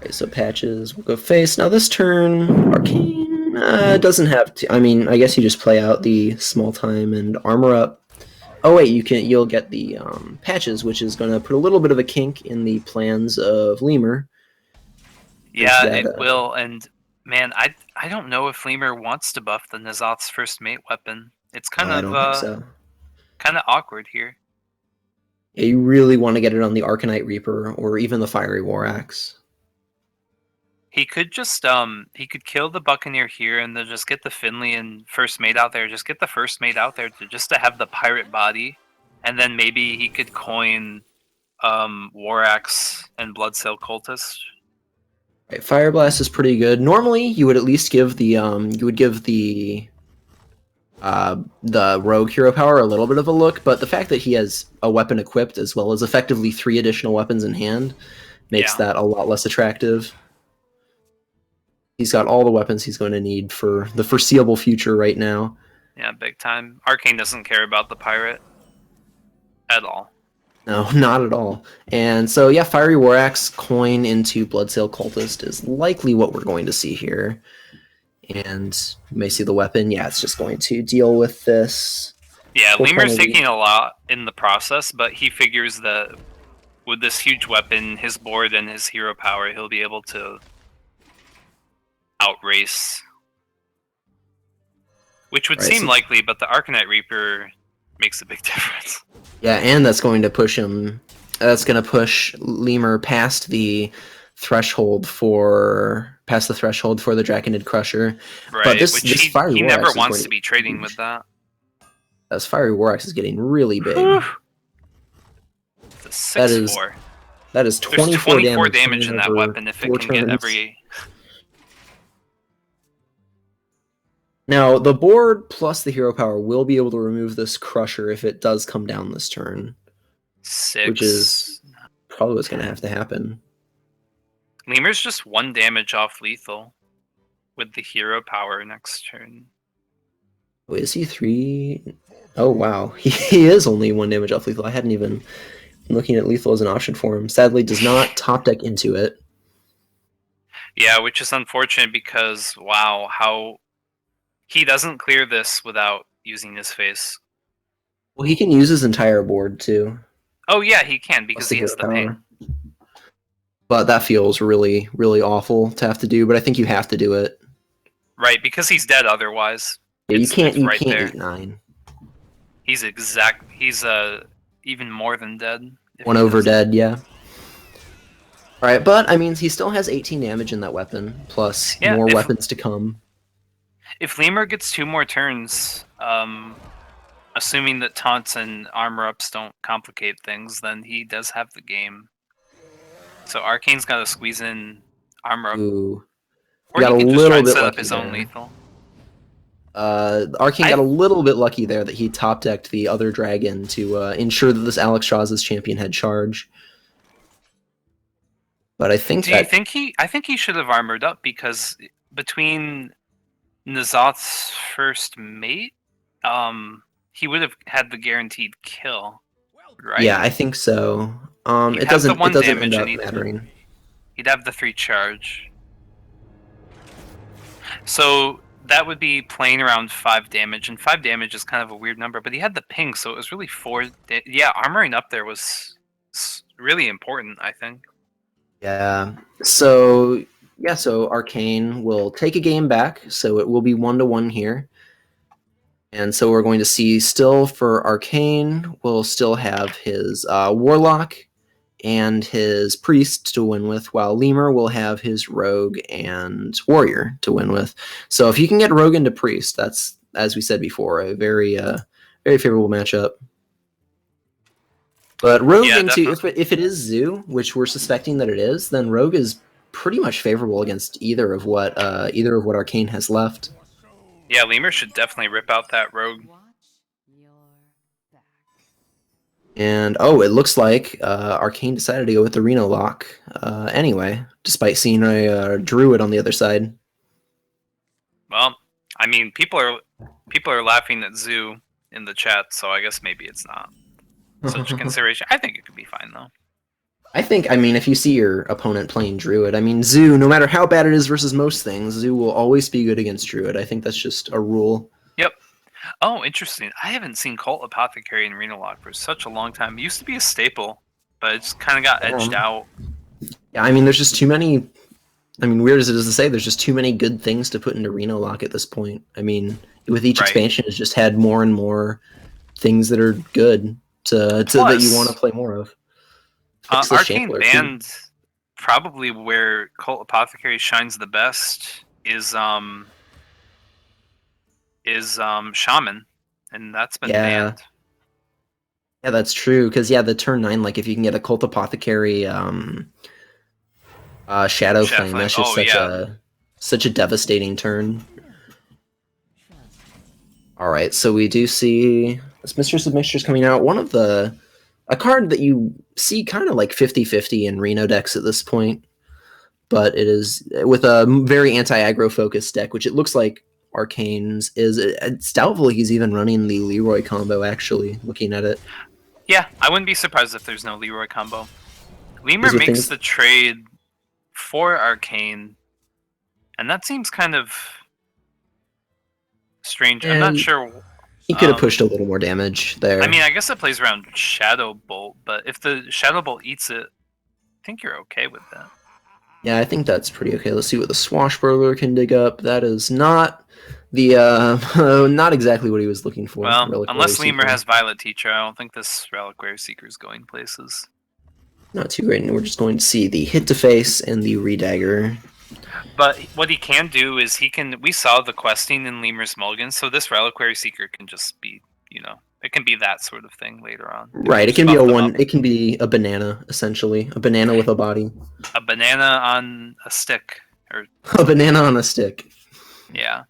Speaker 2: Okay, so Patches will go face. Now this turn, Arcane doesn't have to. I mean, I guess you just play out the small time and armor up. Oh wait, you'll get the Patches, which is going to put a little bit of a kink in the plans of Lemur.
Speaker 1: Yeah, it will. And man, I don't know if Lemur wants to buff the N'Zoth's First Mate weapon. It's kind of awkward here.
Speaker 2: Yeah, you really want to get it on the Arcanite Reaper or even the Fiery War Axe.
Speaker 1: He could just he could kill the Buccaneer here and then just get the Finley and First Mate out there. Just get the First Mate out there to have the pirate body, and then maybe he could coin War Axe and Bloodsail Cultist.
Speaker 2: Right, Fire Blast is pretty good. Normally, you would at least give the Rogue hero power a little bit of a look, but the fact that he has a weapon equipped as well as effectively 3 additional weapons in hand makes that a lot less attractive. He's got all the weapons he's going to need for the foreseeable future right now.
Speaker 1: Yeah, big time. Arcane doesn't care about the pirate at all.
Speaker 2: No, not at all. And so, yeah, Fiery War Axe coin into Bloodsail Cultist is likely what we're going to see here. And you may see the weapon. Yeah, it's just going to deal with this.
Speaker 1: Yeah, Lemur's taking a lot in the process, but he figures that with this huge weapon, his board, and his hero power, he'll be able to outrace. Which would seem likely, but the Arcanite Reaper makes a big difference.
Speaker 2: Yeah, and that's going to push him. That's going to push Lemur past the threshold for the Draconid Crusher.
Speaker 1: Right,
Speaker 2: but this
Speaker 1: Fiery he never wants to be trading with that.
Speaker 2: As Fiery War Axe is getting really big. That is 24
Speaker 1: damage in that weapon if it can get every.
Speaker 2: Now, the board plus the hero power will be able to remove this Crusher if it does come down this turn.
Speaker 1: 6.
Speaker 2: Which is probably what's going to have to happen.
Speaker 1: Lemur's just 1 damage off lethal with the hero power next turn.
Speaker 2: Wait, is he 3? Oh, wow. He is only 1 damage off lethal. I hadn't even been looking at lethal as an option for him. Sadly, does not top deck into it.
Speaker 1: Yeah, which is unfortunate because, wow, how... He doesn't clear this without using his face.
Speaker 2: Well, he can use his entire board, too.
Speaker 1: Oh, yeah, he can, because he has the pain.
Speaker 2: But that feels really, really awful to have to do, but I think you have to do it.
Speaker 1: Right, because he's dead otherwise.
Speaker 2: Yeah, you can't eat 9.
Speaker 1: He's even more than dead if
Speaker 2: One
Speaker 1: he
Speaker 2: over
Speaker 1: doesn't.
Speaker 2: dead, yeah. Alright, but I mean, he still has 18 damage in that weapon, plus
Speaker 1: Yeah,
Speaker 2: more weapons to come.
Speaker 1: if Lemur gets 2 more turns, assuming that taunts and armor ups don't complicate things, then he does have the game. So Arcane's got to squeeze in armor up,
Speaker 2: Ooh.
Speaker 1: or
Speaker 2: Got
Speaker 1: he
Speaker 2: a
Speaker 1: can just try
Speaker 2: little
Speaker 1: and
Speaker 2: bit
Speaker 1: set up
Speaker 2: lucky
Speaker 1: his own
Speaker 2: there.
Speaker 1: lethal.
Speaker 2: Arcane got a little bit lucky there that he top decked the other dragon to ensure that this Alex Shaw's champion had charge. But I think
Speaker 1: Do you
Speaker 2: that
Speaker 1: think he? I think he should have armored up because between N'Zoth's first mate, he would have had the guaranteed kill, right?
Speaker 2: yeah, I think so.
Speaker 1: He'd
Speaker 2: It
Speaker 1: have the
Speaker 2: doesn't
Speaker 1: 1
Speaker 2: end
Speaker 1: damage and
Speaker 2: up mattering.
Speaker 1: he'd have the 3 charge. So that would be playing around 5 damage, and 5 damage is kind of a weird number. But he had the ping, so it was really 4. Yeah, armoring up there was really important, I think.
Speaker 2: Yeah. So Arcane will take a game back, so it will be 1-1 here. And so we're going to see still for Arcane, we'll still have his Warlock and his Priest to win with, while Lemur will have his Rogue and Warrior to win with. So if you can get Rogue into Priest, that's, as we said before, a very favorable matchup. But Rogue into, if it is Zoo, which we're suspecting that it is, then Rogue is pretty much favorable against either of what Arcane has left.
Speaker 1: Yeah, Lemur should definitely rip out that Rogue.
Speaker 2: And it looks like Arcane decided to go with the Reno lock anyway, despite seeing a Druid on the other side.
Speaker 1: Well, I mean, people are laughing at Zoo in the chat, so I guess maybe it's not such a consideration. I think it could be fine though.
Speaker 2: I mean, if you see your opponent playing Druid, I mean, Zoo, no matter how bad it is versus most things, Zoo will always be good against Druid. I think that's just a rule.
Speaker 1: Yep. Oh, interesting. I haven't seen Cult Apothecary in Reno Lock for such a long time. It used to be a staple, but it's kind of got edged out.
Speaker 2: Yeah, I mean, there's just too many. I mean, weird as it is to say, there's just too many good things to put into Reno Lock at this point. I mean, with each expansion, it's just had more and more things that are good that you want to play more of.
Speaker 1: Arcane banned probably where Cult Apothecary shines the best is Shaman, and that's been banned.
Speaker 2: Yeah, that's true. Because the turn 9, like if you can get a Cult Apothecary, Shadow Flame, that's just such a devastating turn. All right, so we do see this Mistress of Mixtures coming out. A card that you see kind of like 50-50 in Reno decks at this point, but it is with a very anti-aggro focused deck, which it looks like Arcane's is. It's doubtful he's even running the Leroy combo, actually, looking at it.
Speaker 1: Yeah, I wouldn't be surprised if there's no Leroy combo. Lemur makes the trade for Arcane, and that seems kind of strange. I'm not sure.
Speaker 2: He could have pushed a little more damage there.
Speaker 1: I mean, I guess it plays around Shadow Bolt, but if the Shadow Bolt eats it, I think you're okay with that.
Speaker 2: Yeah, I think that's pretty okay. Let's see what the Swashbuckler can dig up. That is not the not exactly what he was looking for.
Speaker 1: Well, unless Lemur has Violet Teacher, I don't think this Reliquary Seeker is going places.
Speaker 2: Not too great, and we're just going to see the hit to face and the redagger.
Speaker 1: But what he can do is we saw the questing in Lemur's Mulligan, so this Reliquary Seeker can just be, it can be that sort of thing later on.
Speaker 2: Right, it can be it can be a banana, essentially. A banana with a body.
Speaker 1: A banana on a stick.
Speaker 2: A banana on a stick.
Speaker 1: Yeah.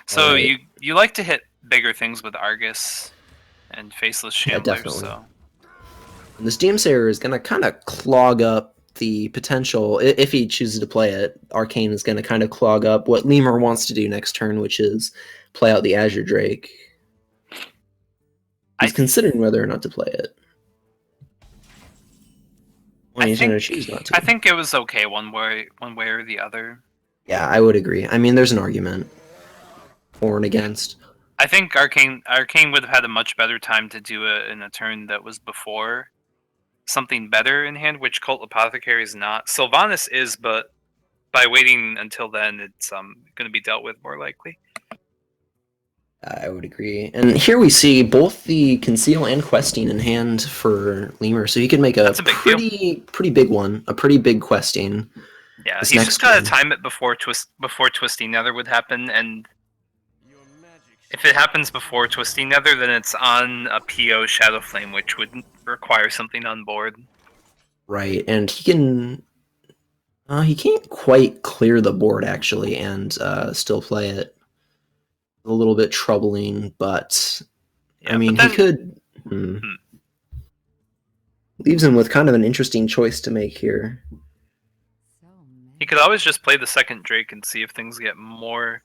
Speaker 1: So right. you like to hit bigger things with Argus and Faceless Shambler, so...
Speaker 2: And this Doomsayer is going to kind of clog up the potential, if he chooses to play it. Arcane is going to kind of clog up what Lemur wants to do next turn, which is play out the Azure Drake. He's considering whether or not to play it. He's going to choose not to.
Speaker 1: I think it was okay one way or the other.
Speaker 2: Yeah, I would agree. I mean, there's an argument for and against.
Speaker 1: I think Arcane would have had a much better time to do it in a turn that was before something better in hand, which Cult Apothecary is not. Sylvanas is, but by waiting until then, it's going to be dealt with more likely.
Speaker 2: I would agree. And here we see both the Conceal and Questing in hand for Lemur, so he could make a
Speaker 1: That's a big deal.
Speaker 2: pretty big one, a pretty big Questing.
Speaker 1: Yeah,
Speaker 2: This
Speaker 1: he's
Speaker 2: next
Speaker 1: just gotta
Speaker 2: turn.
Speaker 1: time it before Twisting Nether would happen, and if it happens before Twisting Nether, then it's on a PO Shadow Flame, which would require something on board.
Speaker 2: Right, and he can. He can't quite clear the board actually, and still play it. A little bit troubling, but
Speaker 1: Yeah,
Speaker 2: I mean,
Speaker 1: but then,
Speaker 2: he could. Leaves him with kind of an interesting choice to make here.
Speaker 1: he could always just play the second Drake and see if things get more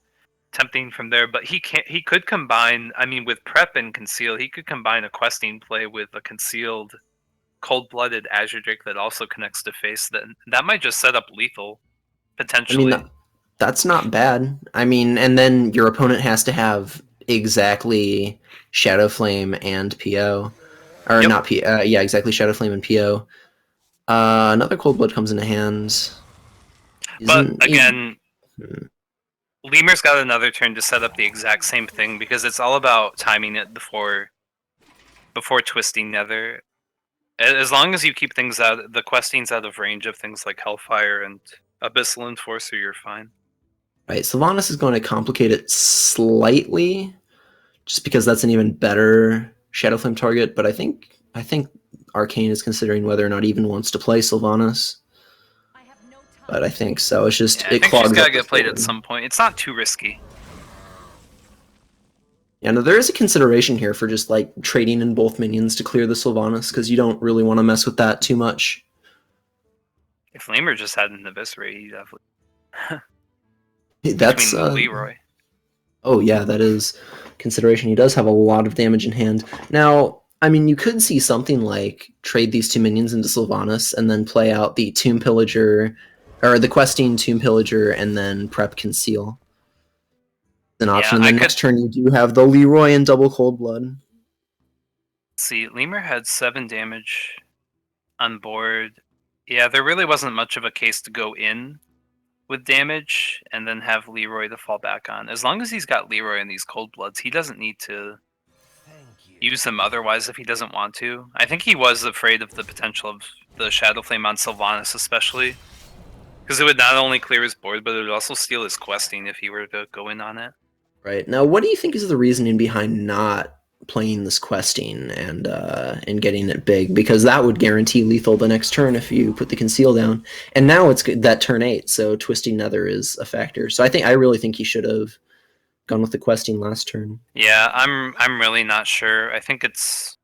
Speaker 1: tempting from there. But he can't. He could combine. I mean, with Prep and Conceal, he could combine a Questing play with a concealed, cold-blooded Azure Drake that also connects to face. That might just set up lethal
Speaker 2: I
Speaker 1: potentially.
Speaker 2: mean, that's not bad. I mean, and then your opponent has to have exactly Shadow Flame and PO, or
Speaker 1: Yep.
Speaker 2: not P. Yeah, exactly Shadow Flame and PO. Another Cold Blood comes into hand.
Speaker 1: But
Speaker 2: Isn't
Speaker 1: again,
Speaker 2: Hmm.
Speaker 1: Lemur's got another turn to set up the exact same thing because it's all about timing it before Twisting Nether. As long as you keep things out, the Questing's out of range of things like Hellfire and Abyssal Enforcer, you're fine.
Speaker 2: Right, Sylvanas is going to complicate it slightly, just because that's an even better Shadow Flame target. But I think Arcane is considering whether or not even wants to play Sylvanas. But I think so. It's just
Speaker 1: Yeah, I
Speaker 2: it
Speaker 1: think she's
Speaker 2: clogs
Speaker 1: got
Speaker 2: up
Speaker 1: to
Speaker 2: the
Speaker 1: get played at
Speaker 2: forward.
Speaker 1: some point. It's not too risky.
Speaker 2: Yeah, no, there is a consideration here for just like trading in both minions to clear the Sylvanas because you don't really want to mess with that too much.
Speaker 1: If Lemur just had an Eviscerate, he'd have
Speaker 2: That's
Speaker 1: between the Leroy.
Speaker 2: oh yeah, that is consideration. He does have a lot of damage in hand. Now, I mean, you could see something like trade these two minions into Sylvanas and then play out the Tomb Pillager, or the Questing Tomb Pillager, and then prep Conceal. An option.
Speaker 1: Yeah,
Speaker 2: And then next turn you do have the Leroy and double Cold Blood.
Speaker 1: See, Lemur had 7 damage on board. Yeah, there really wasn't much of a case to go in with damage and then have Leroy to fall back on. As long as he's got Leroy in these Cold Bloods, he doesn't need to use them otherwise if he doesn't want to. I think he was afraid of the potential of the Shadow Flame on Sylvanas especially. Because it would not only clear his board, but it would also steal his questing if he were to go in on it.
Speaker 2: Right. Now, what do you think is the reasoning behind not playing this questing and getting it big? Because that would guarantee lethal the next turn if you put the conceal down. And now it's that turn 8, so twisting nether is a factor. So I really think he should have gone with the questing last turn.
Speaker 1: Yeah, I'm really not sure. I think it's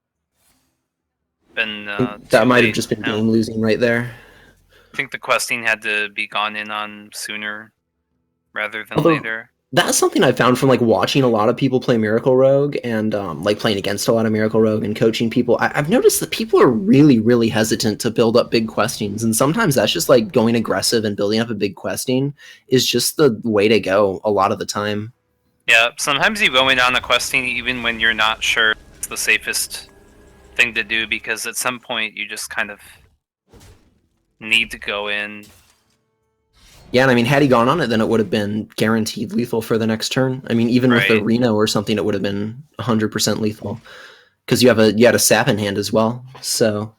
Speaker 1: been
Speaker 2: That might have just been game losing right there.
Speaker 1: I think the questing had to be gone in on sooner rather than later.
Speaker 2: That's something I found from like watching a lot of people play Miracle Rogue and like playing against a lot of Miracle Rogue and coaching people. I've noticed that people are really, really hesitant to build up big questings, and sometimes that's just like going aggressive and building up a big questing is just the way to go a lot of the time.
Speaker 1: Yeah, sometimes you go in on a questing even when you're not sure it's the safest thing to do because at some point you just kind of need to go in.
Speaker 2: Yeah, and I mean, had he gone on it, then it would have been guaranteed lethal for the next turn. I mean, even with the Reno or something, it would have been 100% lethal because you had a sap in hand as well. So,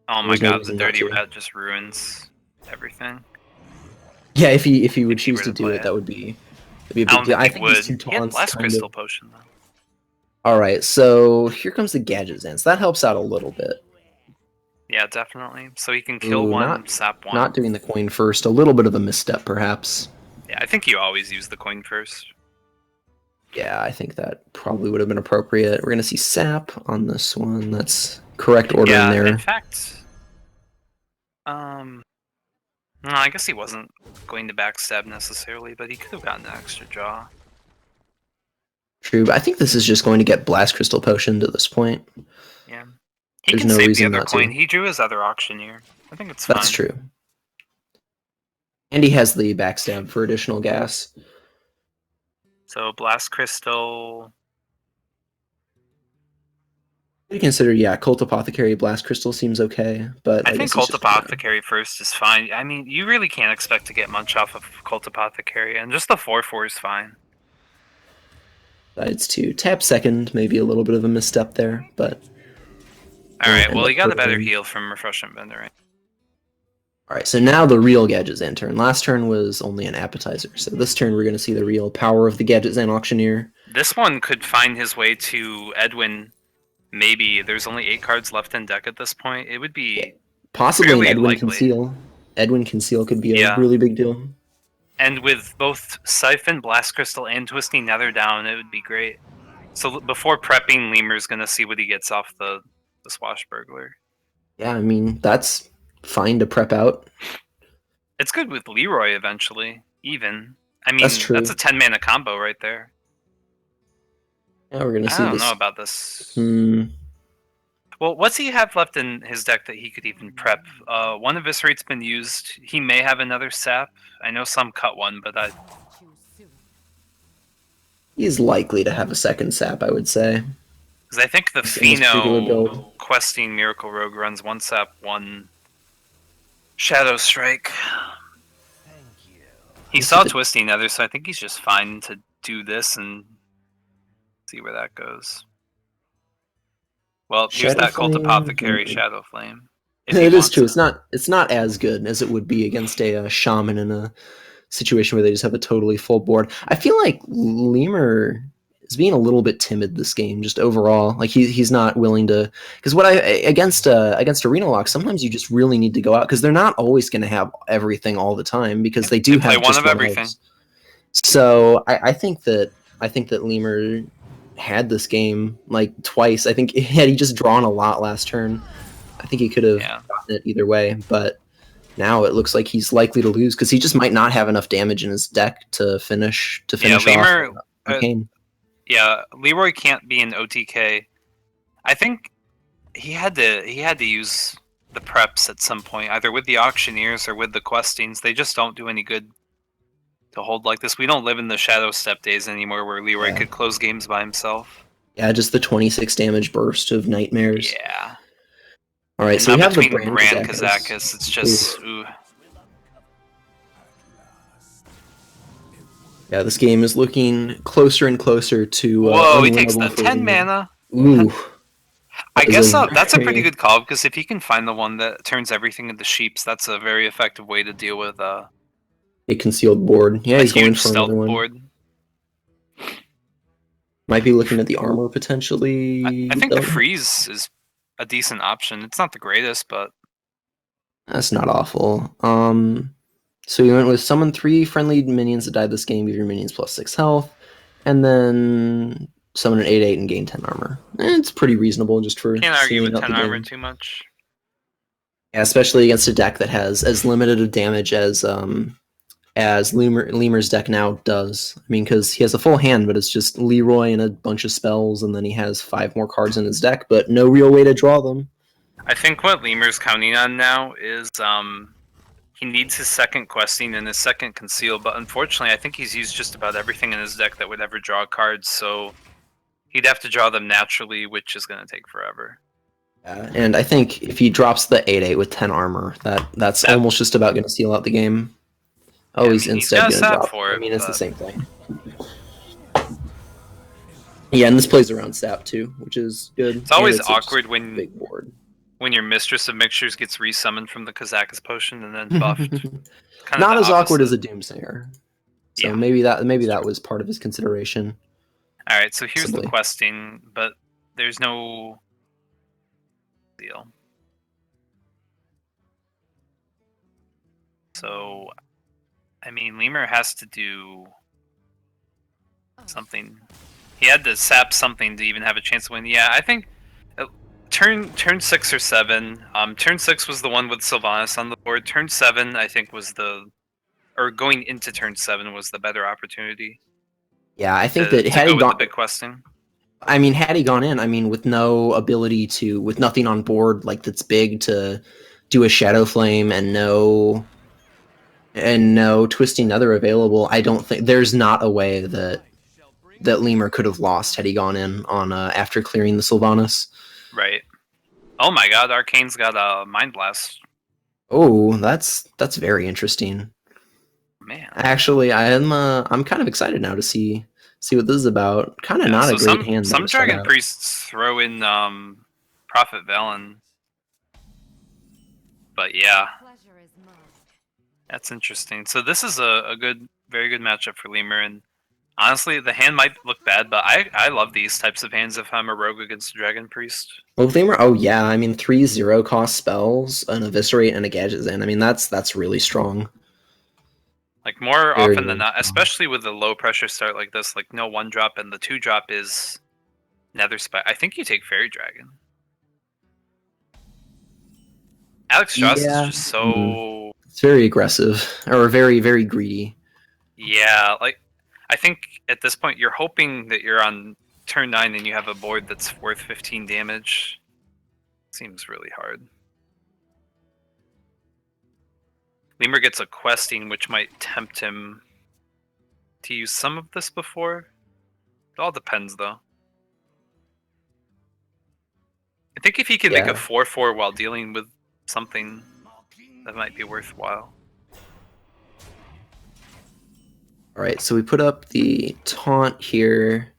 Speaker 1: oh my god, the dirty rat just ruins everything.
Speaker 2: Yeah, if he would choose to do it, that would be a big deal. I think
Speaker 1: would.
Speaker 2: these two taunts
Speaker 1: Blast Crystal Potion though.
Speaker 2: All right, so here comes the Gadget Zance. That helps out a little bit.
Speaker 1: Yeah, definitely. So he can kill one, sap one.
Speaker 2: Not doing the coin first. A little bit of a misstep, perhaps.
Speaker 1: Yeah, I think you always use the coin first.
Speaker 2: Yeah, I think that probably would have been appropriate. We're going to see sap on this one. That's correct order in there.
Speaker 1: In fact, no, I guess he wasn't going to backstab necessarily, but he could have gotten an extra draw.
Speaker 2: True, but I think this is just going to get Blast Crystal Potion to this point.
Speaker 1: Yeah. There's can
Speaker 2: no
Speaker 1: save
Speaker 2: reason
Speaker 1: the other
Speaker 2: not
Speaker 1: coin.
Speaker 2: to.
Speaker 1: He drew his other auctioneer. I think it's fine.
Speaker 2: That's true. And he has the backstab for additional gas.
Speaker 1: So Blast Crystal.
Speaker 2: You consider, Cult Apothecary Blast Crystal seems okay, but
Speaker 1: I think Cult Apothecary first is fine. I mean, you really can't expect to get much off of Cult Apothecary, and just the 4/4 is fine.
Speaker 2: Decides to tap second, maybe a little bit of a misstep there, but
Speaker 1: Alright,
Speaker 2: end
Speaker 1: well,
Speaker 2: up
Speaker 1: he got a better
Speaker 2: furthering.
Speaker 1: heal from Refreshment Bender, right?
Speaker 2: Alright, so now the real Gadget Zan turn. Last turn was only an appetizer, so this turn we're going to see the real power of the Gadget Zan Auctioneer.
Speaker 1: This one could find his way to Edwin. Maybe there's only 8 cards left in deck at this point. It would be
Speaker 2: Possibly an
Speaker 1: fairly
Speaker 2: Edwin
Speaker 1: likely.
Speaker 2: Conceal. Edwin Conceal could be a
Speaker 1: Yeah.
Speaker 2: really big deal.
Speaker 1: And with both Siphon, Blast Crystal, and Twisting Nether down, it would be great. So before prepping, Lemur's going to see what he gets off the Swashbuckler.
Speaker 2: Yeah, I mean, that's fine to prep out.
Speaker 1: It's good with Leroy eventually, even. I mean,
Speaker 2: That's true.
Speaker 1: that's a 10 mana combo right there.
Speaker 2: Yeah, we're gonna see
Speaker 1: I don't
Speaker 2: this.
Speaker 1: know about this.
Speaker 2: Well,
Speaker 1: what's he have left in his deck that he could even prep? One Eviscerate's been used. He may have another Sap. I know some cut one, but
Speaker 2: he's likely to have a second sap, I would say.
Speaker 1: because I think the
Speaker 2: In this particular build.
Speaker 1: Pheno questing Miracle Rogue runs 1 Sap, 1 Shadow Strike. He saw Twisting Nether, so I think he's just fine to do this and see where that goes. Well, here's that Cult Apothecary Shadow Flame.
Speaker 2: It is true. It's not as good as it would be against a shaman in a situation where they just have a totally full board. I feel like Lemur is being a little bit timid this game, just overall. Like he's not willing to, because against Arena Lock, sometimes you just really need to go out because they're not always going to have everything all the time because they do have
Speaker 1: one of everything.
Speaker 2: So I think that Lemur had this game like twice. I think had he just drawn a lot last turn, I think he could have gotten it either way. But now it looks like he's likely to lose because he just might not have enough damage in his deck to finish
Speaker 1: Lemur,
Speaker 2: off Arcane.
Speaker 1: Leroy can't be an OTK. I think he had to use the preps at some point, either with the auctioneers or with the questings. They just don't do any good to hold like this. We don't live in the Shadow Step days anymore where Leroy could close games by himself.
Speaker 2: Yeah, just the 26 damage burst of Nightmares.
Speaker 1: Yeah.
Speaker 2: All right, so we have the
Speaker 1: Grand Kazakus. It's just ooh.
Speaker 2: Yeah, this game is looking closer and closer to.
Speaker 1: Whoa, he takes the 10 mana.
Speaker 2: Ooh.
Speaker 1: I guess that's a pretty good call because if he can find the one that turns everything into sheeps, that's a very effective way to deal with a
Speaker 2: concealed board. Yeah, he's going for
Speaker 1: stealth
Speaker 2: another one.
Speaker 1: board.
Speaker 2: Might be looking at the armor potentially.
Speaker 1: I think the freeze is a decent option. It's not the greatest, but
Speaker 2: that's not awful. So we went with summon 3 friendly minions that died this game, give your minions +6 health, and then summon an 8/8 and gain 10 armor. It's pretty reasonable just for.
Speaker 1: Can't argue with 10 armor too much.
Speaker 2: Yeah, especially against a deck that has as limited of damage as Lemur's deck now does. I mean, because he has a full hand, but it's just Leroy and a bunch of spells, and then he has 5 more cards in his deck, but no real way to draw them.
Speaker 1: I think what Lemur's counting on now is he needs his second questing and his second conceal, but unfortunately I think he's used just about everything in his deck that would ever draw cards, so he'd have to draw them naturally, which is going to take forever.
Speaker 2: Yeah, and I think if he drops the 8/8 with 10 armor, that's almost just about going to seal out the game. Oh, he's instead going to drop. I mean, it's the same thing. Yeah, and this plays around Sap too, which is good.
Speaker 1: It's always awkward when
Speaker 2: big board.
Speaker 1: When your Mistress of Mixtures gets resummoned from the Kazakus potion and then buffed.
Speaker 2: Not as awkward as a Doomsayer. So maybe that was part of his consideration.
Speaker 1: Alright, so here's the questing, but there's no deal. So, I mean, Lemur has to do something. He had to sap something to even have a chance to win. Yeah, I think turn 6 or 7. Turn 6 was the one with Sylvanas on the board. Turn 7, I think, was going into turn 7 was the better opportunity.
Speaker 2: Yeah, I think that had he gone
Speaker 1: the big questing.
Speaker 2: I mean, had he gone in, I mean, with no ability to, with nothing on board like that's big to do a Shadow Flame and no Twisting Nether available, I don't think there's not a way that Lemur could have lost had he gone in on after clearing the Sylvanas.
Speaker 1: Right. Oh my God, Arcane's got a Mind Blast.
Speaker 2: Oh, that's very interesting.
Speaker 1: Man.
Speaker 2: Actually, I'm kind of excited now to see see what this is about. Kind of
Speaker 1: Yeah,
Speaker 2: not
Speaker 1: so
Speaker 2: a great hand.
Speaker 1: some
Speaker 2: to start
Speaker 1: Dragon
Speaker 2: out.
Speaker 1: Priests throw in Prophet Velen. But yeah, that's interesting. So this is a good, very good matchup for Lemur, and honestly, the hand might look bad, but I love these types of hands if I'm a rogue against a Dragon Priest.
Speaker 2: Well, Lemur, oh yeah, I mean 3/0 cost spells, an Eviscerate, and a Gadget Zen. I mean that's really strong.
Speaker 1: Like more
Speaker 2: Very,
Speaker 1: often than
Speaker 2: very
Speaker 1: not,
Speaker 2: strong.
Speaker 1: especially with a low pressure start like this, like no 1-drop and the 2-drop is Nether Spike. I think you take Fairy Dragon. Alex Strauss is
Speaker 2: Yeah,
Speaker 1: just so
Speaker 2: it's very aggressive or very, very greedy.
Speaker 1: yeah. Like I think at this point you're hoping that you're on turn 9 and you have a board that's worth 15 damage. Seems really hard. Lemur gets a questing, which might tempt him to use some of this before. It all depends, though. I think if he can make a 4/4 while dealing with something, that might be worthwhile.
Speaker 2: All right, so we put up the taunt here.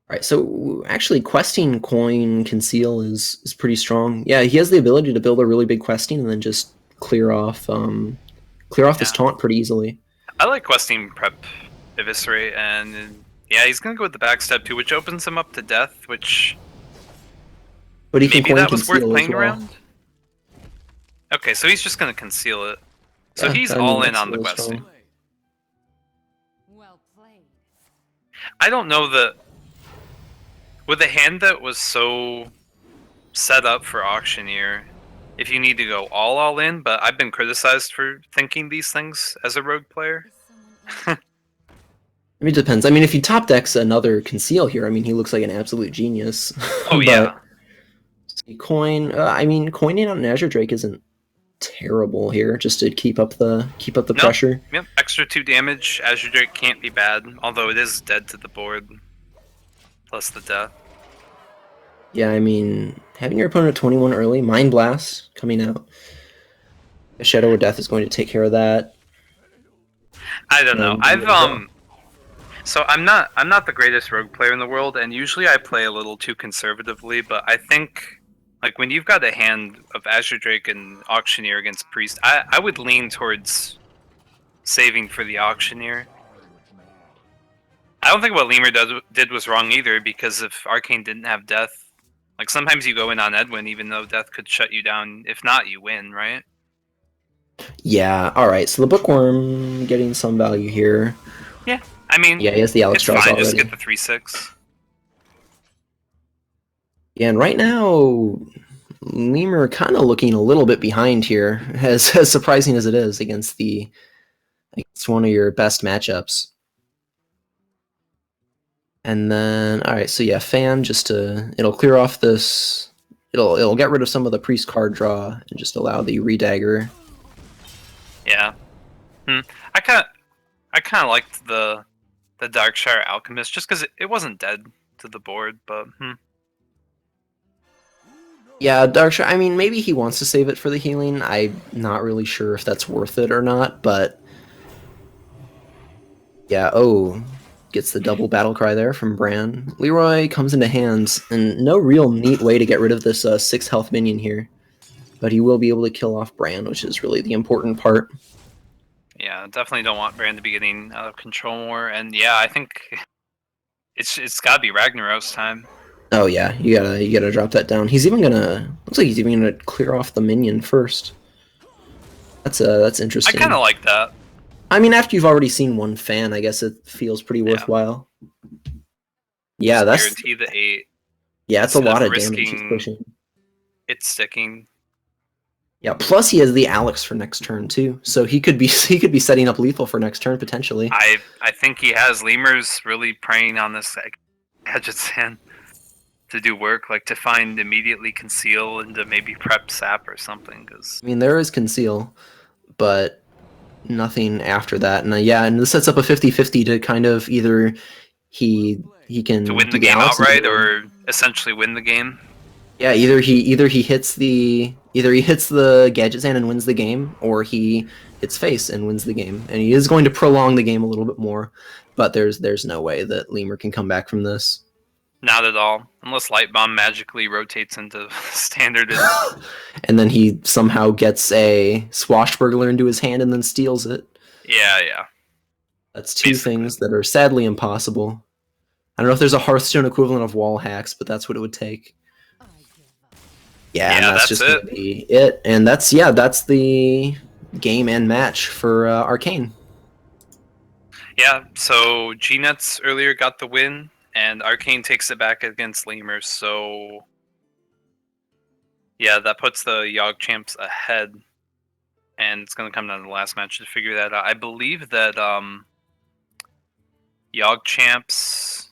Speaker 2: All right, so actually questing coin conceal is pretty strong. Yeah, he has the ability to build a really big questing and then just clear off this taunt pretty easily.
Speaker 1: I like questing prep Eviscerate, and yeah, he's gonna go with the backstab too, which opens him up to death, which
Speaker 2: But he can
Speaker 1: maybe
Speaker 2: coin
Speaker 1: that was worth
Speaker 2: conceal as
Speaker 1: playing
Speaker 2: well.
Speaker 1: around. Okay, so he's just gonna conceal it. So
Speaker 2: Yeah,
Speaker 1: he's
Speaker 2: I mean,
Speaker 1: all in
Speaker 2: that's
Speaker 1: on the
Speaker 2: really
Speaker 1: questing.
Speaker 2: strong.
Speaker 1: I don't know that with a hand that was so set up for Auctioneer, if you need to go all in, but I've been criticized for thinking these things as a rogue player.
Speaker 2: I mean, it depends. I mean, if you top decks another conceal here, I mean, he looks like an absolute genius.
Speaker 1: Oh yeah.
Speaker 2: Coin. I mean, coining on an Azure Drake isn't terrible here, just to keep up the pressure.
Speaker 1: Yep, extra 2 damage. Azure Drake can't be bad, although it is dead to the board. Plus the death.
Speaker 2: Yeah, I mean, having your opponent at 21 early, Mind Blast coming out. A Shadow of Death is going to take care of that.
Speaker 1: I don't know. So I'm not the greatest rogue player in the world, and usually I play a little too conservatively, but I think like when you've got a hand of Azure Drake and Auctioneer against Priest, I would lean towards saving for the Auctioneer. I don't think what Lemur did was wrong either, because if Arcane didn't have Death, like sometimes you go in on Edwin even though Death could shut you down. If not, you win, right?
Speaker 2: Yeah, alright, so the Bookworm getting some value here.
Speaker 1: Yeah, I mean,
Speaker 2: yeah, he has the Alex Strauss already.
Speaker 1: Just get the 3/6.
Speaker 2: Yeah, and right now, Lemur kind of looking a little bit behind here, as surprising as it is against one of your best matchups. And then, all right, so yeah, Fan it'll clear off this. It'll get rid of some of the Priest card draw and just allow the Redagger.
Speaker 1: Yeah, I kind of liked the Darkshire Alchemist just because it wasn't dead to the board, but
Speaker 2: Yeah, Darkshire, I mean, maybe he wants to save it for the healing. I'm not really sure if that's worth it or not, but yeah, gets the double battle cry there from Bran. Leroy comes into hands, and no real neat way to get rid of this 6 health minion here. But he will be able to kill off Bran, which is really the important part.
Speaker 1: Yeah, definitely don't want Bran to be getting out of control more. And yeah, I think it's got to be Ragnaros time.
Speaker 2: Oh yeah, you gotta drop that down. He's even gonna looks like he's even gonna clear off the minion first. That's interesting.
Speaker 1: I kind of like that.
Speaker 2: I mean, after you've already seen one Fan, I guess it feels pretty worthwhile. Yeah, that's
Speaker 1: guarantee the 8.
Speaker 2: Yeah, it's a lot of damage he's pushing.
Speaker 1: It's sticking.
Speaker 2: Yeah, plus he has the Alex for next turn too, so he could be setting up lethal for next turn potentially.
Speaker 1: I think he has. Lemur's really preying on this Gadget Zen to do work, like to find immediately conceal and to maybe prep sap or something. Cause
Speaker 2: I mean, there is conceal, but nothing after that. And yeah, and this sets up a 50-50 to kind of either he can
Speaker 1: to win the game outright or essentially win the game.
Speaker 2: Yeah, either he hits the Either he hits the Gadget Sand and wins the game, or he hits face and wins the game. And he is going to prolong the game a little bit more, but there's no way that Lemur can come back from this.
Speaker 1: Not at all, unless Light Bomb magically rotates into standard.
Speaker 2: And then he somehow gets a Swashbuckler into his hand and then steals it.
Speaker 1: Yeah.
Speaker 2: That's two things that are sadly impossible. I don't know if there's a Hearthstone equivalent of wall hacks, but that's what it would take. Yeah, and that's just gonna be it. And that's the game and match for Arcane.
Speaker 1: Yeah, so G-Nets earlier got the win, and Arcane takes it back against Lemur, so yeah, that puts the Yogg champs ahead. And it's gonna come down to the last match to figure that out. I believe that Yogg champs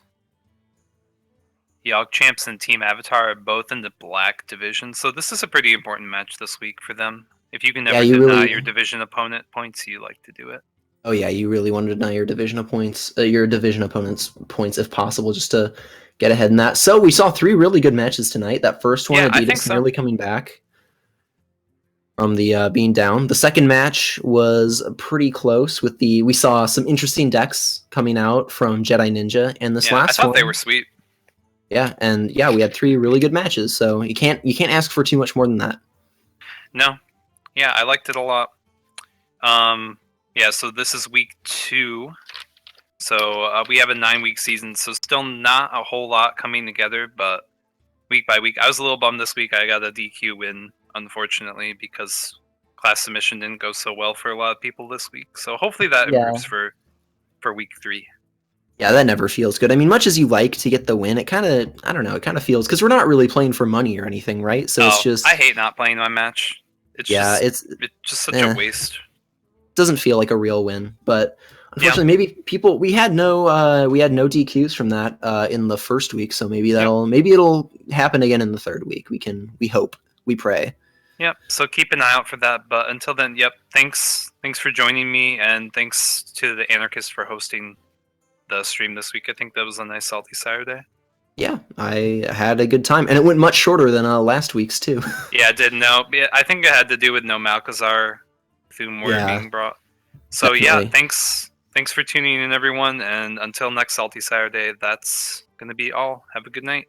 Speaker 1: and Team Avatar are both in the black division, so this is a pretty important match this week for them. If you can never deny your division opponent points, you like to do it.
Speaker 2: Oh yeah, you really want to deny your division opponents points if possible, just to get ahead in that. So we saw 3 really good matches tonight. That first one, Adidas nearly coming back from the being down. The second match was pretty close. We saw some interesting decks coming out from Jedi Ninja, and this last one, I
Speaker 1: thought they were sweet.
Speaker 2: Yeah, and yeah, we had 3 really good matches, so you can't ask for too much more than that.
Speaker 1: No, yeah, I liked it a lot. Yeah, so this is week 2. So we have a 9-week season, so still not a whole lot coming together, but week by week. I was a little bummed this week. I got a DQ win, unfortunately, because class submission didn't go so well for a lot of people this week. So hopefully that improves for week 3.
Speaker 2: Yeah, that never feels good. I mean, much as you like to get the win, it kind of, I don't know, it kind of feels, because we're not really playing for money or anything, right? So it's just...
Speaker 1: I hate not playing my match. It's just such a waste.
Speaker 2: It doesn't feel like a real win, but unfortunately, maybe we had no DQs from that in the first week, so maybe it'll happen again in the third week. We hope, we pray.
Speaker 1: Yep. So keep an eye out for that. But until then, thanks for joining me, and thanks to the Anarchist for hosting the stream this week. I think that was a nice salty Saturday.
Speaker 2: Yeah, I had a good time, and it went much shorter than last week's too.
Speaker 1: Yeah, it did. No, I think it had to do with no Malcazar Thu'um being brought. So definitely. Yeah, thanks for tuning in, everyone, and until next salty Saturday, that's gonna be all. Have a good night.